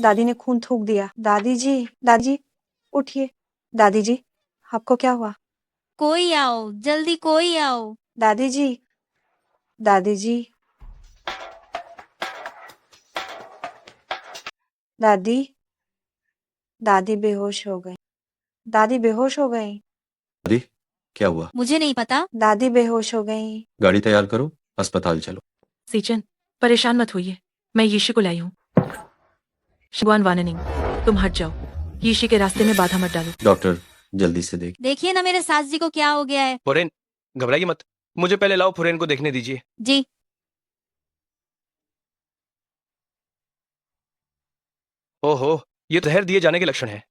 दादी ने खून थूक दिया। दादी जी उठिए। दादी जी, आपको क्या हुआ? कोई आओ, जल्दी कोई आओ। दादी जी, दादी जी, दादी, दादी बेहोश हो गई। दादी बेहोश हो गई। दादी, क्या हुआ? मुझे नहीं पता। दादी बेहोश हो गई। गाड़ी तैयार करो, अस्पताल चलो। सीचन, परेशान मत होइए, मैं यीशी को लाई हूँ। शांगवान वाननिंग, तुम हट जाओ। यीशी के रास्ते में बाधा मत डालो। डॉक्टर, जल्दी से देख। देखिए ना मेरे सास जी को क्या हो गया है। फुरेन, घबराइए मत। मुझे पहले लाओ फुरेन को देखने दीजिए। जी। ओहो, ये तो जहर दिए जाने के लक्षण है।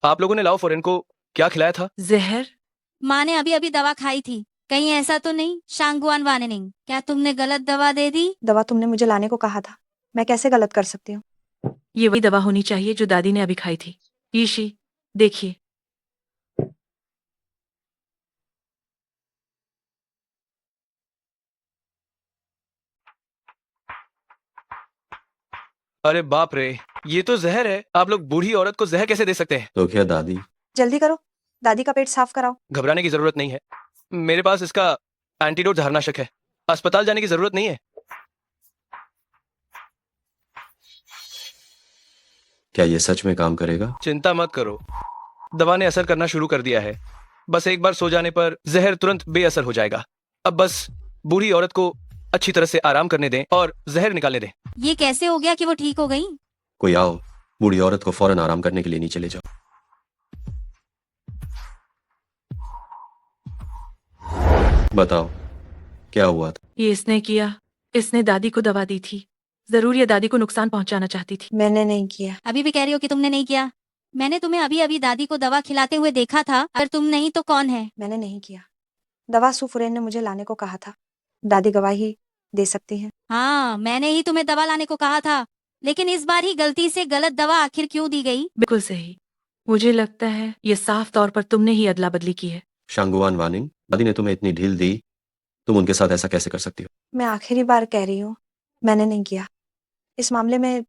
आप लोगों ने लाओ फुरेन को क्या खिलाया था? जहर? माँ ने अभी अभी दवा खाई थी। कहीं ऐसा तो नहीं शांगवान वाननिंग, क्या तुमने गलत दवा दे दी? दवा तुमने मुझे लाने को कहा था, मैं कैसे गलत कर सकती हूँ? ये वही दवा होनी चाहिए जो दादी ने अभी खाई थी। यीशी, देखिए। अरे बाप रे, ये तो जहर है। आप लोग बूढ़ी औरत को जहर कैसे दे सकते हैं? तो क्या दादी? जल्दी करो, दादी का पेट साफ कराओ। घबराने की जरूरत नहीं है, मेरे पास इसका एंटीडोट जहरनाशक है। अस्पताल जाने की जरूरत नहीं है। क्या ये सच में काम करेगा? चिंता मत करो, दवा ने असर करना शुरू कर दिया है। बस एक बार सो जाने पर जहर तुरंत बेअसर हो जाएगा। अब बस बूढ़ी औरत को अच्छी तरह से आराम करने दें और जहर निकालने दें। ये कैसे हो गया कि वो ठीक हो गई? कोई आओ, बूढ़ी औरत को फौरन आराम करने के लिए नीचे ले जाओ। बताओ क्या हुआ था? ये इसने किया। इसने दादी को दवा दी थी। जरूर ये दादी को नुकसान पहुंचाना चाहती थी। मैंने नहीं किया। अभी भी कह रही हो कि तुमने नहीं किया? मैंने तुम्हें अभी अभी दादी को दवा खिलाते हुए देखा था। अगर तुम नहीं तो कौन है? मैंने नहीं किया। दवा सुफुरैन ने मुझे लाने को कहा था। दादी गवाही दे सकती हैं। हाँ, मैंने ही तुम्हें दवा लाने को कहा था, लेकिन इस बार ही गलती से गलत दवा आखिर क्यों दी गई? बिल्कुल सही। मुझे लगता है ये साफ तौर पर तुमने ही अदला बदली की है। शांगुआन वानिंग, दादी ने तुम्हें इतनी ढील दी, तुम उनके साथ ऐसा कैसे कर सकती हो? मैं आखिरी बार कह रही हूँ, मैंने नहीं किया। इस मामले में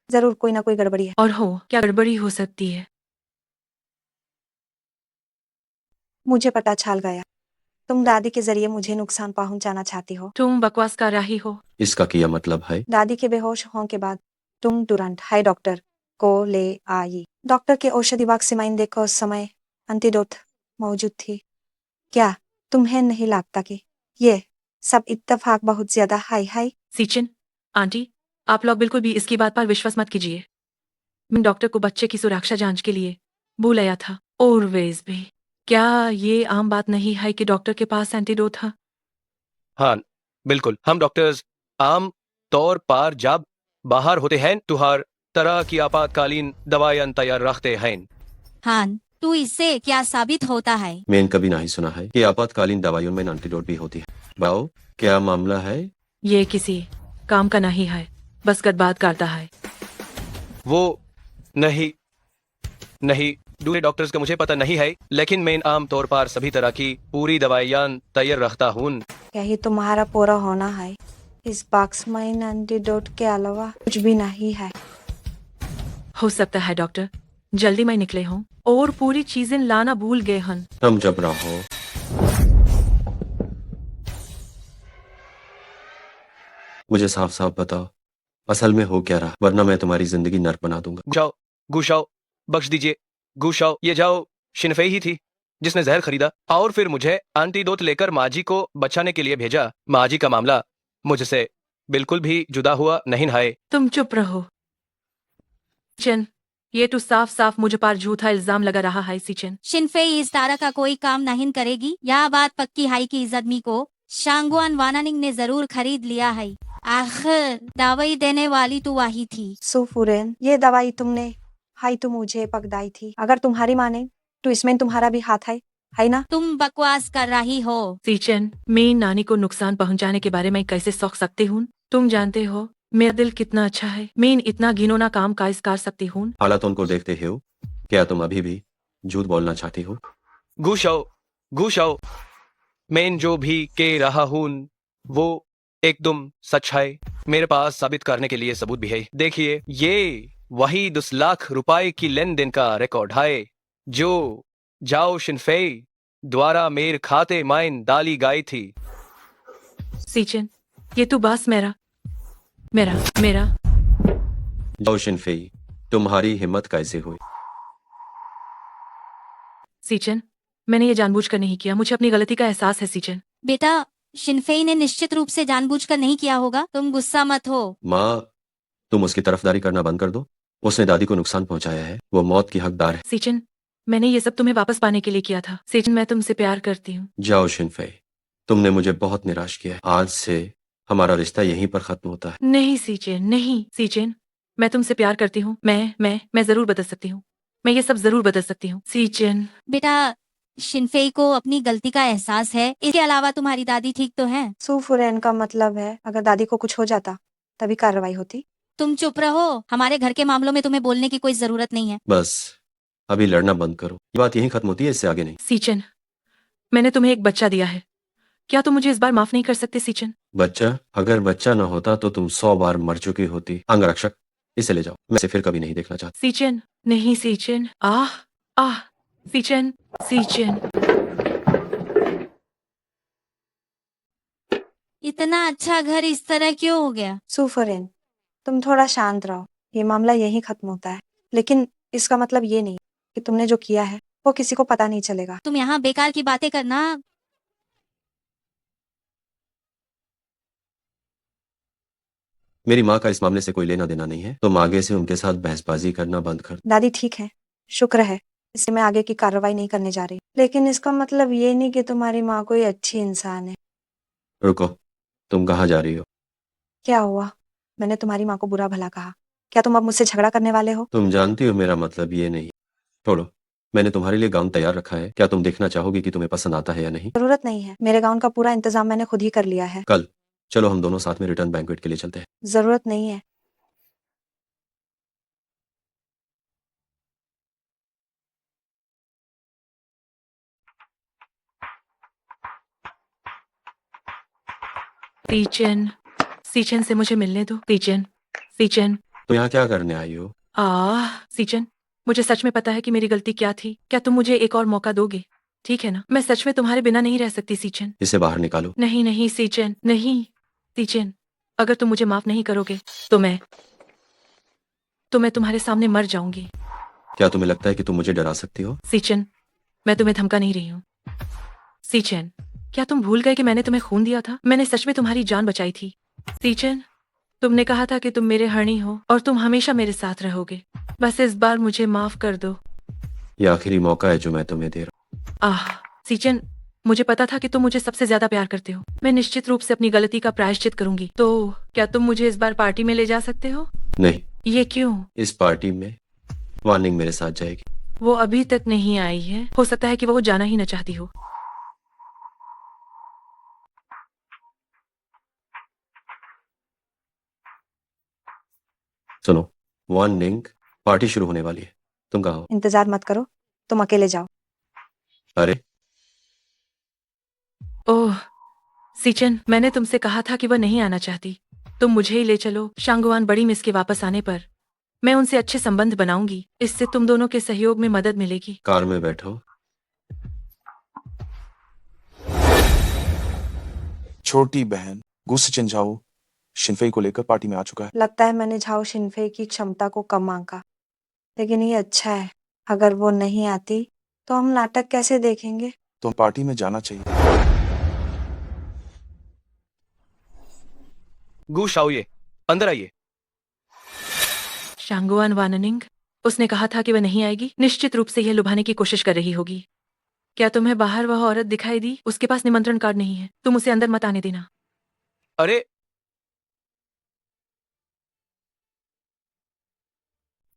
जरूर कोई ना कोई गड़बड़ी है। और हो क्या गड़बड़ी हो सकती है? मुझे पता चल गया। तुम दादी के जरिए मुझे नुकसान पहुंचाना चाहती हो। तुम बकवास कर रही हो। इसका क्या मतलब है? दादी के बेहोश होने के बाद तुम तुरंत हाई डॉक्टर को ले आई। डॉक्टर के औषधि बॉक्स में देखो उस समय एंटीडोट मौजूद थी। क्या तुम्हें नहीं लगता कि ये सब इत्तेफाक बहुत ज्यादा हाई? सीचिन, आंटी, आप लोग बिल्कुल भी इसकी बात पर विश्वास मत कीजिए। मैं डॉक्टर को बच्चे की सुरक्षा जांच के लिए बुलाया था। और वेज भी क्या ये आम बात नहीं है कि डॉक्टर के पास एंटीडोट था? हाँ, बिल्कुल। हम डॉक्टर्स आम तौर पर जब बाहर होते हैं तो हर तरह की आपातकालीन दवाइयां तैयार रखते हैं। हाँ, तू इससे क्या साबित होता है? मैंने कभी नहीं सुना है कि आपातकालीन दवाइयों में एंटीडोट भी होती है। बाओ, क्या मामला है? ये किसी काम का नहीं है, बस गदबात करता है। वो नहीं दूसरे डॉक्टर्स का मुझे पता नहीं है, लेकिन मैं आम तौर पर सभी तरह की पूरी दवाइयां तैयार रखता हूँ। यही तुम्हारा पूरा होना है। इस बॉक्स में एंटीडोट के अलावा कुछ भी नहीं है। हो सकता है डॉक्टर जल्दी में निकले हों और पूरी चीजें लाना भूल गए हन। हम जब रहो। मुझे साफ साफ बताओ, असल में हो क्या रहा, वरना मैं तुम्हारी जिंदगी नर्क बना दूंगा। जाओ, गुशाओ, बख्श दीजिए। गुशाओ, ये जाओ शिनफेई ही थी जिसने जहर खरीदा और फिर मुझे एंटीडोट लेकर माजी को बचाने के लिए भेजा। माजी का मामला मुझसे बिल्कुल भी जुदा हुआ नहीं है। तुम चुप रहो। चन, ये तो साफ साफ मुझ पर झूठा इल्जाम लगा रहा है। सीचन, शिनफेई इस तरह का कोई काम नहीं करेगी। यह बात पक्की है कि इस आदमी को शांगुआन वानानिंग ने जरूर खरीद लिया है। आखिर दवाई देने वाली तो वही थी। सुफुरैन, ये दवाई तुमने हाई तो मुझे पकड़ाई थी। अगर तुम्हारी माने तो इसमें तुम्हारा भी हाथ है ना? तुम बकवास कर रही हो। सीचन, मैं नानी को नुकसान पहुंचाने के बारे में कैसे सोच सकती हूँ? तुम जानते हो मेरा दिल कितना अच्छा है। मैं इतना घिनौना काम कैसे कर सकती हूँ? हालातों को देखते हो क्या तुम अभी भी झूठ बोलना चाहती हो? गुशाओ, मैं जो भी कह रहा हूँ वो एकदम सच है। मेरे पास साबित करने के लिए सबूत भी है। देखिए, ये वही 10 लाख रुपए की लेन देन का रिकॉर्ड है जो जाओ शिनफेई द्वारा मेरे खाते में डाली गई थी। सीचन, ये तो बस मेरा जाओ शिनफेई, तुम्हारी हिम्मत कैसे हुई? सीचन, मैंने ये जानबूझकर नहीं किया। मुझे अपनी गलती का एहसास है। सीचन बेटा, शिनफेई ने निश्चित रूप से जानबूझकर नहीं किया होगा। तुम गुस्सा मत हो। माँ, तुम उसकी तरफदारी करना बंद कर दो। उसने दादी को नुकसान पहुंचाया है, वो मौत की हकदार है। सीचन, मैंने ये सब तुम्हें वापस पाने के लिए किया था। सीचन, मैं तुमसे प्यार करती हूँ। जाओ शिनफेई, तुमने मुझे बहुत निराश किया है। आज से हमारा रिश्ता यहीं पर खत्म होता है। नहीं सीचन, नहीं सीचन, मैं तुमसे प्यार करती हूँ। मैं जरूर बदल सकती हूँ। मैं ये सब जरूर बदल सकती हूँ। सीचन, बेटा, शिनफेई को अपनी गलती का एहसास है। इसके अलावा तुम्हारी दादी ठीक तो है। सुफुरैन का मतलब है अगर दादी को कुछ हो जाता तभी कार्रवाई होती। तुम चुप रहो। हमारे घर के मामलों में तुम्हें बोलने की कोई जरूरत नहीं है। बस अभी लड़ना बंद करो। ये बात यहीं खत्म होती है, इससे आगे नहीं। सीचन, मैंने तुम्हें एक बच्चा दिया है। क्या तुम मुझे इस बार माफ नहीं कर सकते? सीचन, बच्चा? अगर बच्चा न होता तो तुम 100 बार मर चुकी होती। अंगरक्षक, इसे ले जाओ। मैं इसे फिर कभी नहीं देखना चाहता। सीचन, नहीं सीचन, आह सीचन, सीचन। इतना अच्छा घर इस तरह क्यों हो गया? सुफुरैन, तुम थोड़ा शांत रहो। ये मामला यहीं खत्म होता है, लेकिन इसका मतलब ये नहीं कि तुमने जो किया है वो किसी को पता नहीं चलेगा। तुम यहाँ बेकार की बातें करना। मेरी माँ का इस मामले से कोई लेना देना नहीं है। तुम आगे से उनके साथ बहसबाजी करना बंद कर। दादी ठीक है, शुक्र है इसलिए मैं आगे की कार्रवाई नहीं करने जा रही। लेकिन इसका मतलब ये नहीं कि तुम्हारी माँ कोई अच्छी इंसान है। रुको, तुम कहाँ जा रही हो? क्या हुआ? मैंने तुम्हारी माँ को बुरा भला कहा। क्या तुम अब मुझसे झगड़ा करने वाले हो? तुम जानती हो मेरा मतलब ये नहीं। छोड़ो, मैंने तुम्हारे लिए गाउन तैयार रखा है। क्या तुम देखना चाहोगी कि तुम्हें पसंद आता है या नहीं? जरूरत नहीं है, मेरे गाउन का पूरा इंतजाम मैंने खुद ही कर लिया है। कल चलो हम दोनों साथ में रिटर्न बैंक्वेट के लिए चलते हैं। जरूरत नहीं है। सीचन, सीचन से मुझे मिलने दो। सीचन, सीचन। तो यहाँ क्या करने आई हो? सीचन, मुझे सच में पता है कि मेरी गलती क्या थी। क्या तुम मुझे एक और मौका दोगे? ठीक है ना? मैं सच में तुम्हारे बिना नहीं रह सकती सीचन। इसे बाहर निकालो। नहीं नहीं सीचन, नहीं। सीचन, अगर तुम मुझे माफ नहीं करोगे तो मैं तुम्हारे सामने मर जाऊंगी। क्या तुम्हें लगता है कि तुम मुझे डरा सकती हो? सीचन, मैं तुम्हें धमका नहीं रही हूँ। सीचन, क्या तुम भूल गए कि मैंने तुम्हें खून दिया था? मैंने सच में तुम्हारी जान बचाई थी। सीचन, तुमने कहा था कि तुम मेरे हनी हो और तुम हमेशा मेरे साथ रहोगे। बस इस बार मुझे माफ कर दो। ये आखिरी मौका है जो मैं तुम्हें दे रहा हूँ। सीचन, मुझे पता था कि तुम मुझे सबसे ज्यादा प्यार करते हो। मैं निश्चित रूप से अपनी गलती का प्रायश्चित करूंगी। तो क्या तुम मुझे इस बार पार्टी में ले जा सकते हो? नहीं। ये क्यों? इस पार्टी में वार्निंग मेरे साथ जाएगी। वो अभी तक नहीं आई है। हो सकता है कि वो जाना ही न चाहती हो। सुनो, वार्निंग, पार्टी शुरू होने वाली है। तुम कहाँ हो? इंतजार मत करो, तुम अकेले जाओ। अरे ओह सीचन, मैंने तुमसे कहा था कि वह नहीं आना चाहती। तुम मुझे ही ले चलो। शांगवान बड़ी मिस के वापस आने पर मैं उनसे अच्छे संबंध बनाऊंगी। इससे तुम दोनों के सहयोग में मदद मिलेगी। कार में बैठो। छोटी बहन गुस्से झाओ शिनफेई को लेकर पार्टी में आ चुका है। लगता है मैंने झाओ शिनफे की क्षमता को कम आंका, लेकिन ये अच्छा है। अगर वो नहीं आती तो हम नाटक कैसे देखेंगे? तो पार्टी में जाना चाहिए। गु शाओये, अंदर आइए। शांगुआन वाननिंग, उसने कहा था कि वह नहीं आएगी। निश्चित रूप से यह लुभाने की कोशिश कर रही होगी। क्या तुम्हें बाहर वह औरत दिखाई दी? उसके पास निमंत्रण कार्ड नहीं है। तुम उसे अंदर मत आने देना। अरे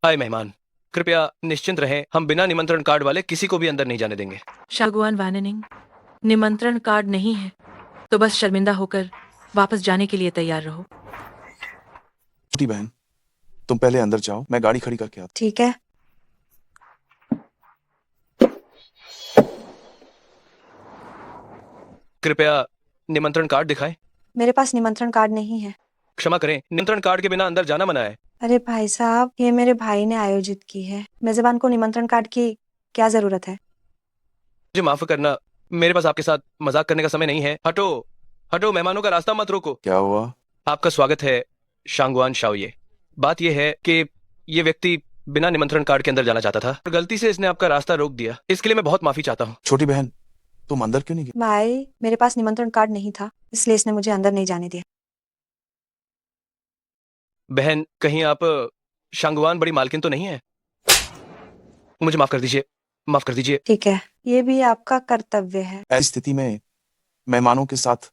आए मेहमान, कृपया निश्चिंत रहें। हम बिना निमंत्रण कार्ड वाले किसी को भी अंदर नहीं जाने देंगे। शांगुआन वाननिंग, निमंत्रण कार्ड नहीं है तो बस शर्मिंदा होकर वापस जाने के लिए तैयार रहो। छोटी बहन, तुम पहले अंदर जाओ, मैं गाड़ी खड़ी करके आता। ठीक है। कृपया निमंत्रण कार्ड दिखाएं। मेरे पास निमंत्रण कार्ड नहीं है। क्षमा करें, निमंत्रण कार्ड के बिना अंदर जाना मना है। अरे भाई साहब, ये मेरे भाई ने आयोजित की है। मेजबान को निमंत्रण कार्ड की क्या जरूरत है? मुझे माफ करना, मेरे पास आपके साथ मजाक करने का समय नहीं है। हटो हटो, मेहमानों का रास्ता मत रोको। क्या हुआ? आपका स्वागत है शांगवान शाओये। बात यह है कि ये व्यक्ति बिना निमंत्रण कार्ड के अंदर जाना चाहता था और गलती से इसने आपका रास्ता रोक दिया। इसके लिए मैं बहुत माफी चाहता हूँ। छोटी बहन, तुम अंदर क्यों नहीं गई? भाई, मेरे पास निमंत्रण कार्ड नहीं था, इसलिए इसने मुझे अंदर नहीं जाने दिया। बहन, कहीं आप शांगवान बड़ी मालकिन तो नहीं है? मुझे माफ कर दीजिए, माफ कर दीजिए। ठीक है, ये भी आपका कर्तव्य है। ऐसी स्थिति में मेहमानों के साथ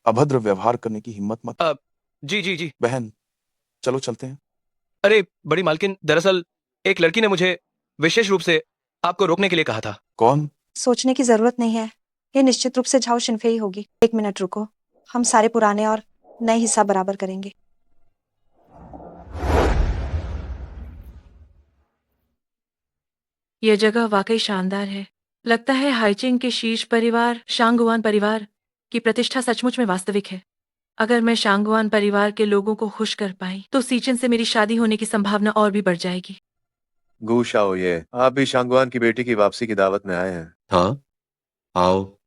अभद्र व्यवहार करने की हिम्मत मत। जी जी जी। बहन, चलो चलते हैं। अरे बड़ी मालकिन, दरअसल एक लड़की ने मुझे विशेष रूप से आपको रोकने के लिए कहा था। कौन? सोचने की जरूरत नहीं है, ये निश्चित रूप से झाओ शिनफे ही होगी। 1 मिनट रुको, हम सारे पुराने और नए हिस्सा बराबर करेंगे। यह जगह वाकई शानदार है। लगता है हाइचिंग के शीर्ष परिवार शांगुआन परिवार की प्रतिष्ठा सचमुच में वास्तविक है। अगर मैं शांगुआन परिवार के लोगों को खुश कर पाई तो सीचन से मेरी शादी होने की संभावना और भी बढ़ जाएगी। गु शाओये, आप भी शांगवान की बेटी की वापसी की दावत में आए हैं। हाँ, आओ।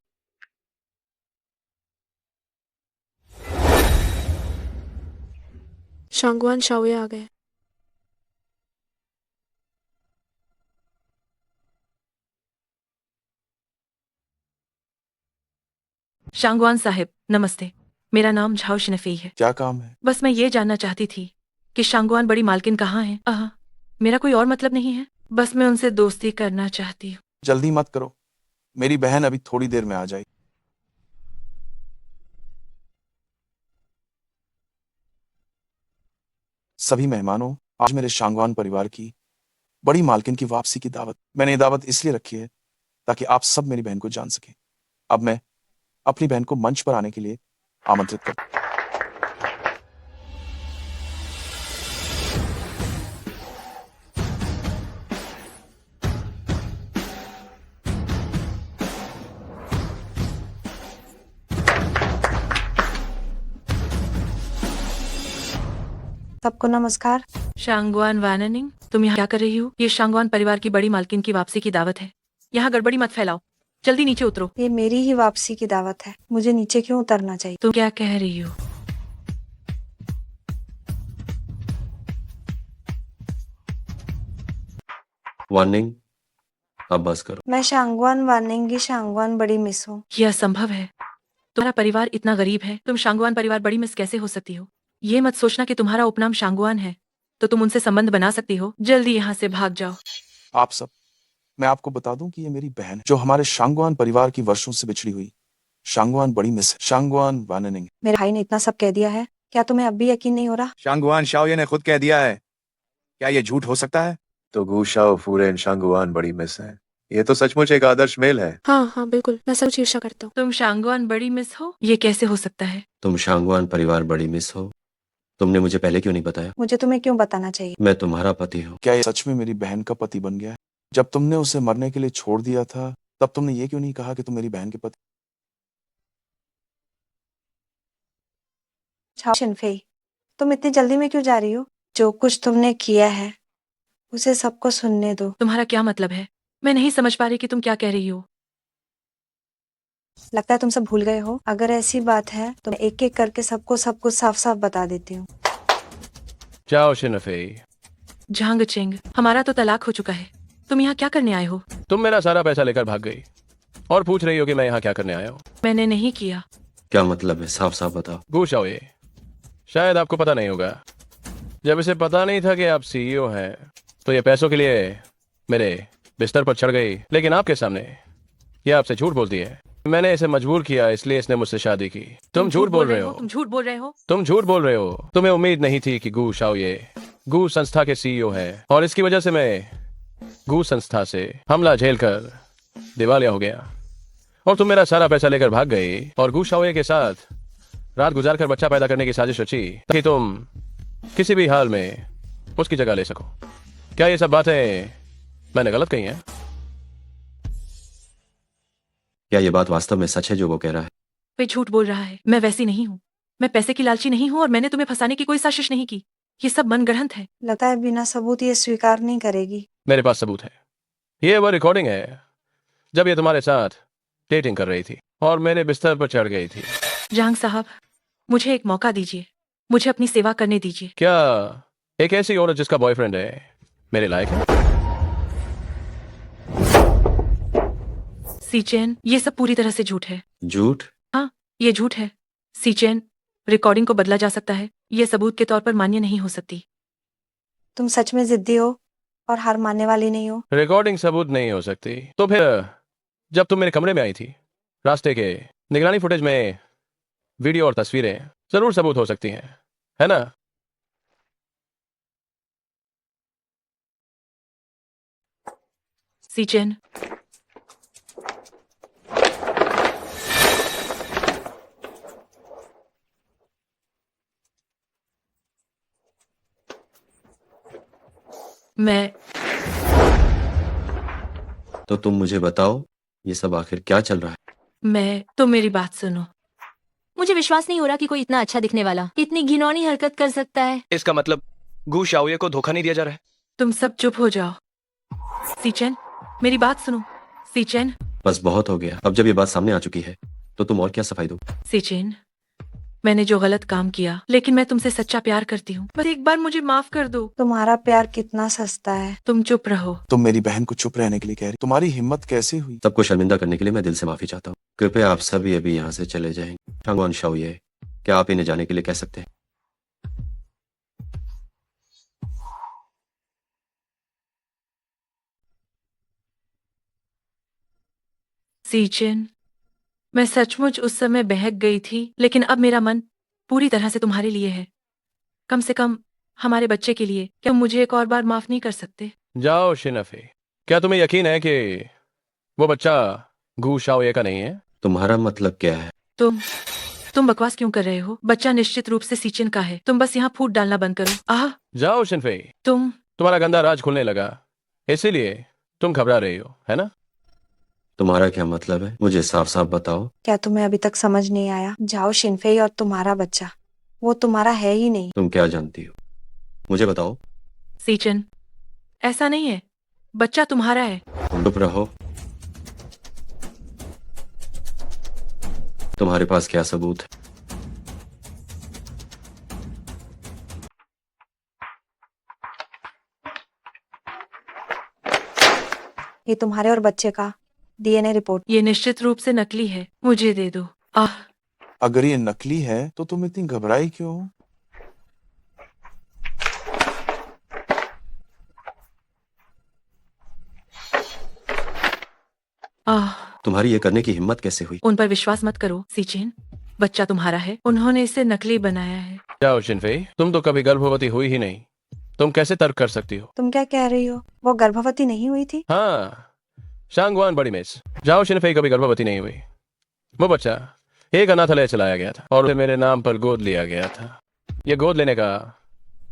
शांगवान शाओये आ गए। शांगवान साहिब, नमस्ते। मेरा नाम झाओ शिनफेई है। क्या काम है? बस मैं ये जानना चाहती थी कि शांगवान बड़ी मालकिन कहाँ है। मेरा कोई और मतलब नहीं है। बस मैं उनसे दोस्ती करना चाहती हूँ। जल्दी मत करो, मेरी बहन अभी थोड़ी देर में आ जाएगी। सभी मेहमानों, आज मेरे शांगवान परिवार की बड़ी मालकिन की वापसी की दावत। मैंने ये दावत इसलिए रखी है ताकि आप सब मेरी बहन को जान सकें। अब मैं अपनी बहन को मंच पर आने के लिए आमंत्रित करता हूं। सबको नमस्कार। शांगवान वाननिंग, तुम यहाँ क्या कर रही हो? ये शांगवान परिवार की बड़ी मालकिन की वापसी की दावत है। यहाँ गड़बड़ी मत फैलाओ, जल्दी नीचे उतरो। ये मेरी ही वापसी की दावत है, मुझे नीचे क्यों उतरना चाहिए? तुम क्या कह रही हो? वार्निंग, अब बस करो। मैं शांगवान वानेंगी शांगवान बड़ी मिस हूँ। यह असंभव है। तुम्हारा परिवार इतना गरीब है, तुम शांगवान परिवार बड़ी मिस कैसे हो सकती हो? ये मत सोचना कि तुम्हारा उपनाम शांगवान है तो तुम उनसे संबंध बना सकती हो। जल्दी यहाँ से भाग जाओ। आप सब, मैं आपको बता दूं कि ये मेरी बहन है, जो हमारे शांगवान परिवार की वर्षों से बिछड़ी हुई शांगवान बड़ी मिस है, शांगवान वाननिंग। मेरे भाई ने इतना सब कह दिया है, क्या तुम्हें अब भी यकीन नहीं हो रहा? शांगुआन शाओये ने खुद कह दिया है, क्या ये झूठ हो सकता है? तो गू शाओ फूरेन शांगुआन बड़ी मिस है। ये तो सचमुच एक आदर्श मेल है। हाँ हाँ बिल्कुल, मैं सच ईर्ष्या करता हूँ। तुम शांगवान बड़ी मिस हो? ये कैसे हो सकता है? तुम शांगवान परिवार बड़ी मिस हो? तुमने मुझे पहले क्यों नहीं बताया? मुझे तुम्हें क्यों बताना चाहिए? मैं तुम्हारा पति हूँ। क्या ये सच में मेरी बहन का पति बन गया है? जब तुमने उसे मरने के लिए छोड़ दिया था, तब तुमने ये क्यों नहीं कहा कि तुम मेरी बहन के पति? छाओ शिनफेई, तुम इतनी जल्दी में क्यों जा रही हो? जो कुछ तुमने किया है उसे सबको सुनने दो। तुम्हारा क्या मतलब है? मैं नहीं समझ पा रही कि तुम क्या कह रही हो। लगता है तुम सब भूल गए हो। अगर ऐसी बात है तो मैं एक एक करके सबको सब कुछ साफ साफ बता देती हूँ। जाओ शिनफेई। झांग चेंग, हमारा तो तलाक हो चुका है। तुम यहाँ क्या करने आए हो? तुम मेरा सारा पैसा लेकर भाग गई और पूछ रही हो कि मैं यहाँ क्या करने आया हूँ। मैंने नहीं किया। क्या मतलब है? साफ साफ बताओ। गू शाओये, शायद आपको पता नहीं होगा, जब इसे पता नहीं था कि आप सीईओ हैं तो ये पैसों के लिए मेरे बिस्तर पर चढ़ गई, लेकिन आपके सामने ये आपसे झूठ बोलती है। मैंने इसे मजबूर किया, इसलिए इसने मुझसे शादी की। तुम झूठ बोल रहे हो। तुम झूठ बोल रहे हो। तुम झूठ बोल रहे हो। तुम्हें उम्मीद नहीं थी कि गू शाओये गू संस्था के सीईओ है और इसकी वजह से मैं गू संस्था से हमला झेलकर दिवालिया हो गया और तुम मेरा सारा पैसा लेकर भाग गई और गू शाओये के साथ रात गुजार कर बच्चा पैदा करने की साजिश रची ताकि तुम किसी भी हाल में उसकी जगह ले सको। क्या ये सब बातें मैंने गलत कही हैं? क्या ये बात वास्तव में सच है जो वो कह रहा है? वे झूठ बोल रहा है। मैं वैसी नहीं हूँ। मैं पैसे की लालची नहीं हूँ और मैंने तुम्हें फंसाने की कोई साजिश नहीं की। ये सब मनगढ़ंत है। लगता है बिना सबूत ये स्वीकार नहीं करेगी। मेरे पास सबूत है। ये वो रिकॉर्डिंग है जब ये तुम्हारे साथ डेटिंग कर रही थी और मेरे बिस्तर पर चढ़ गई थी। जांग साहब, मुझे एक मौका दीजिए, मुझे अपनी सेवा करने दीजिए। क्या एक ऐसी औरत जिसका बॉयफ्रेंड है मेरे लायक है? सीचेन, ये सब पूरी तरह से झूठ है। झूठ? हाँ, ये झूठ है। सीचेन, रिकॉर्डिंग को बदला जा सकता है, ये सबूत के तौर पर मान्य नहीं हो सकती। तुम सच में जिद्दी हो और हार मानने वाली नहीं हो। रिकॉर्डिंग सबूत नहीं हो सकती तो फिर जब तुम मेरे कमरे में आई थी, रास्ते के निगरानी फुटेज में वीडियो और तस्वीरें जरूर सबूत हो सकती हैं, है ना? सीचेन, मैं तो तुम मुझे बताओ ये सब आखिर क्या चल रहा है? तो मेरी बात सुनो। मुझे विश्वास नहीं हो रहा कि कोई इतना अच्छा दिखने वाला इतनी घिनौनी हरकत कर सकता है। इसका मतलब गू शाओये को धोखा नहीं दिया जा रहा है। तुम सब चुप हो जाओ। सीचेन, मेरी बात सुनो। सीचेन, बस बहुत हो गया। अब जब ये बात सामने आ चुकी है तो तुम और क्या सफाई दो? सीचेन, मैंने जो गलत काम किया, लेकिन मैं तुमसे सच्चा प्यार करती हूँ। बस एक बार मुझे माफ कर दो। तुम्हारा प्यार कितना सस्ता है। तुम चुप रहो। तुम मेरी बहन को चुप रहने के लिए कह रही, तुम्हारी हिम्मत कैसे हुई? सबको शर्मिंदा करने के लिए मैं दिल से माफी चाहता हूँ। कृपया आप सभी अभी यहाँ से चले जाएंगे। शांगवान शाओये, क्या आप इन्हें जाने के लिए कह सकते हैं? सीचन, मैं सचमुच उस समय बहक गई थी, लेकिन अब मेरा मन पूरी तरह से तुम्हारे लिए है। कम से कम हमारे बच्चे के लिए। क्या तुम मुझे एक और बार माफ नहीं कर सकते? जाओ शिनफे, क्या तुम्हें यकीन है कि वो बच्चा गू शाओये का नहीं है? तुम्हारा मतलब क्या है? तुम बकवास क्यों कर रहे हो? बच्चा निश्चित रूप से सीचन का है। तुम बस यहाँ फूट डालना बंद करो। जाओ शिनफे, तुम्हारा गंदा राज खुलने लगा, इसीलिए तुम घबरा रही हो, है ना? तुम्हारा क्या मतलब है? मुझे साफ साफ बताओ। क्या तुम्हें अभी तक समझ नहीं आया? जाओ शिनफेई और तुम्हारा बच्चा, वो तुम्हारा है ही नहीं। तुम क्या जानती हो? मुझे बताओ। सीचन, ऐसा नहीं है, बच्चा तुम्हारा है। तुम चुप रहो। तुम्हारे पास क्या सबूत है? ये तुम्हारे और बच्चे का डीएनए रिपोर्ट। ये निश्चित रूप से नकली है, मुझे दे दो। अगर ये नकली है तो तुम इतनी घबराई क्यों? तुम्हारी ये करने की हिम्मत कैसे हुई? उन पर विश्वास मत करो सीचेन, बच्चा तुम्हारा है, उन्होंने इसे नकली बनाया है। जाओ शिनफे, तुम तो कभी गर्भवती हुई ही नहीं, तुम कैसे तर्क कर सकती हो? तुम क्या कह रही हो? वो गर्भवती नहीं हुई थी? हाँ, शांगवान बड़ी मिस। जाओ शिनफे कभी गर्भवती नहीं हुई। वो बच्चा एक अनाथालय चलाया गया था और उसे मेरे नाम पर गोद लिया गया था। ये गोद लेने का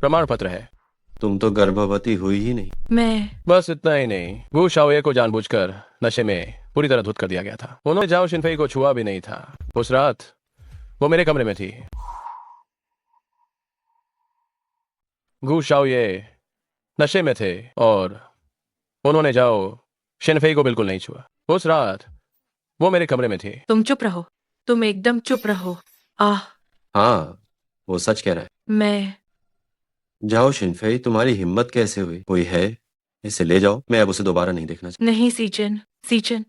प्रमाण पत्र है। तुम तो गर्भवती हुई ही नहीं। मैं बस इतना ही नहीं, गू शाओये को जानबूझकर नशे में पूरी तरह धुत कर दिया गया था। उन्होंने जाओ शिनफे को छुआ भी नहीं था। उस रात वो मेरे कमरे में थी। गू शाओये नशे में थे और उन्होंने जाओ शिनफे को बिल्कुल नहीं छुआ। उस रात वो मेरे कमरे में थी। तुम चुप रहो, तुम एकदम चुप रहो। हाँ, वो सच कह रहा है। मैं जाओ शिनफेई, तुम्हारी हिम्मत कैसे हुई? कोई है, इसे ले जाओ। मैं अब उसे दोबारा नहीं देखना चाहता। नहीं सीचन, सीचन,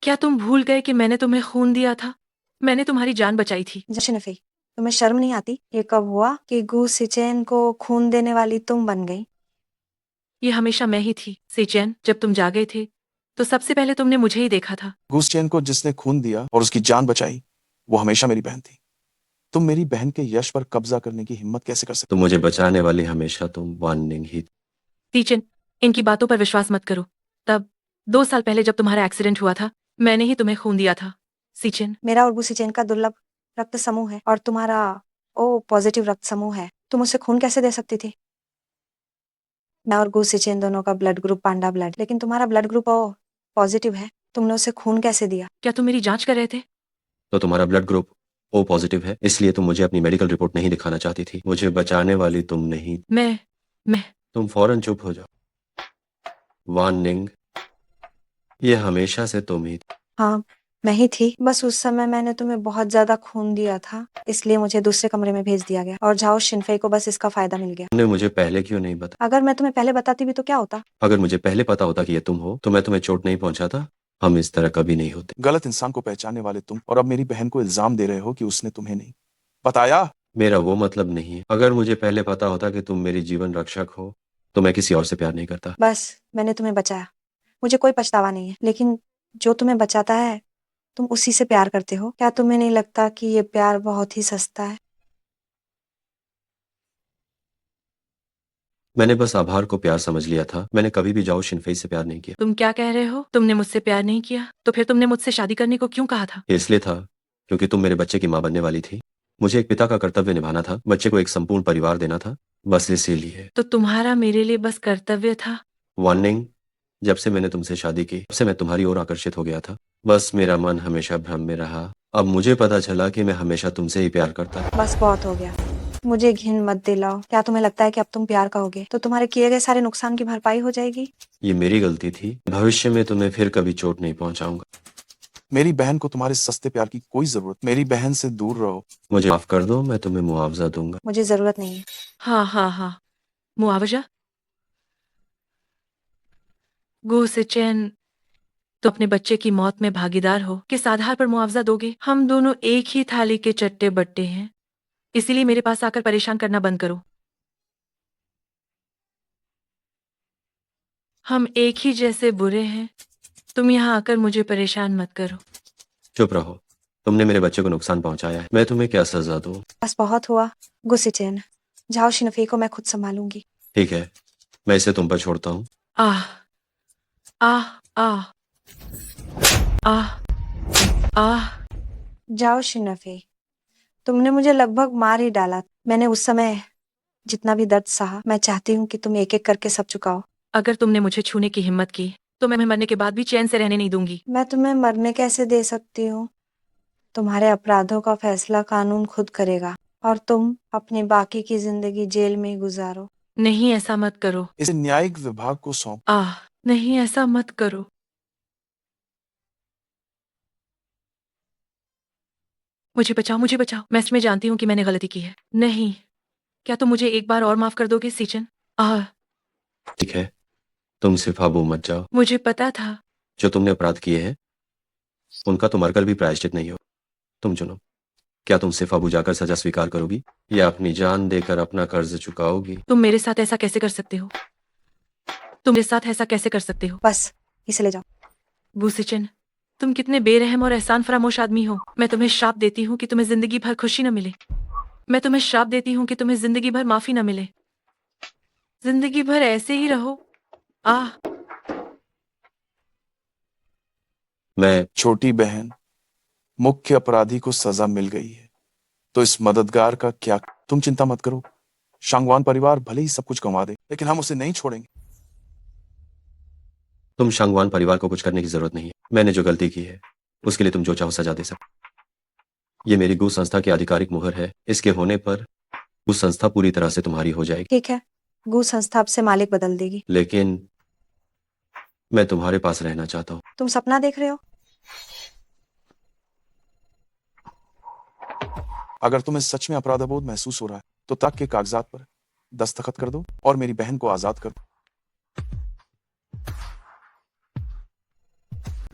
क्या तुम भूल गए कि मैंने तुम्हें खून दिया था? मैंने तुम्हारी जान बचाई थी। शिनफेई, तुम्हें शर्म नहीं आती? ये कब हुआ कि गू सिचेन को खून देने वाली तुम बन गई? ये हमेशा मैं ही थी सीचेन। जब तुम जागे थे तो सबसे पहले तुमने मुझे ही देखा था। गूसचैन को जिसने खून दिया और उसकी जान बचाई, वो हमेशा मेरी बहन थी। तुम मेरी बहन के यश पर कब्जा करने की हिम्मत कैसे कर सकते? तो मुझे बचाने वाली हमेशा तुम वार्निंग ही। सीचन, इनकी बातों पर विश्वास मत करो। तब 2 साल पहले जब तुम्हारा एक्सीडेंट हुआ था, मैंने ही तुम्हें खून दिया था। सीचन, मेरा और गू सिचेन का दुर्लभ रक्त समूह है और तुम्हारा ओ पॉजिटिव रक्त समूह है। तुम उसे खून कैसे दे सकती थी? मैं और गू सिचेन दोनों का ब्लड ग्रुप पांडा ब्लड, लेकिन तुम्हारा ब्लड ग्रुप ओ पॉजिटिव है। तुमने उसे खून कैसे दिया? क्या तुम मेरी जांच कर रहे थे? तो तुम्हारा ब्लड ग्रुप ओ पॉजिटिव है, इसलिए तुम मुझे अपनी मेडिकल रिपोर्ट नहीं दिखाना चाहती थी। मुझे बचाने वाली तुम नहीं। मैं तुम फौरन चुप हो जाओ। वार्निंग, ये हमेशा से तुम ही। हाँ, मैं ही थी। बस उस समय मैंने तुम्हें बहुत ज्यादा खून दिया था, इसलिए मुझे दूसरे कमरे में भेज दिया गया और जाओ शिनफेई को बस इसका फायदा मिल गया। तुमने मुझे पहले क्यों नहीं बताया? अगर मैं तुम्हें पहले बताती भी तो क्या होता? अगर मुझे पहले पता होता कि ये तुम हो तो मैं तुम्हें चोट नहीं पहुंचाता। हम इस तरह कभी नहीं होते। गलत इंसान को पहचानने वाले तुम, और अब मेरी बहन को इल्जाम दे रहे हो कि उसने तुम्हें नहीं बताया। मेरा वो मतलब नहीं है। अगर मुझे पहले पता होता कि तुम मेरी जीवन रक्षक हो तो मैं किसी और से प्यार नहीं करता। बस मैंने तुम्हें बचाया, मुझे कोई पछतावा नहीं है। लेकिन जो तुम्हें बचाता है तुम उसी से प्यार करते हो। क्या तुम्हें नहीं लगता कि ये प्यार बहुत ही सस्ता है? मैंने बस आभार को प्यार समझ लिया था। मैंने कभी भी जाओ शिनफेई से प्यार नहीं किया। तुम क्या कह रहे हो? तुमने मुझसे प्यार नहीं किया तो फिर तुमने मुझसे शादी करने को क्यों कहा था? ये इसलिए था क्योंकि तुम मेरे बच्चे की माँ बनने वाली थी। मुझे एक पिता का कर्तव्य निभाना था, बच्चे को एक संपूर्ण परिवार देना था, बस इसीलिए। तो तुम्हारा मेरे लिए बस कर्तव्य था? वार्निंग, जब से मैंने तुमसे शादी की तब से मैं तुम्हारी ओर आकर्षित हो गया था। बस मेरा मन हमेशा भ्रम में रहा। अब मुझे पता चला कि मैं हमेशा तुमसे ही प्यार करता। बस बहुत हो गया, मुझे घिन मत दिलाओ। क्या तुम्हें लगता है कि अब तुम प्यार करोगे तो तुम्हारे किए गए सारे नुकसान की भरपाई हो जाएगी? ये मेरी गलती थी। भविष्य में तुम्हें फिर कभी चोट नहीं पहुंचाऊंगा। मेरी बहन को तुम्हारे सस्ते प्यार की कोई जरूरत। मेरी बहन से दूर रहो। मुझे माफ कर दो, मैं तुम्हें मुआवजा दूंगा। मुझे जरूरत नहीं है। हाँ, मुआवजा? गू सिचेन, तो अपने बच्चे की मौत में भागीदार हो, किस आधार पर मुआवजा दोगे? हम दोनों एक ही थाली के चट्टे बट्टे हैं, इसीलिए मेरे पास आकर परेशान करना बंद करो। हम एक ही जैसे बुरे हैं, तुम यहाँ आकर मुझे परेशान मत करो। चुप रहो। तुमने मेरे बच्चे को नुकसान पहुंचाया है, मैं तुम्हें क्या सजा दूं? बस बहुत हुआ। गुस्से चैन जाओ, शिनफे को मैं खुद संभालूंगी। ठीक है, मैं इसे तुम पर छोड़ता हूँ। आह आह आह आह आह। जाओ शिनफे, तुमने मुझे लगभग मार ही डाला। मैंने उस समय जितना भी दर्द सहा, मैं चाहती हूँ कि तुम एक एक करके सब चुकाओ। अगर तुमने मुझे छूने की हिम्मत की तो मैं मरने के बाद भी चैन से रहने नहीं दूंगी। मैं तुम्हें मरने कैसे दे सकती हूँ? तुम्हारे अपराधों का फैसला कानून खुद करेगा और तुम अपनी बाकी की जिंदगी जेल में ही गुजारो। नहीं, ऐसा मत करो। इसे न्यायिक विभाग को सौंप। नहीं, ऐसा मत करो। मुझे बचाओ, मुझे बचाओ। मैं जानती हूँ कि मैंने गलती की है। नहीं, क्या तुम मुझे एक बार और माफ कर दोगे सीचन? ठीक है, तुम सिर्फ आबू मत जाओ। मुझे पता था। जो तुमने अपराध किए हैं उनका तो मरकर भी प्रायश्चित नहीं हो। तुम चुनो, क्या तुम सिर्फ आबू जाकर सजा स्वीकार करोगी या अपनी जान देकर अपना कर्ज चुकाओगी? तुम मेरे साथ ऐसा कैसे कर सकते हो? तुम मेरे साथ ऐसा कैसे कर सकते हो? बस इसे ले जाओ। बूसिचन, तुम कितने बेरहम और एहसान फरामोश आदमी हो। मैं तुम्हें श्राप देती हूँ कि तुम्हें जिंदगी भर खुशी न मिले। मैं तुम्हें श्राप देती हूँ कि तुम्हें जिंदगी भर माफी न मिले। जिंदगी भर ऐसे ही रहो। मैं छोटी बहन, मुख्य अपराधी को सजा मिल गई है, तो इस मददगार का क्या? तुम चिंता मत करो। शांगवान परिवार भले ही सब कुछ गंवा दे, लेकिन हम उसे नहीं छोड़ेंगे। तुम शांगवान परिवार को कुछ करने की जरूरत नहीं है। मैंने जो गलती की है उसके लिए तुम जो चाहो सजा दे सकते। ये मेरी गू संस्था की आधिकारिक मुहर है। इसके होने पर गू संस्था पूरी तरह से तुम्हारी हो जाएगी। ठीक है, गू संस्था अब से मालिक बदल देगी। लेकिन मैं तुम्हारे पास रहना चाहता हूँ। तुम सपना देख रहे हो? अगर तुम्हें सच में अपराधबोध महसूस हो रहा है तो तलाक के कागजात पर दस्तखत कर दो और मेरी बहन को आजाद कर दो।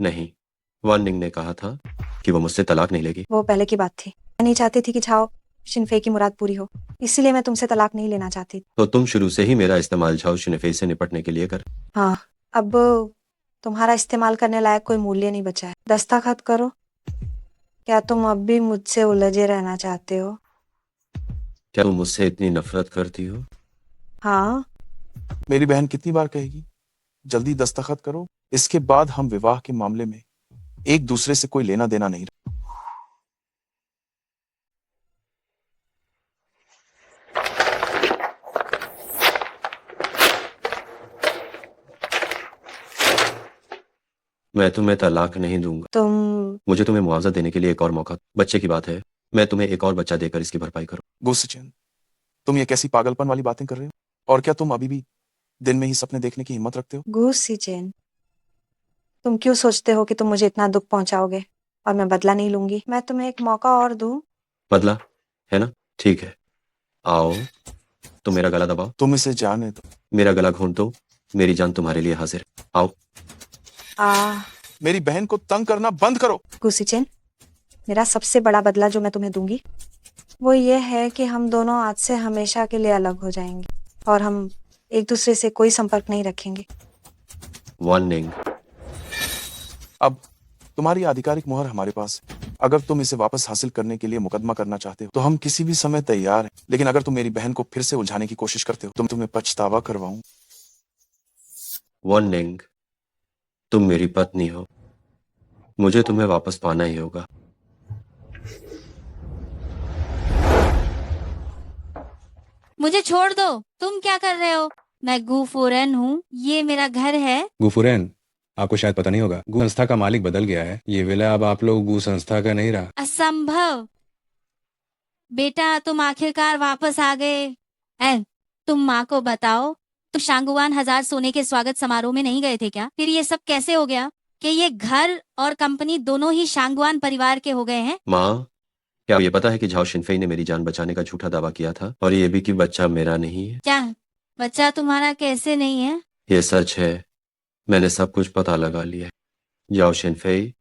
नहीं, वार्निंग ने कहा था कि वो मुझसे तलाक नहीं लेगी। वो पहले की बात थी। मैं नहीं चाहती थी कि झाओ शिनफे की मुराद पूरी हो, इसीलिए मैं तुमसे तलाक नहीं लेना चाहती। तो तुम शुरू से ही मेरा इस्तेमाल झाओ शिनफे से निपटने के लिए कर। हाँ, अब तुम्हारा इस्तेमाल करने लायक कोई मूल्य नहीं बचा है। दस्तखत करो। क्या तुम अब भी मुझसे उलझे रहना चाहते हो? क्या तुम मुझसे इतनी नफरत करती हो? हाँ। मेरी बहन कितनी बार कहेगी जल्दी दस्तखत करो? इसके बाद हम विवाह के मामले में एक दूसरे से कोई लेना देना नहीं। मैं तुम्हें तलाक नहीं दूंगा। मुझे तुम्हें मुआवजा देने के लिए एक और मौका। बच्चे की बात है, मैं तुम्हें एक और बच्चा देकर इसकी भरपाई करूं। गुस्सेचैन, तुम ये कैसी पागलपन वाली बातें कर रहे हो? और क्या तुम अभी भी दिन में ही सपने देखने की हिम्मत रखते हो? गुस्सेचैन, तुम क्यों सोचते हो कि तुम मुझे इतना दुख पहुंचाओगे और मैं बदला नहीं लूंगी? मैं तुम्हें एक मौका और दूं। बदला है ना? ठीक है, आओ। तुम मेरा गला दबाओ। तुम इसे जाने दो। मेरा गला घोंट दो। मेरी जान तुम्हारे लिए हाजिर। आओ। मेरी बहन को तंग करना बंद करो। गुस्सेचैन, मेरा सबसे बड़ा बदला जो मैं तुम्हें दूंगी वो ये है कि हम दोनों आज से हमेशा के लिए अलग हो जाएंगे और हम एक दूसरे से कोई संपर्क नहीं रखेंगे। वार्निंग। अब तुम्हारी आधिकारिक मुहर हमारे पास है। अगर तुम इसे वापस हासिल करने के लिए मुकदमा करना चाहते हो तो हम किसी भी समय तैयार हैं। लेकिन अगर तुम मेरी बहन को फिर से उलझाने की कोशिश करते हो तो तुम्हें पछतावा करवाऊं। वार्निंग, तुम मेरी पत्नी हो। मुझे तुम्हें वापस पाना ही होगा। मुझे छोड़ दो। तुम क्या कर रहे हो? मैं गूफोरन हूँ, ये मेरा घर है। गूफुरैन, आपको शायद पता नहीं होगा, गू संस्था का मालिक बदल गया है। ये विला अब आप लोग गू संस्था का नहीं रहा। असंभव। बेटा, तुम आखिरकार वापस आ गए। तुम माँ को बताओ, तुम शांगुआन 1000 सोने के स्वागत समारोह में नहीं गए थे क्या? फिर ये सब कैसे हो गया कि ये घर और कंपनी दोनों ही शांगुआन परिवार के हो गए हैं? माँ, क्या ये पता है कि झाओ शिनफेई ने मेरी जान बचाने का झूठा दावा किया था और ये भी कि बच्चा मेरा नहीं है? क्या बच्चा तुम्हारा कैसे नहीं है? ये सच है। मैंने सब कुछ पता लगा लिया है। झाओ शिनफेई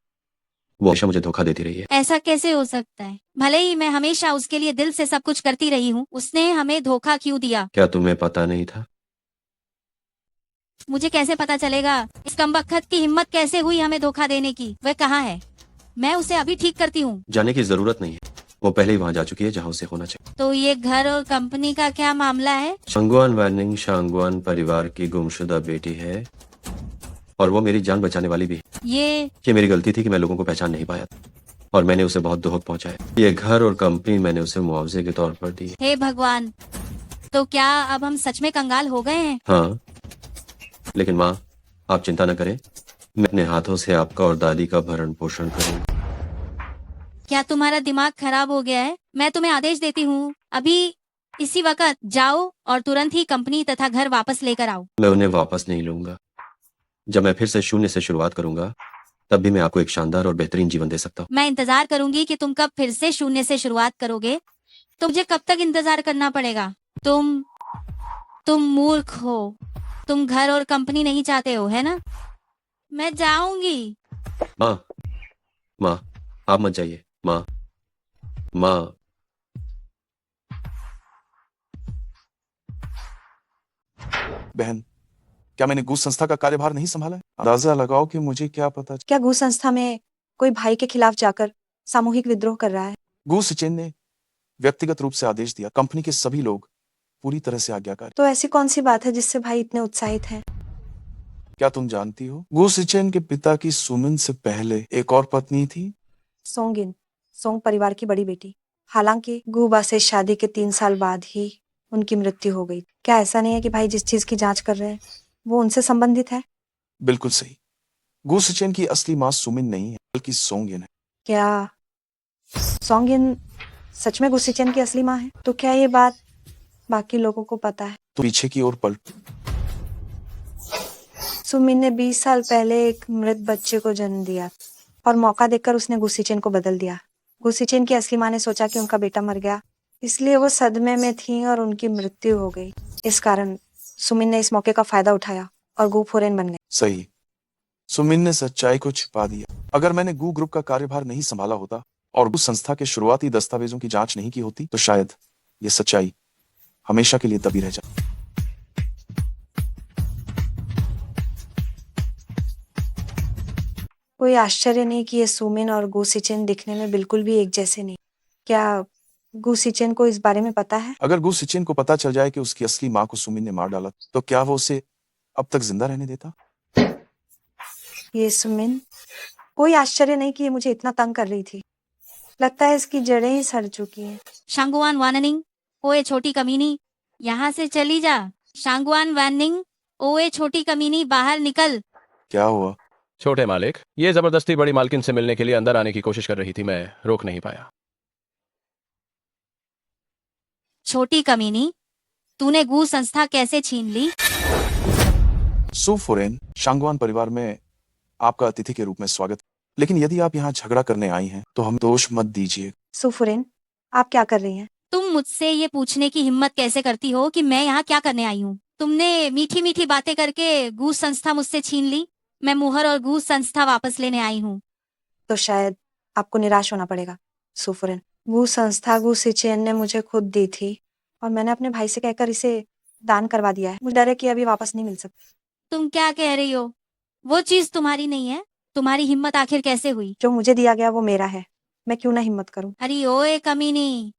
वो हमेशा मुझे धोखा देती रही है। ऐसा कैसे हो सकता है? भले ही मैं हमेशा उसके लिए दिल से सब कुछ करती रही हूँ, उसने हमें धोखा क्यों दिया? क्या तुम्हें पता नहीं था? मुझे कैसे पता चलेगा? इस कमबख्त की हिम्मत कैसे हुई हमें धोखा देने की? वह कहाँ है? मैं उसे अभी ठीक करती हूँ। जाने की जरूरत नहीं है, वो पहले ही वहां जा चुकी है जहां उसे होना चाहिए। तो ये घर और कंपनी का क्या मामला है? शांगवान वैनिंग शांगवान परिवार की गुमशुदा बेटी है और वो मेरी जान बचाने वाली भी है। ये मेरी गलती थी कि मैं लोगों को पहचान नहीं पाया और मैंने उसे बहुत दुख पहुंचाया। ये घर और कंपनी मैंने उसे मुआवजे के तौर पर दी है। हे भगवान, तो क्या अब हम सच में कंगाल हो गए हैं? हाँ, लेकिन माँ आप चिंता न करें, मैं अपने हाथों से आपका और दादी का भरण पोषण करूंगा। क्या तुम्हारा दिमाग खराब हो गया है? मैं तुम्हें आदेश देती हूँ, अभी इसी वक्त जाओ और तुरंत ही कंपनी तथा घर वापस लेकर आओ। मैं उन्हें वापस नहीं लूंगा। जब मैं फिर से शून्य से शुरुआत करूंगा तब भी मैं आपको एक शानदार और बेहतरीन जीवन दे सकता हूँ। मैं इंतजार करूंगी कि तुम कब फिर से शून्य से शुरुआत करोगे। तो मुझे कब तक इंतजार करना पड़ेगा? तुम मूर्ख हो। तुम घर और कंपनी नहीं चाहते हो, है ना? मैं जाऊंगी। माँ आप मत जाइए। माँ बहन, क्या मैंने गूस संस्था का कार्यभार नहीं संभाला है? अंदाजा लगाओ कि मुझे क्या पता। क्या गू संस्था में कोई भाई के खिलाफ जाकर सामूहिक विद्रोह कर रहा है? गू सिचेन ने व्यक्तिगत रूप से आदेश दिया, कंपनी के सभी लोग पूरी तरह से आज्ञाकारी। तो ऐसी कौन सी बात है जिससे भाई इतने उत्साहित हैं? क्या तुम जानती हो, गू सिचेन के पिता की सुमिन से पहले एक और पत्नी थी? सोंग परिवार की बड़ी बेटी। हालांकि गूबा से शादी के 3 साल बाद ही उनकी मृत्यु हो गई। क्या ऐसा नहीं है कि भाई जिस चीज की जांच कर रहे हैं वो उनसे संबंधित है? बिल्कुल सही। गू सिचेन की असली मां सुमिन नहीं है बल्कि सोंगिन है। क्या सोंगिन सच में गू सिचेन की असली माँ है? तो क्या ये बात बाकी लोगों को पता है? तो पीछे की ओर पलट। सुमिन ने 20 साल पहले एक मृत बच्चे को जन्म दिया और मौका देखकर उसने गुस्सीचेन को बदल दिया। गुस्सीचेन की असली माँ ने सोचा कि उनका बेटा मर गया, इसलिए वो सदमे में थी और उनकी मृत्यु हो गई। इस कारण सुमिन ने इस मौके का फायदा उठाया और गू फोरेन बन गए। सही। सुमिन ने सच्चाई को छिपा दिया। अगर मैंने गू ग्रुप का कार्यभार नहीं संभाला होता और गू संस्था के शुरुआती दस्तावेजों की जांच नहीं की होती तो शायद ये सच्चाई हमेशा के लिए दबी रह जाती। कोई आश्चर्य नहीं कि ये सुमिन और गुस्सीचेन दिखने में बिल्कुल भी एक जैसे नहीं। क्या गुस्सीचेन को इस बारे में पता है? अगर गू सिचेन को पता चल जाए कि उसकी असली मां को सुमिन ने मार डाला तो क्या वो उसे अब तक जिंदा रहने देता? ये सुमिन, कोई आश्चर्य नहीं कि ये मुझे इतना तंग कर रही थी। लगता है इसकी जड़ें ही सड़ चुकी हैं। शांगुआन वाननिंग, ओए छोटी कमीनी, यहाँ से चली जा। शांगुआन वाननिंग, ओए छोटी कमीनी, बाहर निकल। क्या हुआ? छोटे मालिक, ये जबरदस्ती बड़ी मालकिन से मिलने के लिए अंदर आने की कोशिश कर रही थी, मैं रोक नहीं पाया। छोटी कमीनी, तूने गू संस्था कैसे छीन ली? सु फोरेन, शांगवान परिवार में आपका अतिथि के रूप में स्वागत। लेकिन यदि आप यहाँ झगड़ा करने आई हैं तो हम दोष मत दीजिए। सुफुरेन, आप क्या कर रही हैं? तुम मुझसे ये पूछने की हिम्मत कैसे करती हो कि मैं यहाँ क्या करने आई हूँ? तुमने मीठी मीठी बातें करके गूस संस्था मुझसे छीन ली। मैं मुहर और गूस संस्था वापस लेने आई हूँ। तो शायद आपको निराश होना पड़ेगा सुफुरेन। गूस संस्था गुस्सीचेन ने मुझे खुद दी थी और मैंने अपने भाई से कहकर इसे दान करवा दिया है। मुझे डर है कि अभी वापस नहीं मिल सकती। तुम क्या कह रही हो? वो चीज तुम्हारी नहीं है। तुम्हारी हिम्मत आखिर कैसे हुई? जो मुझे दिया गया वो मेरा है, मैं क्यों ना हिम्मत करूं? अरे ओए कमीनी,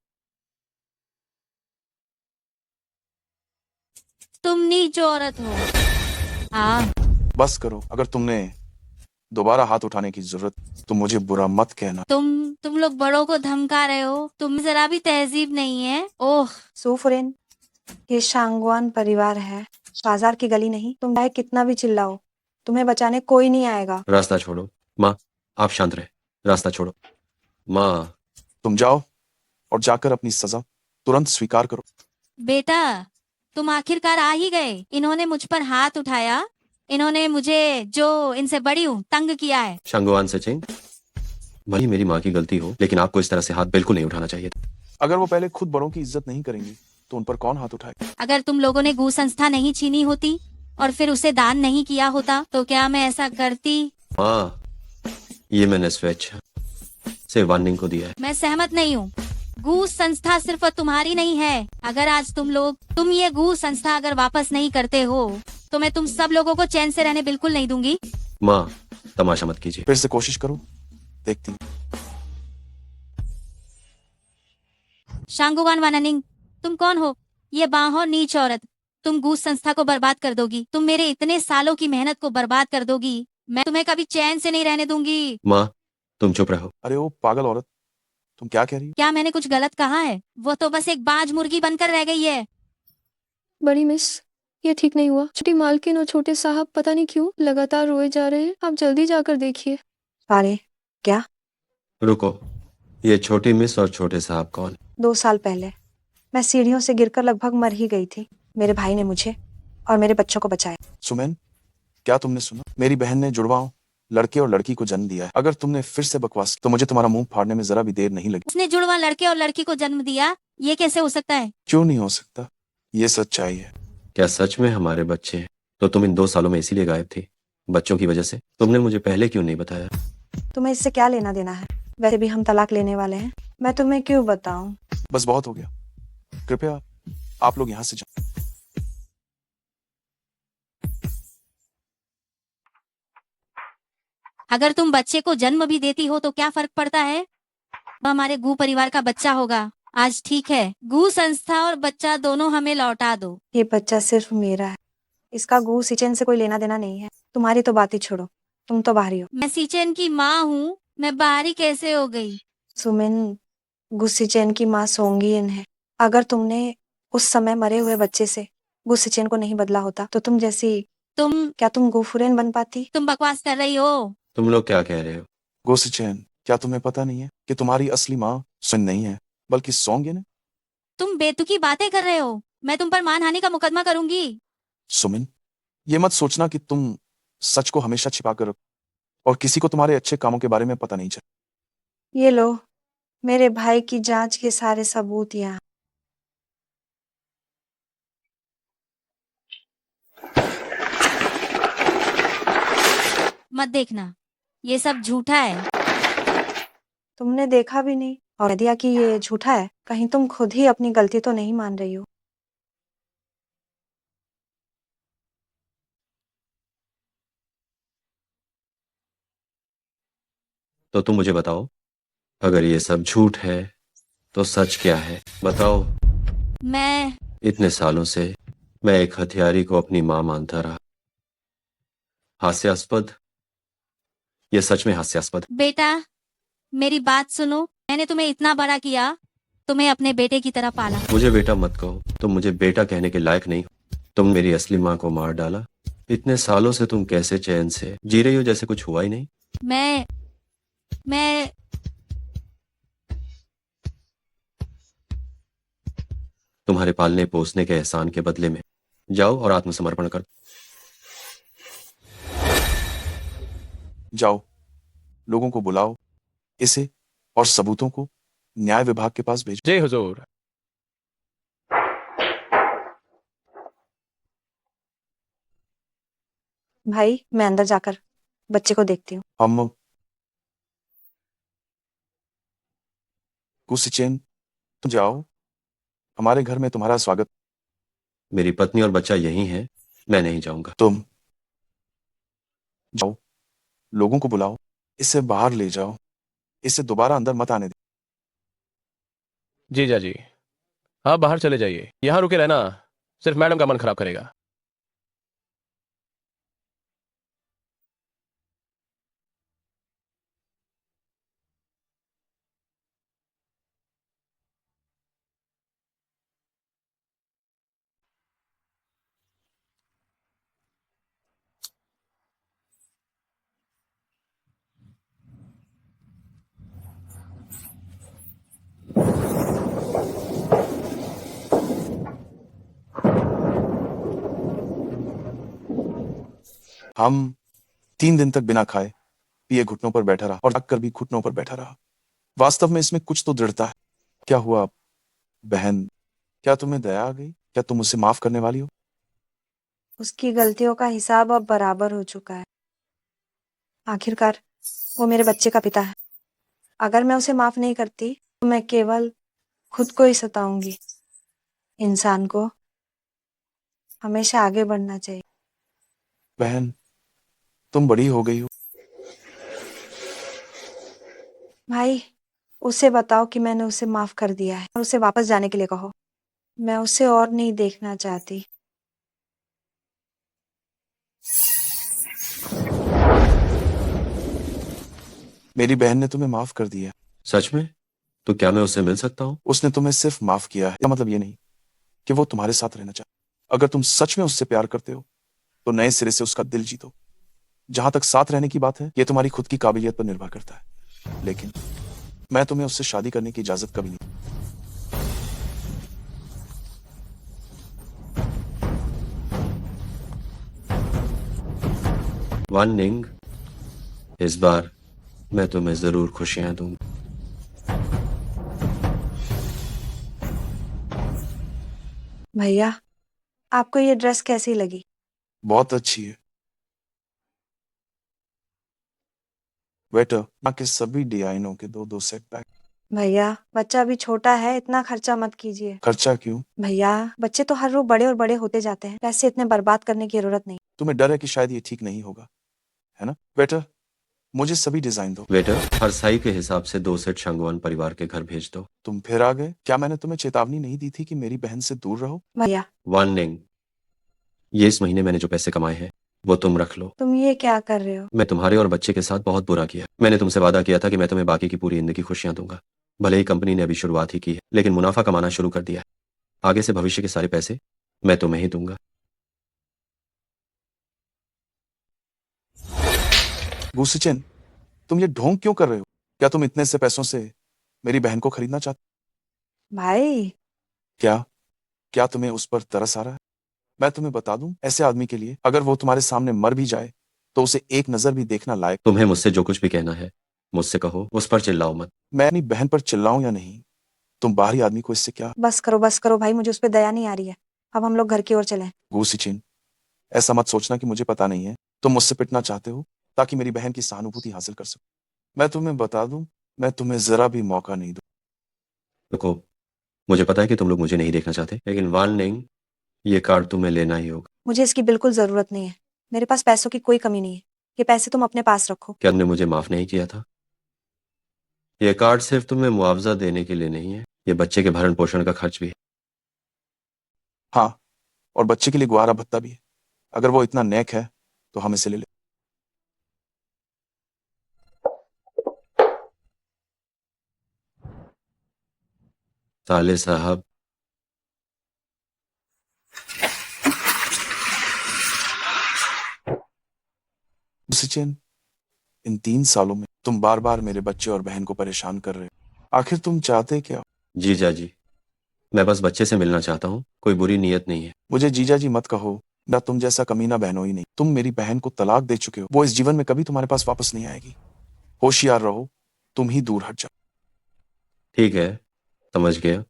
तुम नीच औरत हो। हाँ, बस करो। अगर तुमने दोबारा हाथ उठाने की जरूरत तो मुझे बुरा मत कहना। तुम लोग बड़ों को धमका रहे हो। तुम जरा भी तहजीब नहीं है। ओह सुफुरेन, ये शांगवान परिवार है, बाजार की गली नहीं। तुम चाहे कितना भी चिल्लाओ, तुम्हें बचाने कोई नहीं आएगा। रास्ता छोड़ो माँ, आप शांत रहे। रास्ता छोड़ो माँ। तुम जाओ और जाकर अपनी सजा तुरंत स्वीकार करो। बेटा, तुम आखिरकार आ ही गए। इन्होंने मुझ पर हाथ उठाया। इन्होंने मुझे, जो इनसे बड़ी हूँ, तंग किया है। शांगवान सिचेन, भली मेरी माँ की गलती हो लेकिन आपको इस तरह से हाथ बिल्कुल नहीं उठाना चाहिए था। अगर वो पहले खुद बड़ों की इज्जत नहीं करेंगी तो उन पर कौन हाथ उठाएगा? अगर तुम लोगों ने गू संस्था नहीं छीनी होती और फिर उसे दान नहीं किया होता तो क्या मैं ऐसा करती? माँ, ये मैंने स्वेच्छा से वार्निंग को दिया है। मैं सहमत नहीं हूँ। गू संस्था सिर्फ तुम्हारी नहीं है। अगर आज तुम ये गू संस्था अगर वापस नहीं करते हो तो मैं तुम सब लोगों को चैन से रहने बिल्कुल नहीं दूंगी। माँ, तमाशा मत कीजिए। फिर से कोशिश करो, देखती हूँ। शांगुवान वानानिंग, तुम कौन हो? ये बाहों नीच औरत, तुम गूस संस्था को बर्बाद कर दोगी। तुम मेरे इतने सालों की मेहनत को बर्बाद कर दोगी। मैं तुम्हें कभी चैन से नहीं रहने दूंगी। माँ, तुम चुप रहो। अरे ओ पागल औरत, तुम क्या कह रही हो? क्या मैंने कुछ गलत कहा है? वो तो बस एक बाज मुर्गी बनकर रह गई है। बड़ी मिस, ये ठीक नहीं हुआ। छोटी मालकिन और छोटे साहब पता नहीं क्यों लगातार रोए जा रहे हैं। आप जल्दी जाकर देखिए। सारे क्या? रुको, ये छोटी मिस और छोटे साहब कौन? 2 साल पहले मैं सीढ़ियों से गिरकर लगभग मर ही गई थी। मेरे भाई ने मुझे और मेरे बच्चों को बचाया। सुमन, क्या तुमने सुना? मेरी बहन ने जुड़वाओं लड़के और लड़की को जन्म दिया है। अगर तुमने फिर से बकवास तो मुझे तुम्हारा मुंह फाड़ने में जरा भी देर नहीं लगी। उसने जुड़वा लड़के और लड़की को जन्म दिया? ये कैसे हो सकता है? क्यों नहीं हो सकता? ये सच्चाई है। क्या सच में हमारे बच्चे हैं? तो तुम इन 2 सालों में इसीलिए गायब थी, बच्चों की वजह से? तुमने मुझे पहले क्यों नहीं बताया? तुम्हें इससे क्या लेना देना है? वैसे भी हम तलाक लेने वाले हैं, मैं तुम्हें क्यों बताऊं? बस बहुत हो गया, कृपया आप लोग यहाँ से जाओ। अगर तुम बच्चे को जन्म भी देती हो तो क्या फर्क पड़ता है? वो हमारे गू परिवार का बच्चा होगा। आज ठीक है, गू संस्था और बच्चा दोनों हमें लौटा दो। ये बच्चा सिर्फ मेरा है, इसका गू सिचेन से कोई लेना देना नहीं है। तुम्हारी तो बात ही छोड़ो, तुम तो बाहरी हो। मैं सीचेन की माँ हूँ, मैं बाहरी कैसे हो गई? सुमिन, गुस्सीचैन की माँ सोंगियन है। अगर तुमने उस समय मरे हुए बच्चे से गुस्सीचैन को नहीं बदला होता तो तुम जैसी क्या तुम गुफुरेन बन पाती? तुम बकवास कर रही हो। तुम लोग क्या कह रहे हो? गोसिचैन, क्या तुम्हें पता नहीं है कि तुम्हारी असली माँ सुन नहीं है बल्कि सोंगियन है? तुम बेतुकी बातें कर रहे हो। मैं तुम पर मानहानि का मुकदमा करूंगी। सुमिन, ये मत सोचना कि तुम सच को हमेशा छिपा कर रखो और किसी को तुम्हारे अच्छे कामों के बारे में पता नहीं चले। ये लो, मेरे भाई की जांच के सारे सबूत यहाँ। मत देखना, ये सब झूठा है। तुमने देखा भी नहीं और कह दिया कि ये झूठा है। कहीं तुम खुद ही अपनी गलती तो नहीं मान रही हो? तो तुम मुझे बताओ, अगर ये सब झूठ है तो सच क्या है? बताओ। मैं इतने सालों से मैं एक हथियारी को अपनी मां मानता रहा। हास्यास्पद, ये सच में हास्यास्पद। बेटा, मेरी बात सुनो। मैंने तुम्हें इतना बड़ा किया, तुम्हें अपने बेटे की तरह पाला। मुझे बेटा मत कहो, तुम मुझे बेटा कहने के लायक नहीं हो। तुम मेरी असली माँ को मार डाला। इतने सालों से तुम कैसे चैन से जी रही हो जैसे कुछ हुआ ही नहीं? मैं तुम्हारे पालने पोसने के एहसान के बदले में जाओ और आत्मसमर्पण कर। जाओ, लोगों को बुलाओ, इसे और सबूतों को न्याय विभाग के पास भेजो। जय हुजूर। भाई, मैं अंदर जाकर बच्चे को देखती हूँ। हम गुस्सीचैन, तुम जाओ, हमारे घर में तुम्हारा स्वागत। मेरी पत्नी और बच्चा यही है, मैं नहीं जाऊंगा। तुम जाओ, लोगों को बुलाओ, इसे बाहर ले जाओ, इसे दोबारा अंदर मत आने दे। जीजा जी, आप बाहर चले जाइए। यहाँ रुके रहना सिर्फ मैडम का मन खराब करेगा। हम 3 दिन तक बिना खाए पिए घुटनों पर बैठा रहा और कर भी घुटनों पर बैठा रहा। वास्तव में इसमें कुछ तो दृढ़ता है। क्या हुआ बहन, क्या तुम्हें दया आ गई? क्या तुम उसे माफ करने वाली हो? उसकी गलतियों का हिसाब अब बराबर हो चुका है। आखिरकार वो मेरे बच्चे का पिता है। अगर मैं उसे माफ नहीं करती तो मैं केवल खुद को ही सताऊंगी। इंसान को हमेशा आगे बढ़ना चाहिए। बहन, तुम बड़ी हो गई हो। भाई, उसे बताओ कि मैंने उसे माफ कर दिया है और उसे वापस जाने के लिए कहो। मैं उसे और नहीं देखना चाहती। मेरी बहन ने तुम्हें माफ कर दिया। सच में? तो क्या मैं उससे मिल सकता हूँ? उसने तुम्हें सिर्फ माफ किया है, इसका मतलब ये नहीं कि वो तुम्हारे साथ रहना चाहती। अगर तुम सच में उससे प्यार करते हो तो नए सिरे से उसका दिल जीतो। जहां तक साथ रहने की बात है, ये तुम्हारी खुद की काबिलियत पर निर्भर करता है, लेकिन मैं तुम्हें उससे शादी करने की इजाजत कभी नहीं। वान निंग, इस बार मैं तुम्हें जरूर खुशियां दूंगा। भैया, आपको ये ड्रेस कैसी लगी? बहुत अच्छी है। वेटर, यहाँ के सभी डिजाइनों के दो दो सेट पैक। भैया, बच्चा अभी छोटा है, इतना खर्चा मत कीजिए। खर्चा क्यों? भैया, बच्चे तो हर रोज बड़े और बड़े होते जाते हैं। पैसे इतने बर्बाद करने की जरूरत नहीं। तुम्हें डर है कि शायद ये ठीक नहीं होगा, है ना? वेटर, मुझे सभी डिजाइन दो। वेटर, हर साई के हिसाब से 2 सेट शांगवान परिवार के घर भेज दो। तुम फिर आ गए। क्या मैंने तुम्हें चेतावनी नहीं दी थी कि मेरी बहन से दूर रहो? भैया, वान निंग, ये इस महीने मैंने जो पैसे कमाए हैं वो तुम रख लो। तुम ये क्या कर रहे हो? मैं तुम्हारे और बच्चे के साथ बहुत बुरा किया। मैंने तुमसे वादा किया था कि मैं तुम्हें बाकी की पूरी जिंदगी खुशियां दूंगा। भले ही कंपनी ने अभी शुरुआत ही की है, लेकिन मुनाफा कमाना शुरू कर दिया है। आगे से भविष्य के सारे पैसे मैं तुम्हें ही दूंगा। गुसिचन, तुम ये ढोंग क्यों कर रहे हो? क्या तुम इतने से पैसों से मेरी बहन को खरीदना चाहते? भाई, क्या तुम्हें उस पर तरस आ रहा है? मैं तुम्हें बता दूं, ऐसे आदमी के लिए अगर वो तुम्हारे सामने मर भी जाए तो उसे एक नजर भी देखना लायक। तुम्हें मुझसे जो कुछ भी कहना है मुझसे कहो, उस पर चिल्लाओ मत। मैं अपनी बहन पर चिल्लाऊं या नहीं, तुम बाहरी आदमी को इससे क्या? बस करो भाई, मुझे उस पर दया नहीं आ रही है। अब हम लोग घर की ओर चलें। गुसिचिन, ऐसा मत सोचना कि मुझे पता नहीं है। तुम मुझसे पिटना चाहते हो ताकि मेरी बहन की सहानुभूति हासिल कर सको। मैं तुम्हें बता दूं, मैं तुम्हें जरा भी मौका नहीं दूं। देखो, मुझे पता है कि तुम लोग मुझे नहीं देखना चाहते, लेकिन वान निंग, ये कार्ड तुम्हें लेना ही होगा। मुझे इसकी बिल्कुल जरूरत नहीं है। मेरे पास पैसों की कोई कमी नहीं है। ये पैसे तुम अपने पास रखो। क्या तुमने मुझे माफ नहीं किया था? ये कार्ड सिर्फ तुम्हें मुआवजा देने के लिए नहीं है, ये बच्चे के भरण पोषण का खर्च भी है। हाँ, और बच्चे के लिए गुआरा भत्ता भी है। अगर वो इतना नेक है तो हम इसे ले ले। साले साहब, गुसिचिन, इन 3 सालों में तुम बार बार मेरे बच्चे और बहन को परेशान कर रहे हो। आखिर तुम चाहते क्या हो? जीजा जी, मैं बस बच्चे से मिलना चाहता हूँ, कोई बुरी नीयत नहीं है। मुझे जीजा जी मत कहो। ना तुम जैसा कमीना बहनों ही नहीं। तुम मेरी बहन को तलाक दे चुके हो। वो इस जीवन में कभी तुम्हारे पास वापस नहीं आएगी। होशियार रहो, तुम ही दूर हट जाओ। ठीक है, समझ गया।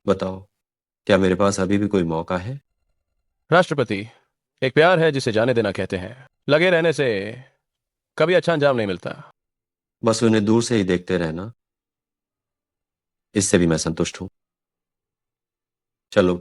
बताओ, क्या मेरे पास अभी भी कोई मौका है? राष्ट्रपति, एक प्यार है जिसे जाने देना कहते हैं। लगे रहने से कभी अच्छा अंजाम नहीं मिलता। बस उन्हें दूर से ही देखते रहना, इससे भी मैं संतुष्ट हूं। चलो,